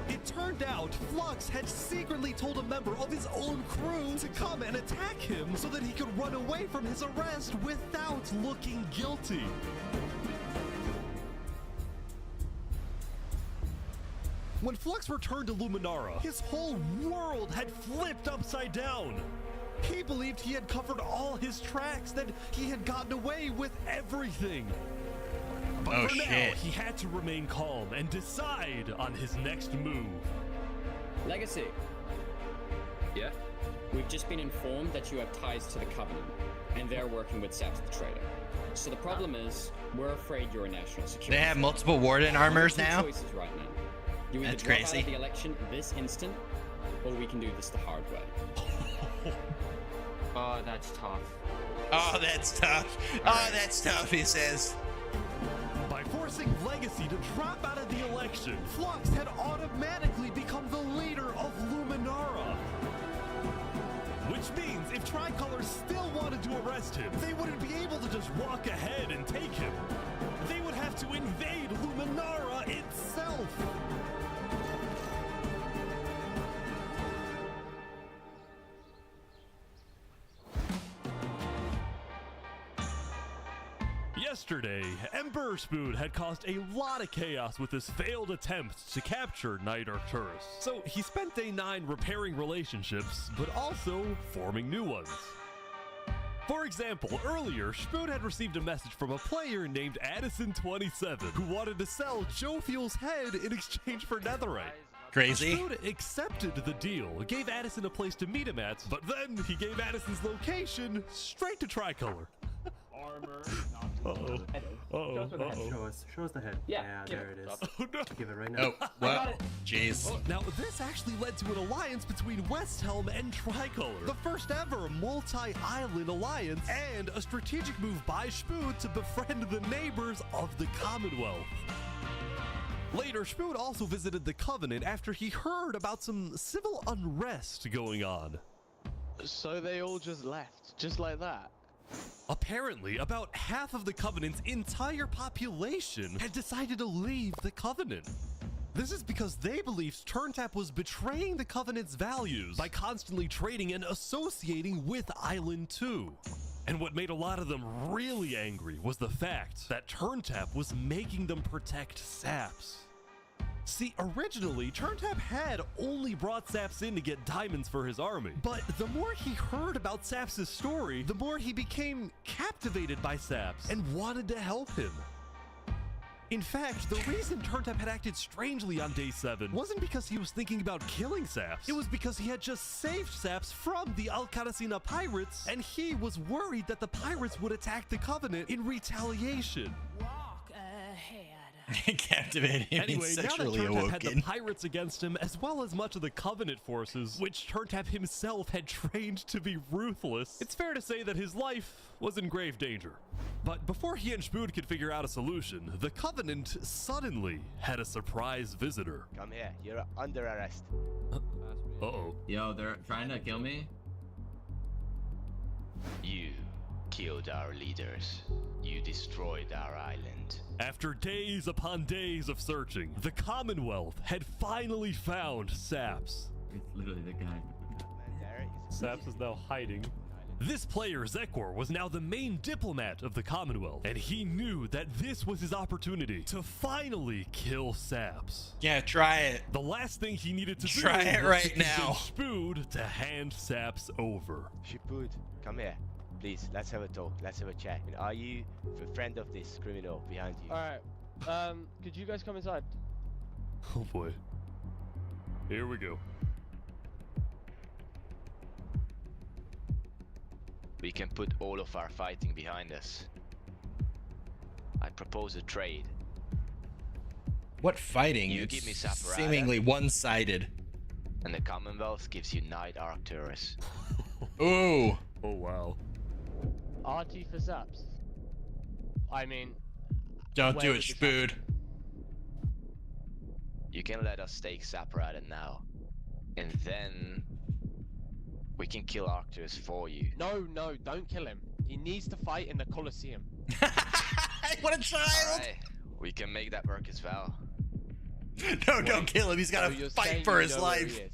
It turned out Flux had secretly told a member of his own crew to come and attack him so that he could run away from his arrest without looking guilty. When Flux returned to Luminara, his whole world had flipped upside down. He believed he had covered all his tracks, that he had gotten away with everything. But for now, he had to remain calm and decide on his next move. Legacy. Yeah? We've just been informed that you have ties to the Covenant, and they're working with Saps the Traitor. So the problem is, we're afraid you're a national security. They have multiple warden armors Two now? choices right now. You either That's drop crazy. out of the election this instant, or we can do this the hard way. Oh, that's tough. Oh, that's tough. Oh, that's tough, he says. By forcing Legacy to drop out of the election, Flux had automatically become the leader of Luminara. Which means if Tricolor still wanted to arrest him, they wouldn't be able to just walk ahead and take him. They would have to invade Luminara itself. Yesterday, Emperor Spoon had caused a lot of chaos with his failed attempt to capture Knight Arcturus. So he spent day 9 repairing relationships, but also forming new ones. For example, earlier, Spoon had received a message from a player named Addison27 who wanted to sell Jovial's head in exchange for netherite. Crazy. Spoon accepted the deal, gave Addison a place to meet him at, but then he gave Addison's location straight to Tricolor. Armor. Show us the head. Yeah, there it is. Oh, no. Give it right now. Oh, well, jeez. Now, this actually led to an alliance between Westhelm and Tricolor, the first ever multi-island alliance, and a strategic move by Spoon to befriend the neighbors of the Commonwealth. Later, Spoon also visited the Covenant after he heard about some civil unrest going on. So they all just left, just like that? Apparently, about half of the Covenant's entire population had decided to leave the Covenant. This is because they believed TurnTap was betraying the Covenant's values by constantly trading and associating with Island 2. And what made a lot of them really angry was the fact that TurnTap was making them protect Saps. See, originally, TurnTap had only brought Saps in to get diamonds for his army. But the more he heard about Saps' story, the more he became captivated by Saps and wanted to help him. In fact, the reason TurnTap had acted strangely on day 7 wasn't because he was thinking about killing Saps. It was because he had just saved Saps from the Alcaracina pirates, and he was worried that the pirates would attack the Covenant in retaliation. Walk ahead. Captivating. Anyway, now that Sexually TurnTap had the awoken. pirates against him, as well as much of the Covenant forces, which TurnTap himself had trained to be ruthless, it's fair to say that his life was in grave danger. But before he and Spood could figure out a solution, the Covenant suddenly had a surprise visitor. Come here, you're under arrest. Uh-oh. Yo, they're trying to kill me? You killed our leaders. You destroyed our island. After days upon days of searching, the Commonwealth had finally found Saps. It's literally the guy. Saps is now hiding. This player, Zekor, was now the main diplomat of the Commonwealth, and he knew that this was his opportunity to finally kill Saps. Yeah, try it. The last thing he needed to Try do it was right to convince now. Spood to hand Saps over. Spood, come here. Please, let's have a talk. Let's have a chat. Are you a friend of this criminal behind you? Alright. Could you guys come inside? Oh boy. Here we go. We can put all of our fighting behind us. I propose a trade. What fighting? You It's give me Saparada. seemingly one-sided. And the Commonwealth gives you Night Arcturus. Ooh. Oh wow. RT for Zaps. I mean... Don't where do would it, this Spood. You can let us take Saparada now. And then... we can kill Arcturus for you. No, don't kill him. He needs to fight in the Colosseum. What a child! Alright, we can make that work as well. No, don't kill him. He's got So to you're fight saying for you his know where he life. is.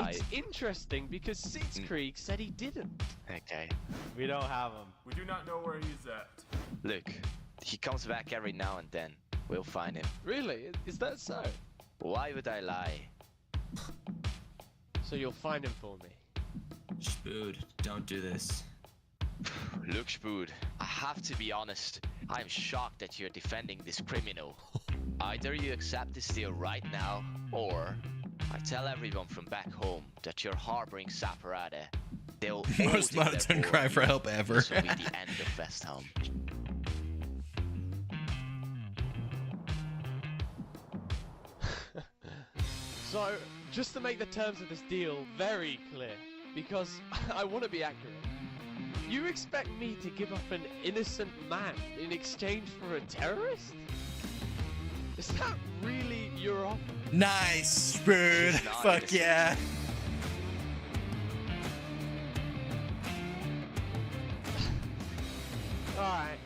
It's interesting because Sitzkrieg said he didn't. Okay. We don't have him. We do not know where he's at. Look, he comes back every now and then. We'll find him. Really? Is that so? Why would I lie? So you'll find him for me. Spood, don't do this. Look, Spood, I have to be honest. I'm shocked that you're defending this criminal. Either you accept this deal right now, or I tell everyone from back home that you're harboring Saparada. They'll all Most dig their monotone board cry for in. help ever. This will be the end of Westhelm. So, just to make the terms of this deal very clear, because I want to be accurate, you expect me to give up an innocent man in exchange for a terrorist? Is that really your offer? Nice, Spood. He's not Fuck innocent. yeah. Alright.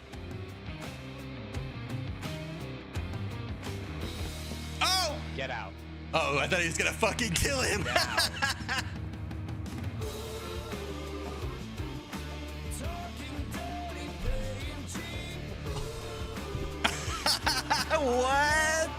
Oh! Get out. Oh, I thought he was gonna fucking kill him. What?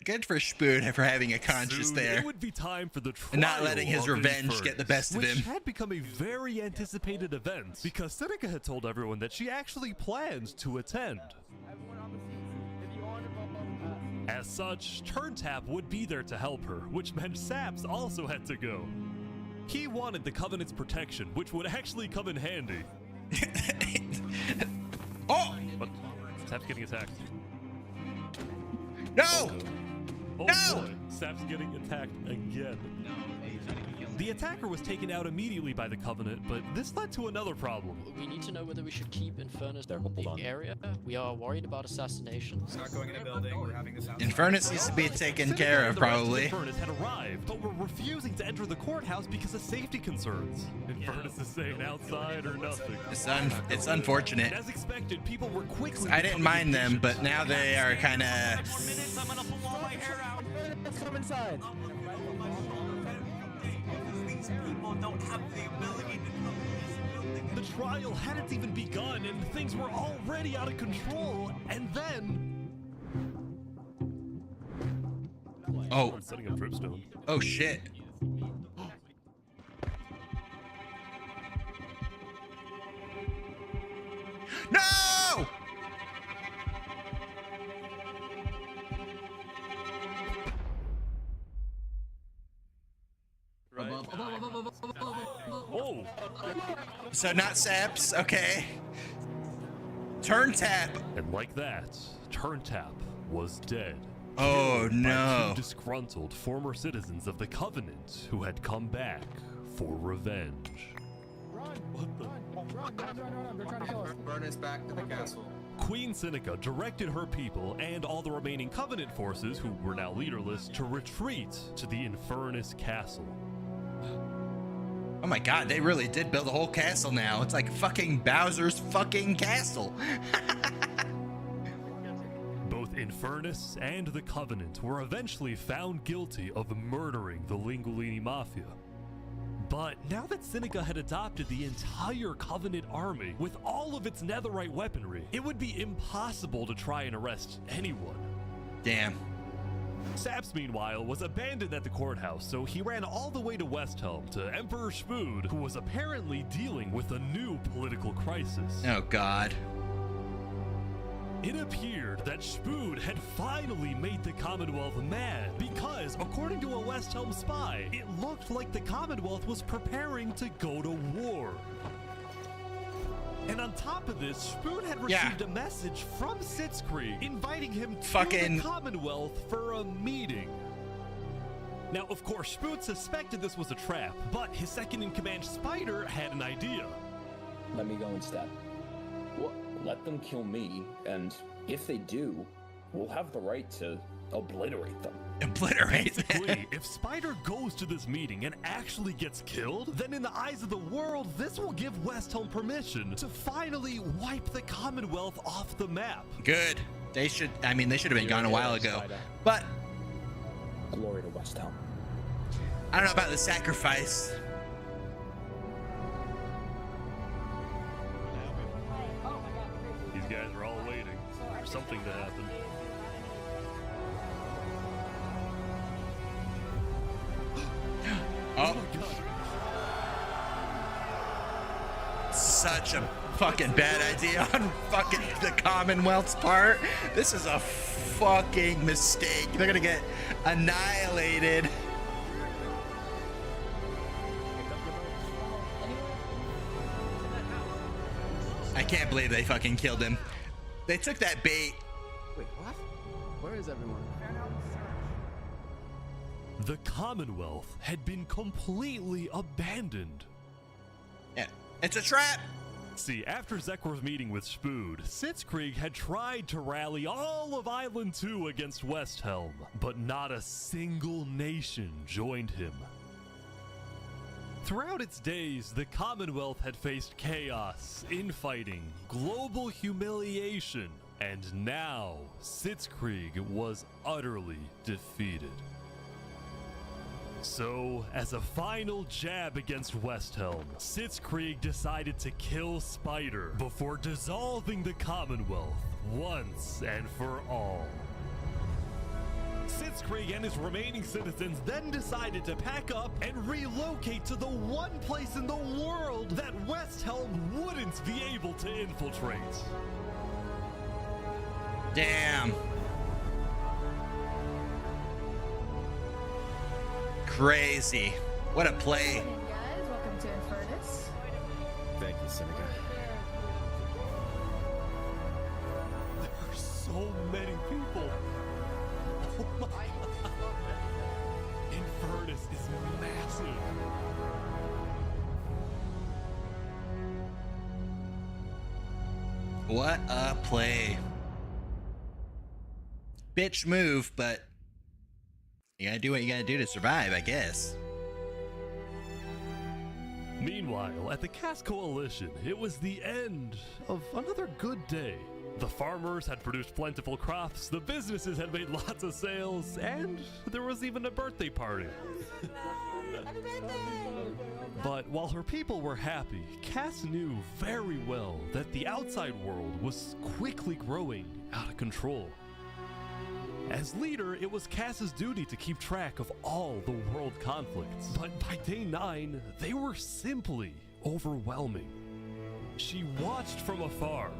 Good for Spoon for having a conscience Soon there. It would be time for the trial And not letting his of revenge get the best of which him. had become a very anticipated event because Seneca had told everyone that she actually planned to attend. As such, TurnTap would be there to help her, which meant Saps also had to go. He wanted the Covenant's protection, which would actually come in handy. Oh! But Saps getting attacked. No! Oh No! boy, Sap's getting attacked again. The attacker was taken out immediately by the Covenant, but this led to another problem. We need to know whether we should keep Infernus in the area. We are worried about assassinations. Not going in a building. We're having this outside. Infernus needs to be taken care of, probably. Infernus had arrived, but were refusing to enter the courthouse because of safety concerns. Infernus is saying outside or nothing. It's unfortunate. As expected, people were quickly. I didn't mind them, but now they are kind of. I'm gonna blow my hair out. Come inside. These people don't have the ability to come in this building. The trial hadn't even begun, and things were already out of control. And then. Oh. Setting up dripstone. Oh shit. No! Oh. So not Saps, okay. Turn Tap. And like that, Turn Tap was dead. Oh Killed no. by two disgruntled former citizens of the Covenant who had come back for revenge. What the? Run, they're trying to kill us. Burn us back to the castle. Queen Seneca directed her people and all the remaining Covenant forces, who were now leaderless, to retreat to the Infernus Castle. Oh my god, they really did build a whole castle now. It's like fucking Bowser's fucking castle. Both Infernus and the Covenant were eventually found guilty of murdering the Lingolini Mafia. But now that Seneca had adopted the entire Covenant army with all of its netherite weaponry, it would be impossible to try and arrest anyone. Damn. Saps, meanwhile, was abandoned at the courthouse, so he ran all the way to Westhelm to Emperor Spud, who was apparently dealing with a new political crisis. Oh god. It appeared that Spud had finally made the Commonwealth mad because, according to a Westhelm spy, it looked like the Commonwealth was preparing to go to war. And on top of this, Spud had received a message from Sitzkrieg inviting him to the Commonwealth for a meeting. Now, of course, Spud suspected this was a trap, but his second-in-command Spider had an idea. Let me go instead. Let them kill me, and if they do, we'll have the right to obliterate them. Obliterate? Basically, if Spider goes to this meeting and actually gets killed, then in the eyes of the world, this will give Westhelm permission to finally wipe the Commonwealth off the map. Good. They should have been gone a while ago. But glory to Westhelm. I don't know about the sacrifice. These guys are all waiting for something to happen. Oh. Such a fucking bad idea on fucking the Commonwealth's part. This is a fucking mistake. They're gonna get annihilated. I can't believe they fucking killed him. They took that bait. Wait, what? Where is everyone? The Commonwealth had been completely abandoned. Yeah, it's a trap. See, after Zekor's meeting with Spud, Sitzkrieg had tried to rally all of Island 2 against Westhelm, but not a single nation joined him. Throughout its days, the Commonwealth had faced chaos, infighting, global humiliation, and now Sitzkrieg was utterly defeated. So, as a final jab against Westhelm, Sitzkrieg decided to kill Spider before dissolving the Commonwealth once and for all. Sitzkrieg and his remaining citizens then decided to pack up and relocate to the one place in the world that Westhelm wouldn't be able to infiltrate. Damn. Crazy. What a play. Guys, welcome to Infernus. Thank you, Seneca. There are so many people. Oh my God. Infernus is massive. What a play. Bitch move, but you gotta do what you gotta do to survive, I guess. Meanwhile, at the Cast Coalition, it was the end of another good day. The farmers had produced plentiful crops, the businesses had made lots of sales, and there was even a birthday party. But while her people were happy, Cass knew very well that the outside world was quickly growing out of control. As leader, it was Cass's duty to keep track of all the world conflicts. But by day 9, they were simply overwhelming. She watched from afar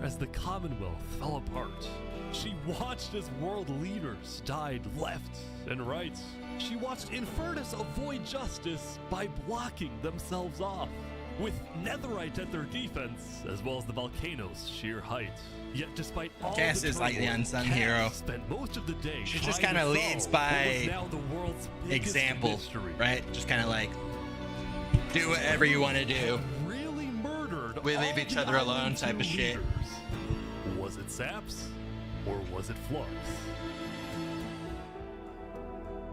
as the Commonwealth fell apart. She watched as world leaders died left and right. She watched Infernus avoid justice by blocking themselves off, with Netherite at their defense, as well as the volcano's sheer height. Yet despite all Cass is like the unsung hero. Spent most of the day She just kind of leads by example, right? Just kind of like, do whatever you want to do. Really murdered. We leave each other alone type of shit. Was it Saps or was it Flux?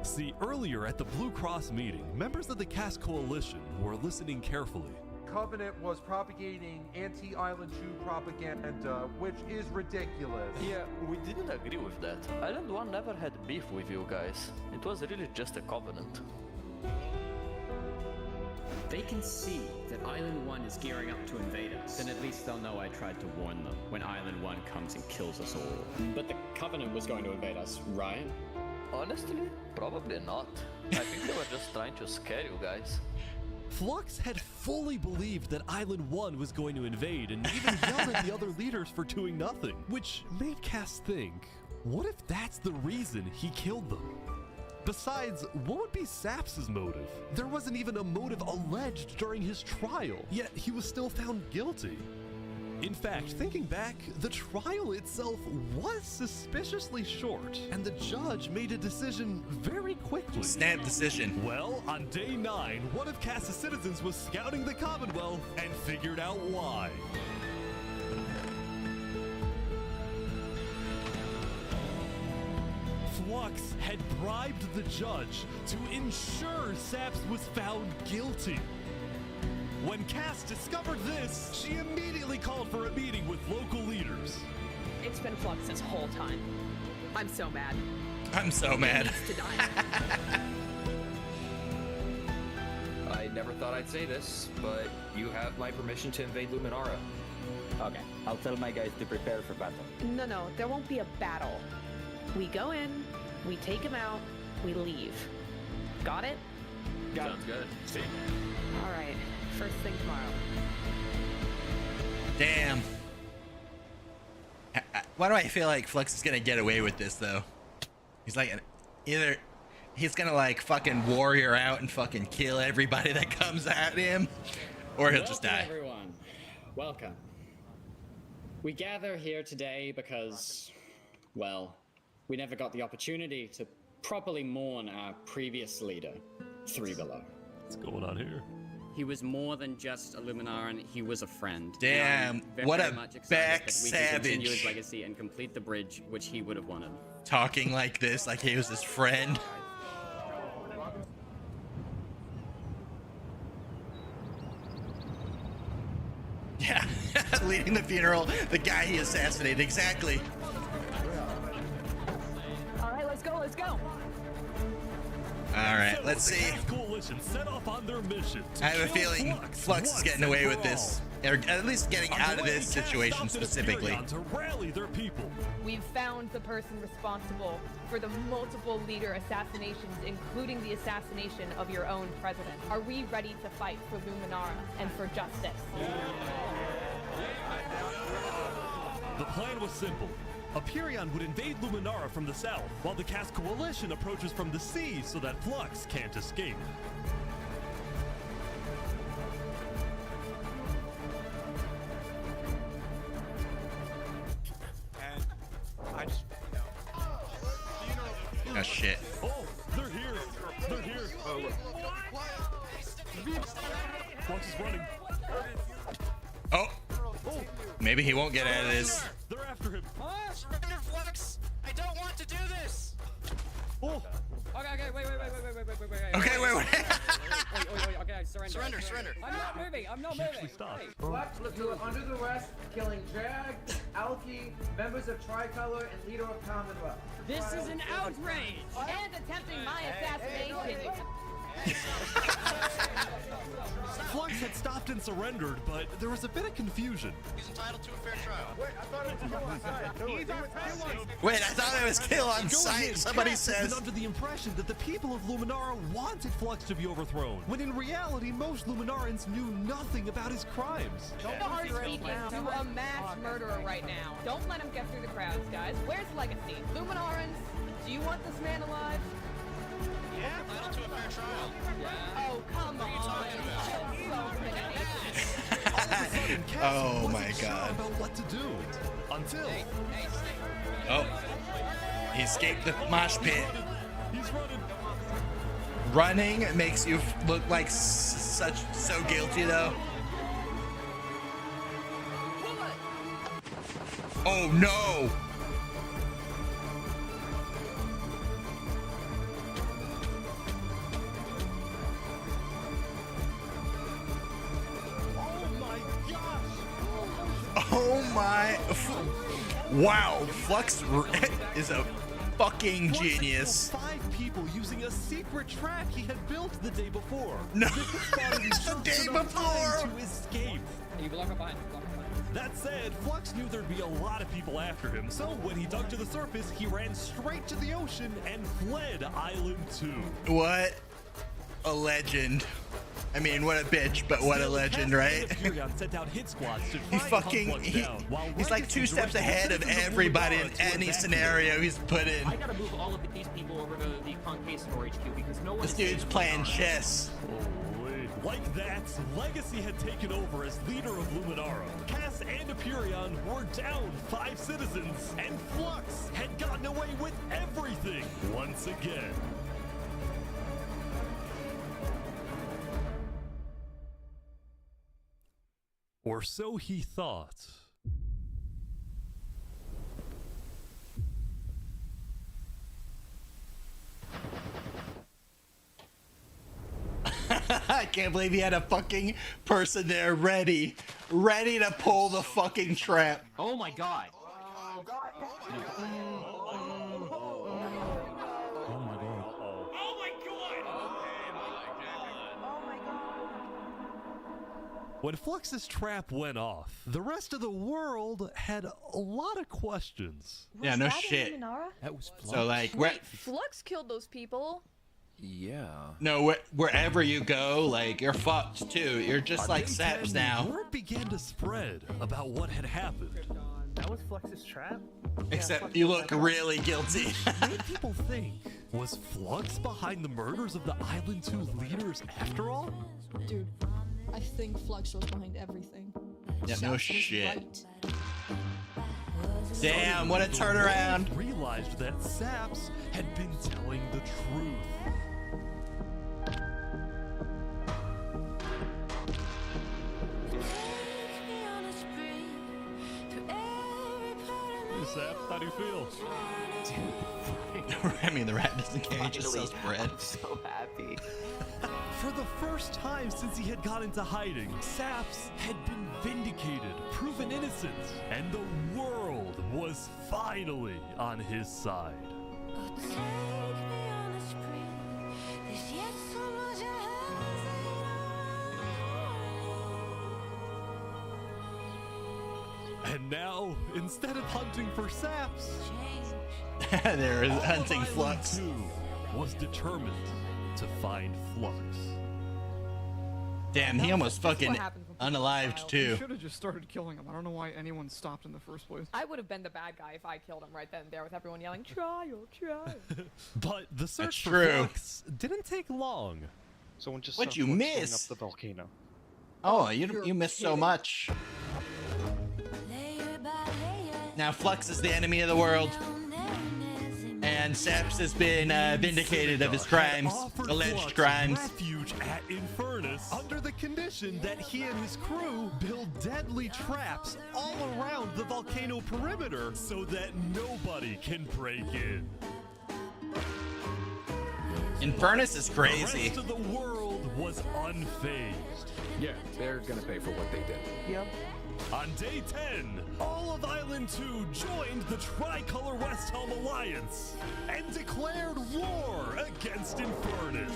See, earlier at the Blue Cross meeting, members of the Cast Coalition were listening carefully. Covenant was propagating anti-Island Jew propaganda, which is ridiculous. Yeah, we didn't agree with that. Island 1 never had beef with you guys. It was really just a Covenant. They can see that Island 1 is gearing up to invade us. Then at least they'll know I tried to warn them when Island 1 comes and kills us all. But the Covenant was going to invade us, right? Honestly, probably not. I think they were just trying to scare you guys. Flux had fully believed that Island 1 was going to invade and even yelled at the other leaders for doing nothing, which made Cass think, what if that's the reason he killed them? Besides, what would be Saps' motive? There wasn't even a motive alleged during his trial, yet he was still found guilty. In fact, thinking back, the trial itself was suspiciously short, and the judge made a decision very quickly. Snap decision. Well, on day 9, one of Cass's citizens was scouting the Commonwealth and figured out why. Flux had bribed the judge to ensure Saps was found guilty. When Cass discovered this, she immediately called for a meeting with local leaders. It's been Flux this whole time. I'm so mad. I'm so mad. He needs to die. I never thought I'd say this, but you have my permission to invade Luminara. Okay, I'll tell my guys to prepare for battle. No, there won't be a battle. We go in, we take him out, we leave. Got it? Sounds good. See? All right. First thing tomorrow. Damn. Why do I feel like Flux is gonna get away with this though? He's like, either he's gonna like fucking warrior out and fucking kill everybody that comes at him, or he'll just die. Everyone, welcome. We gather here today because, well, we never got the opportunity to properly mourn our previous leader, 3 Below. What's going on here? He was more than just a Luminaran, he was a friend. Damn, what a back that we can continue his savage. legacy and complete the bridge which he would have wanted. Talking like this, like he was his friend. Yeah, leading the funeral, the guy he assassinated, exactly. All right, let's go, let's go. All right, let's see. Coalition set off on their mission. I have a feeling Flux is getting away with this, or at least getting out of this situation specifically. To rally their people. We've found the person responsible for the multiple leader assassinations, including the assassination of your own president. Are we ready to fight for Luminara and for justice? The plan was simple. Aperion would invade Luminara from the south, while the Cast Coalition approaches from the sea so that Flux can't escape. And I just, Oh shit. Oh, they're here. They're here. Flux is running. Oh. Maybe he won't get out of this. They're after him. Surrender, Flux! I don't want to do this! Oh. Okay, wait. Okay, wait. Okay, surrender. I'm not moving. Stop. Flux, you are under the arrest, killing Jag, Alki, members of Tricolor, and leader of Commonwealth. This is an outrage! And attempting my assassination. Flux had stopped and surrendered, but there was a bit of confusion. He's entitled to a fair trial. Wait, I thought it was kill on sight. Wait, I thought it was kill on Going sight. in, Somebody Cass has says. been under the impression that the people of Luminara wanted Flux to be overthrown, when in reality, most Luminarans knew nothing about his crimes. Don't hard speaking to a mass murderer right now. Don't let him get through the crowds, guys. Where's Legacy? Luminarans, do you want this man alive? Yeah, entitled to a fair trial. Oh, come on. Oh my god. About what to do until Oh. He escaped the mosh pit. he's running. Running makes you look like so guilty though. Oh no. Oh my. Wow. Flux is a fucking Flux genius. killed 5 people using a secret trap he had built the day before. No, the day before. To escape. You block up behind. That said, Flux knew there'd be a lot of people after him, so when he dug to the surface, he ran straight to the ocean and fled Island 2. What a legend. I mean, what a bitch, but what a legend, right? Sent out hit squads to He try fucking, and hunt Flux down, while he's like Legacy 2 steps directed ahead of citizens everybody in Luminara to any evacuate. scenario he's put in. I gotta move all of these people over to the Conquistador HQ because no one. This dude's playing chess. Holy. Like that, Legacy had taken over as leader of Luminara. Cass and Apurion were down 5 citizens, and Flux had gotten away with everything once again. Or so he thought. I can't believe he had a fucking person there ready to pull the fucking trap. Oh my god. When Flux's trap went off, the rest of the world had a lot of questions. Yeah, no shit. That was Flux. So like, Wait, Flux killed those people. Yeah. no, wherever you go, like you're fucked too. You're just On like day Seps 10, now. Word began to spread about what had happened. That was Flux's trap? Except you look really guilty. Made people think, was Flux behind the murders of the Island 2 leaders after all? Dude, I think Flux was behind everything. Yeah, no Saps was shit. right. Damn, what a turnaround. Realized that Saps had been telling the truth. Saps, how do you feel? I mean, the rat doesn't care, he just sells bread. I'm so happy. For the first time since he had got into hiding, Saps had been vindicated, proven innocent, and the world was finally on his side. And now, instead of hunting for Saps, There is hunting Flux. Island 2 was determined to find Flux. Damn, he almost fucking unalived too. Should have just started killing him. I don't know why anyone stopped in the first place. I would have been the bad guy if I killed him right then and there with everyone yelling, trial. But the search for true. Flux didn't take long. Someone just What'd saw you Flux going miss? up the volcano. Oh, you missed so much. Now Flux is the enemy of the world. And Saps has been vindicated of his crimes, alleged crimes. Refuge at Infernus under the condition mission that he and his crew build deadly traps all around the volcano perimeter so that nobody can break in. Infernus is The crazy. rest of the world was unfazed. Yeah, they're gonna pay for what they did. Yep. On day 10, all of Island 2 joined the Tricolor West Helm Alliance and declared war against Infernus.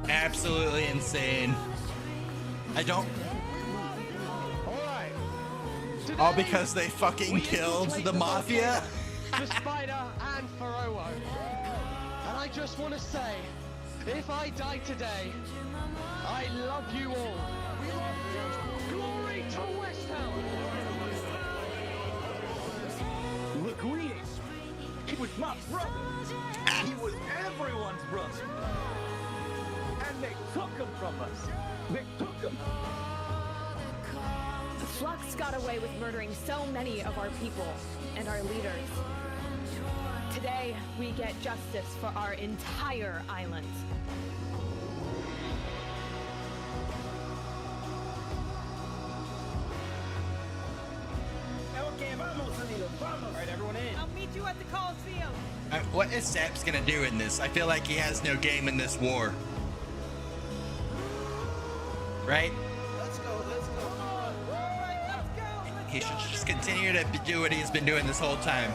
Absolutely insane. I don't. All because they fucking killed the Mafia? For Spider and for Owo. And I just want to say, if I die today, I love you all. Glory to West Helm! Look, he was my brother. He was everyone's brother. And they took him from us. They took him. Flux got away with murdering so many of our people and our leaders. Today, we get justice for our entire island. Alright, everyone in. I'll meet you at the Coliseum. What is Saps gonna do in this? I feel like he has no game in this war. Right? Let's go. He should just continue to do what he's been doing this whole time.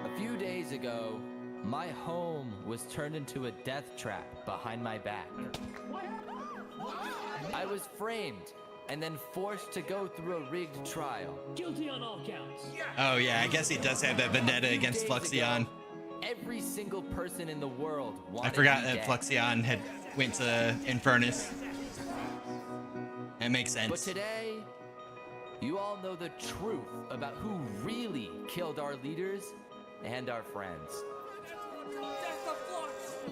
A few days ago, my home was turned into a death trap behind my back. I was framed and then forced to go through a rigged trial. Guilty on all counts. Oh yeah, I guess he does have that vendetta against Fluxion. Every single person in the world wanted I forgot me that dead. Fluxion had went to Infernus. That makes But sense. today, you all know the truth about who really killed our leaders and our friends.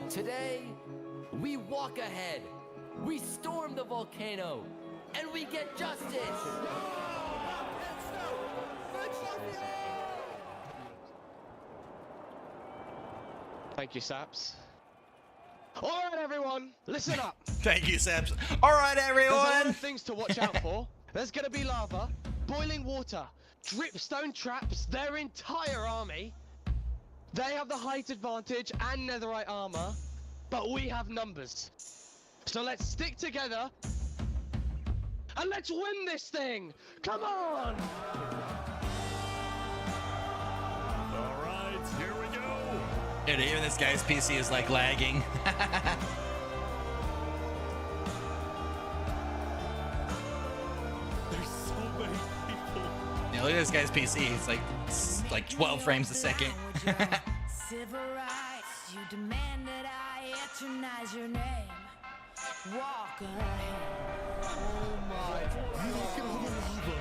Today, we walk ahead, we storm the volcano, and we get justice! Thank you, Saps. All right, everyone, listen up. Thank you, Saps. All right, There's a lot everyone. of things to watch out for. There's gonna be lava, boiling water, dripstone traps, their entire army. They have the height advantage and netherite armor, but we have numbers. So let's stick together and let's win this thing. Come on! All right, here we go. Dude, even this guy's PC is like lagging. There's so many people. Yeah, look at this guy's PC. It's like 12 frames a second. Civil rights, you demand that I eternize your name. Walk ahead. Oh my God.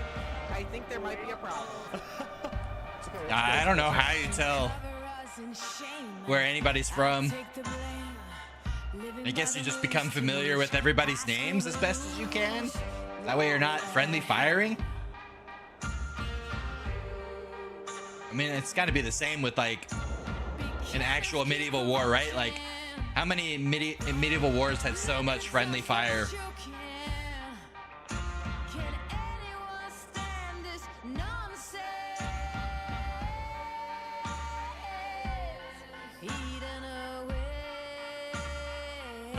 I think there might be a problem. I don't know how you tell where anybody's from. I guess you just become familiar with everybody's names as best as you can. That way you're not friendly firing. I mean, it's got to be the same with like an actual medieval war, right? Like, how many medieval wars had so much friendly fire?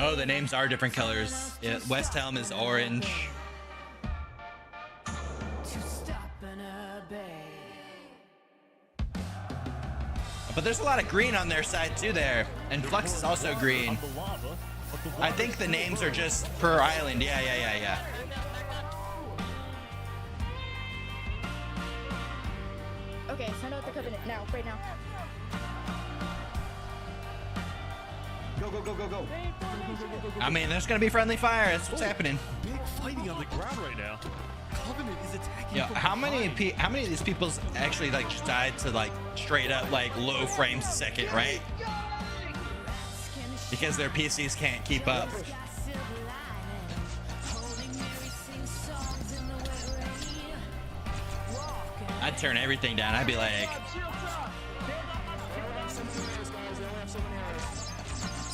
Oh, the names are different colors. Yeah, West Helm is orange. But there's a lot of green on their side too there. And Flux is also green. I think the names are just per island. Yeah. Okay, send out the covenant now, right now. Go. I mean, there's gonna be friendly fire. That's what's happening. Big fighting on the ground right now. Covenant is attacking. Yeah, how many of these people's actually like just died to like straight up like low frames a second, right? because their PCs can't keep up. I'd turn everything down. I'd be like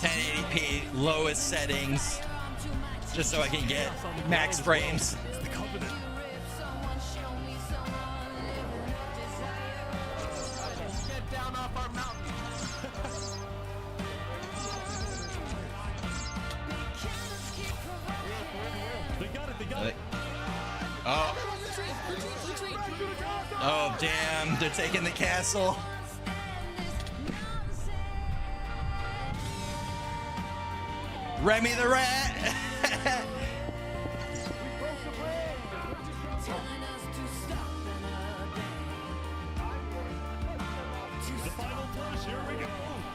1080p lowest settings just so I can get max frames. Get down off our mountain. They got it, they got it. Oh. Oh, damn. They're taking the castle. Remy the rat.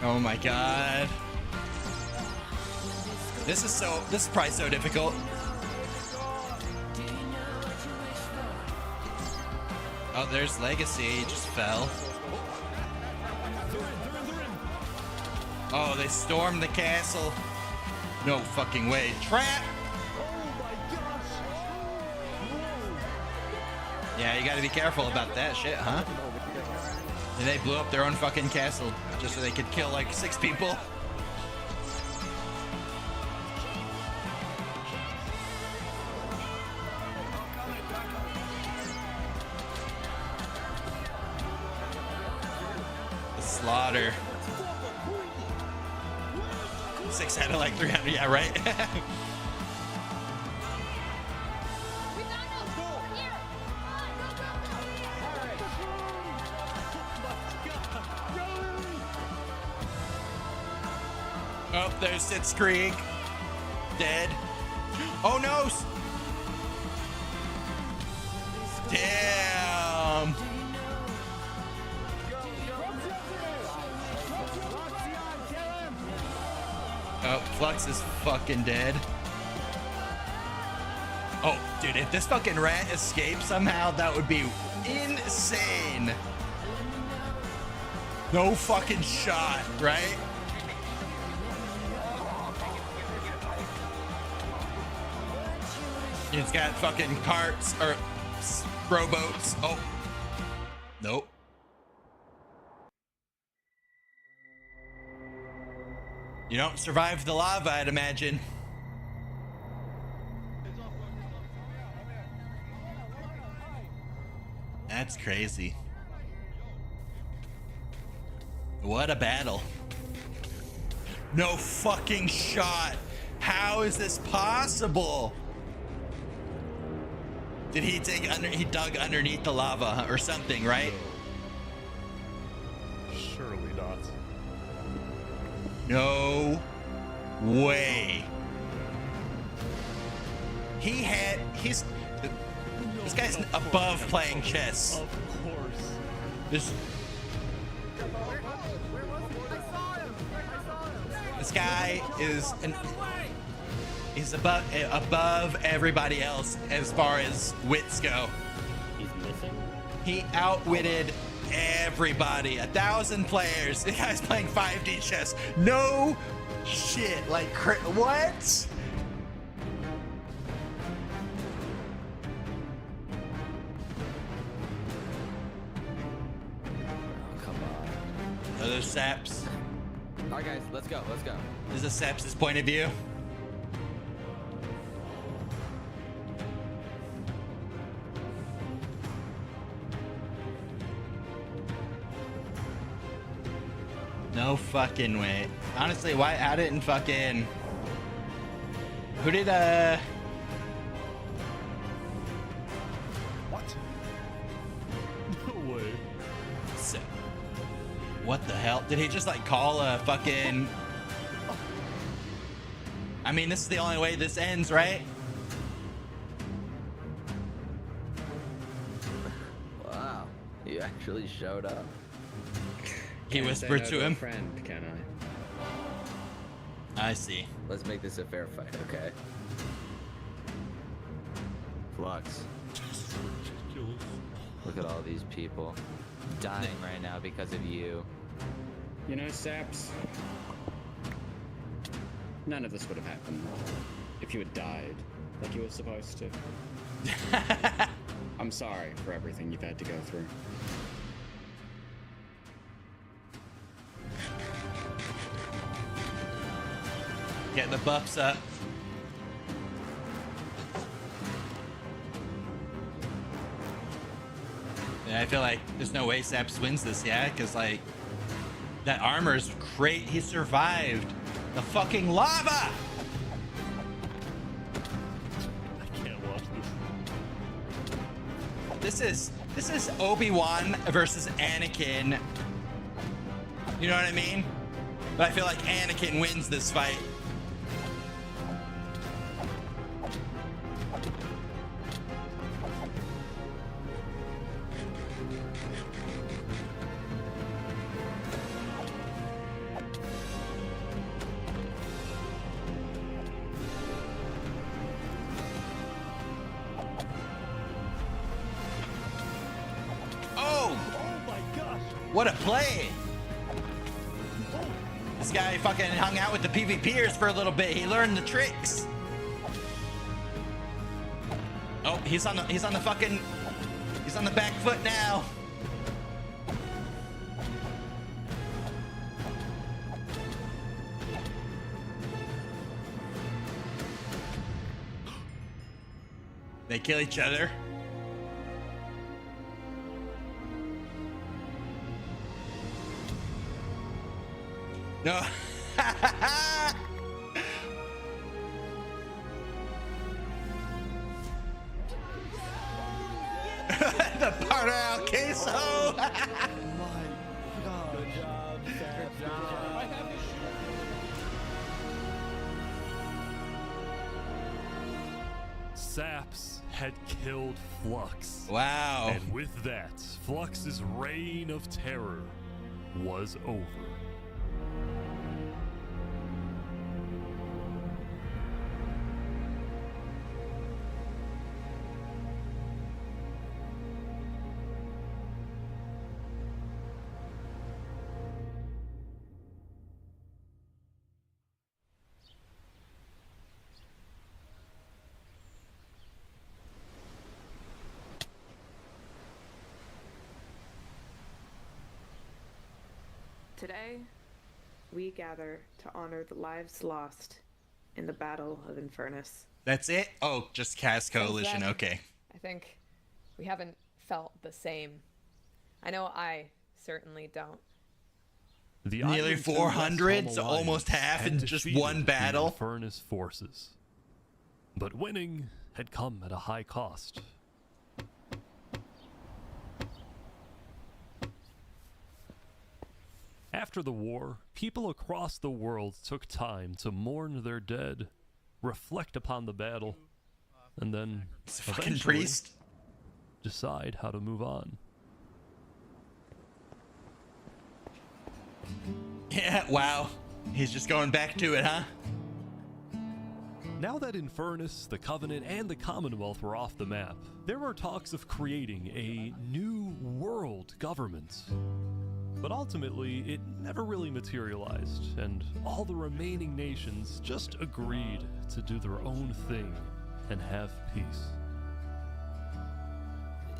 Oh my god. This is probably so difficult. Oh, there's Legacy. He just fell. Oh, they stormed the castle. No fucking way. Trap! Yeah, you gotta be careful about that shit, huh? And they blew up their own fucking castle just so they could kill like 6 people. The slaughter. 6 out of like 300, yeah, right? Oh, there's Sitz Creek. Dead. Oh no! Damn! Oh, Flux is fucking dead. Oh, dude, if this fucking rat escapes somehow, that would be insane. No fucking shot, right? It's got fucking carts or rowboats. Oh, nope. You don't survive the lava, I'd imagine. That's crazy. What a battle. No fucking shot. How is this possible? Did he he dug underneath the lava or something, right? Surely not. No way. This guy's above playing chess. Of course. This guy is he's above everybody else as far as wits go. He's missing? He outwitted everybody. 1,000 players. The guy's playing 5D chess. No shit. Like, what? Come on. Are those saps? All right, guys, let's go. Let's go. This is Saps' point of view. No fucking way. Honestly, how didn't fucking... Who did, What? No way. So, what the hell? Did he just, like, call a fucking... I mean, this is the only way this ends, right? Wow, you actually showed up. He whispered to him. Friend, can I see. Let's make this a fair fight, okay? Flux. Look at all these people dying right now because of you. You know, Saps, none of this would have happened if you had died like you were supposed to. I'm sorry for everything you've had to go through. Get the buffs up. Yeah, I feel like there's no way Saps wins this, yeah? Because, like, that armor's great. He survived the fucking lava! I can't watch this. This is Obi-Wan versus Anakin. You know what I mean? But I feel like Anakin wins this fight. What a play! This guy fucking hung out with the PvPers for a little bit. He learned the tricks. Oh, he's on the back foot now. They kill each other. No. The Parnell queso. Oh my god. Good job, Sam. Good job. Saps had killed Flux. Wow. And with that, Flux's reign of terror was over. Today, we gather to honor the lives lost in the Battle of Infernus. That's it? Oh, just Cast Coalition, okay. I think we haven't felt the same. I know I certainly don't. Nearly 400, so almost half in just one battle. Infernus forces. But winning had come at a high cost. After the war, people across the world took time to mourn their dead, reflect upon the battle, and then fucking priest decide how to move on. Yeah, wow. He's just going back to it, huh? Now that Infernus, the Covenant, and the Commonwealth were off the map, there were talks of creating a new world government. But ultimately, it never really materialized, and all the remaining nations just agreed to do their own thing and have peace.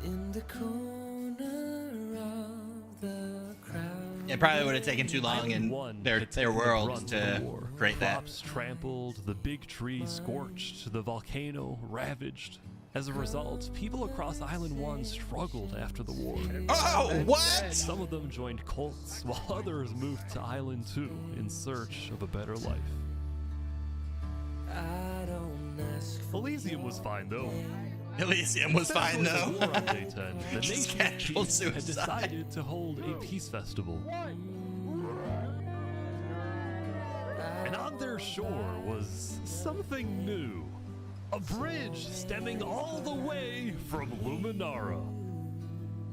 In the corner of the crowd. It probably would have taken too long in their world to create that. Crops trampled, the big tree scorched, the volcano ravaged. As a result, people across Island 1 struggled after the war. Oh, what? Some of them joined cults, while others moved to Island 2 in search of a better life. Elysium was fine, though. Elysium was fine, though. War Update 10, the Just Nation of casual Peace had suicide. decided to hold a peace festival. And on their shore was something new. A bridge stemming all the way from Luminara.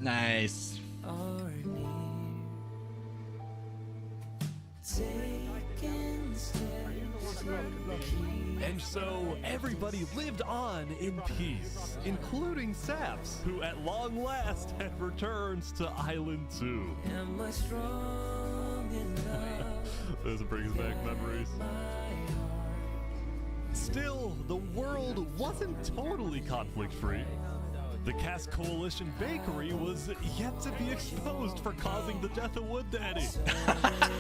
Nice. And so everybody lived on in peace, including Saps, who at long last had returned to Island 2. Am I strong enough? Those brings back memories. Still, the world wasn't totally conflict-free. The Cask Coalition Bakery was yet to be exposed for causing the death of Wood Daddy.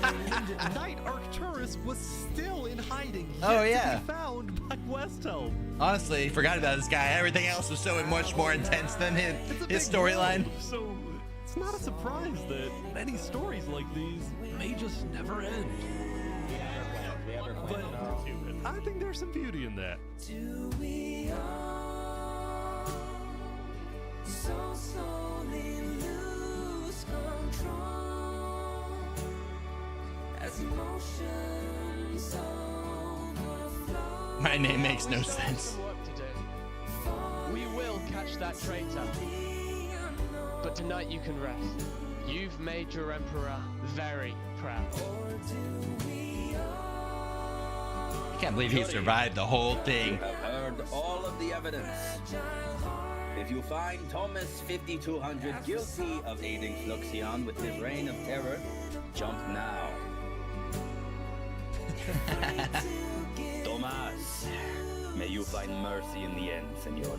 And Knight Arcturus was still in hiding, Oh, yet yeah. to be found by Westhelm. Honestly, forgot about this guy. Everything else was so much more intense than his storyline. So it's not a surprise that many stories like these may just never end. But I think there's some beauty in that. Do we all so slowly lose control as emotions overflow? My name makes no sense. We will catch that traitor. But tonight you can rest. You've made your emperor very proud. I can't believe he survived the whole thing. You have heard all of the evidence. If you find Thomas 5200 guilty of aiding Fluxion with his reign of terror, jump now. Thomas, may you find mercy in the end, senor.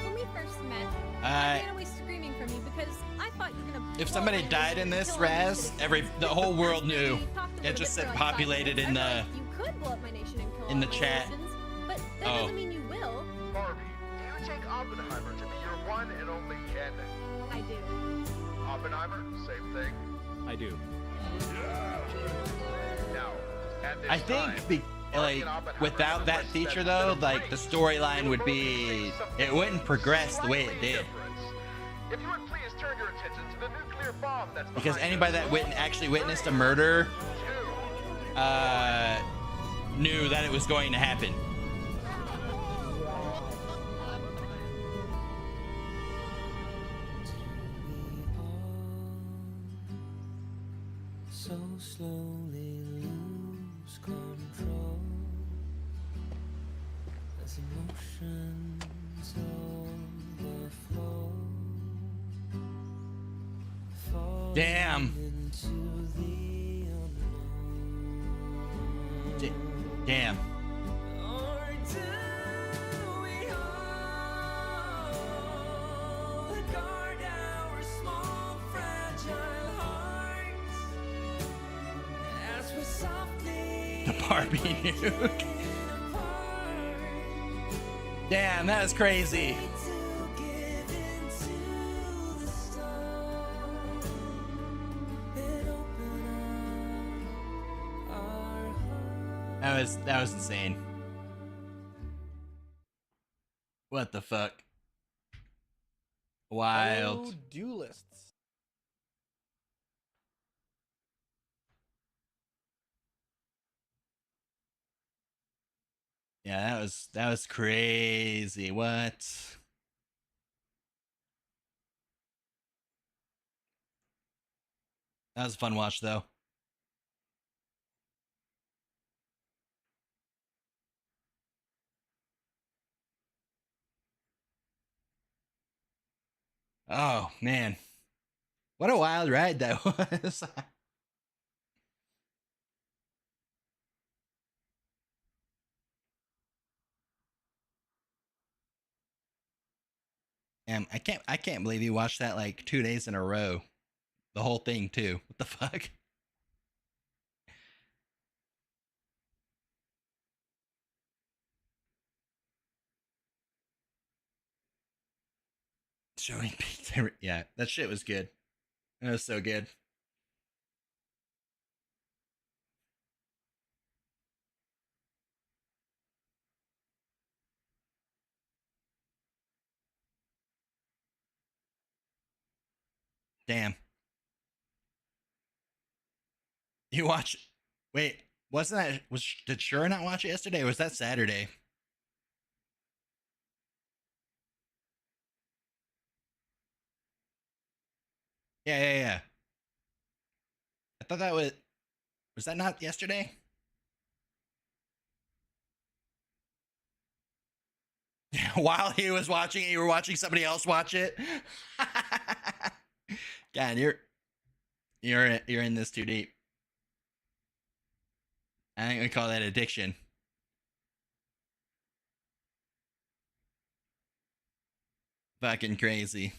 When we first met, I ran away screaming from you because I thought you were gonna. If somebody died in this, Raz, the whole world knew. It just said populated in the You could blow up my nation and kill in the all my chat. citizens, but that Oh. doesn't mean you will. Barbie, do you take Oppenheimer to be your one and only candidate? I do. Oppenheimer, same thing. I do. Now, at this I think without that feature though, like the storyline would be, it wouldn't progress the way it did. if you would please turn your attention to the nuclear bomb that's Because behind anybody that actually witnessed a murder knew that it was going to happen. So slowly lose control as emotions overflow. Damn. Into the Damn. Or do we all guard our small fragile hearts as we softly The Barbie nuke. Damn, that is crazy. That was insane. What the fuck? Wild. Hello, duelists. Yeah, that was crazy. What? That was a fun watch though. Oh man. What a wild ride that was. I can't believe you watched that like 2 days in a row. The whole thing too. What the fuck? Showing pizza. Yeah, that shit was good. That was so good. Damn. You watch? Wait, wasn't that? Did Shura not watch it yesterday? Or was that Saturday? Yeah. I thought that was that not yesterday? While he was watching it, you were watching somebody else watch it. God, You're in this too deep. I think we call that addiction. Fucking crazy.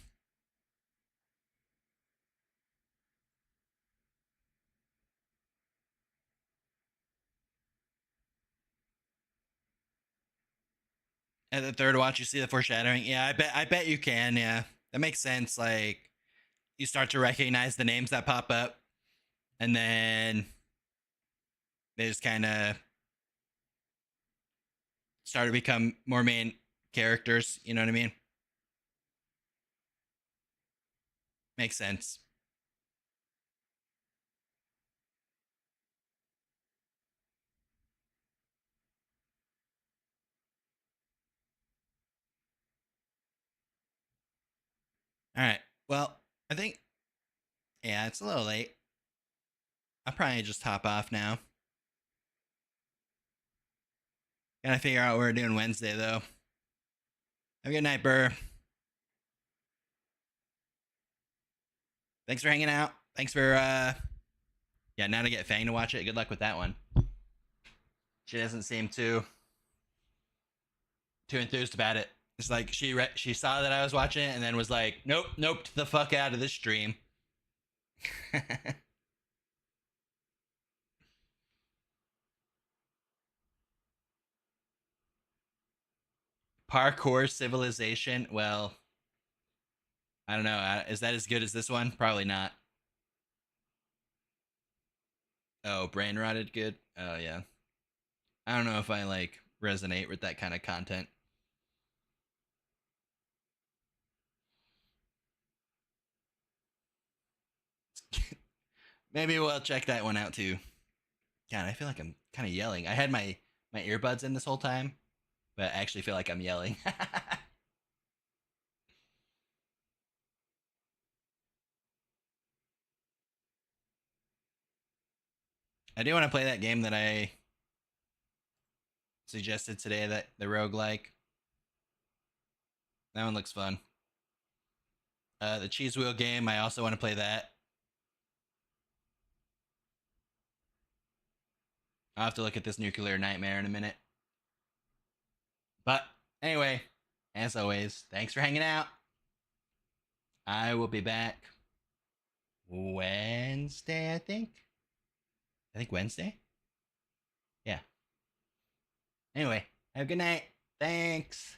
At the third watch, you see the foreshadowing. Yeah, I bet you can. Yeah, that makes sense. Like, you start to recognize the names that pop up, and then they just kind of start to become more main characters. You know what I mean? Makes sense. All right. Well, I think, yeah, it's a little late. I'll probably just hop off now. Gotta figure out what we're doing Wednesday, though. Have a good night, Burr. Thanks for hanging out. Thanks for, yeah, now to get Fang to watch it. Good luck with that one. She doesn't seem too enthused about it. It's like she saw that I was watching it and then was like, nope, the fuck out of this stream. Parkour Civilization. Well, I don't know. Is that as good as this one? Probably not. Oh, brain rotted good. Oh yeah. I don't know if I like resonate with that kind of content. Maybe we'll check that one out too. God, I feel like I'm kind of yelling. I had my earbuds in this whole time, but I actually feel like I'm yelling. I do want to play that game that I suggested today, that the roguelike. That one looks fun. The cheese wheel game, I also want to play that. I'll have to look at this Nuclear Nightmare in a minute. But anyway, as always, thanks for hanging out. I will be back Wednesday, I think. I think Wednesday? Yeah. Anyway, have a good night. Thanks.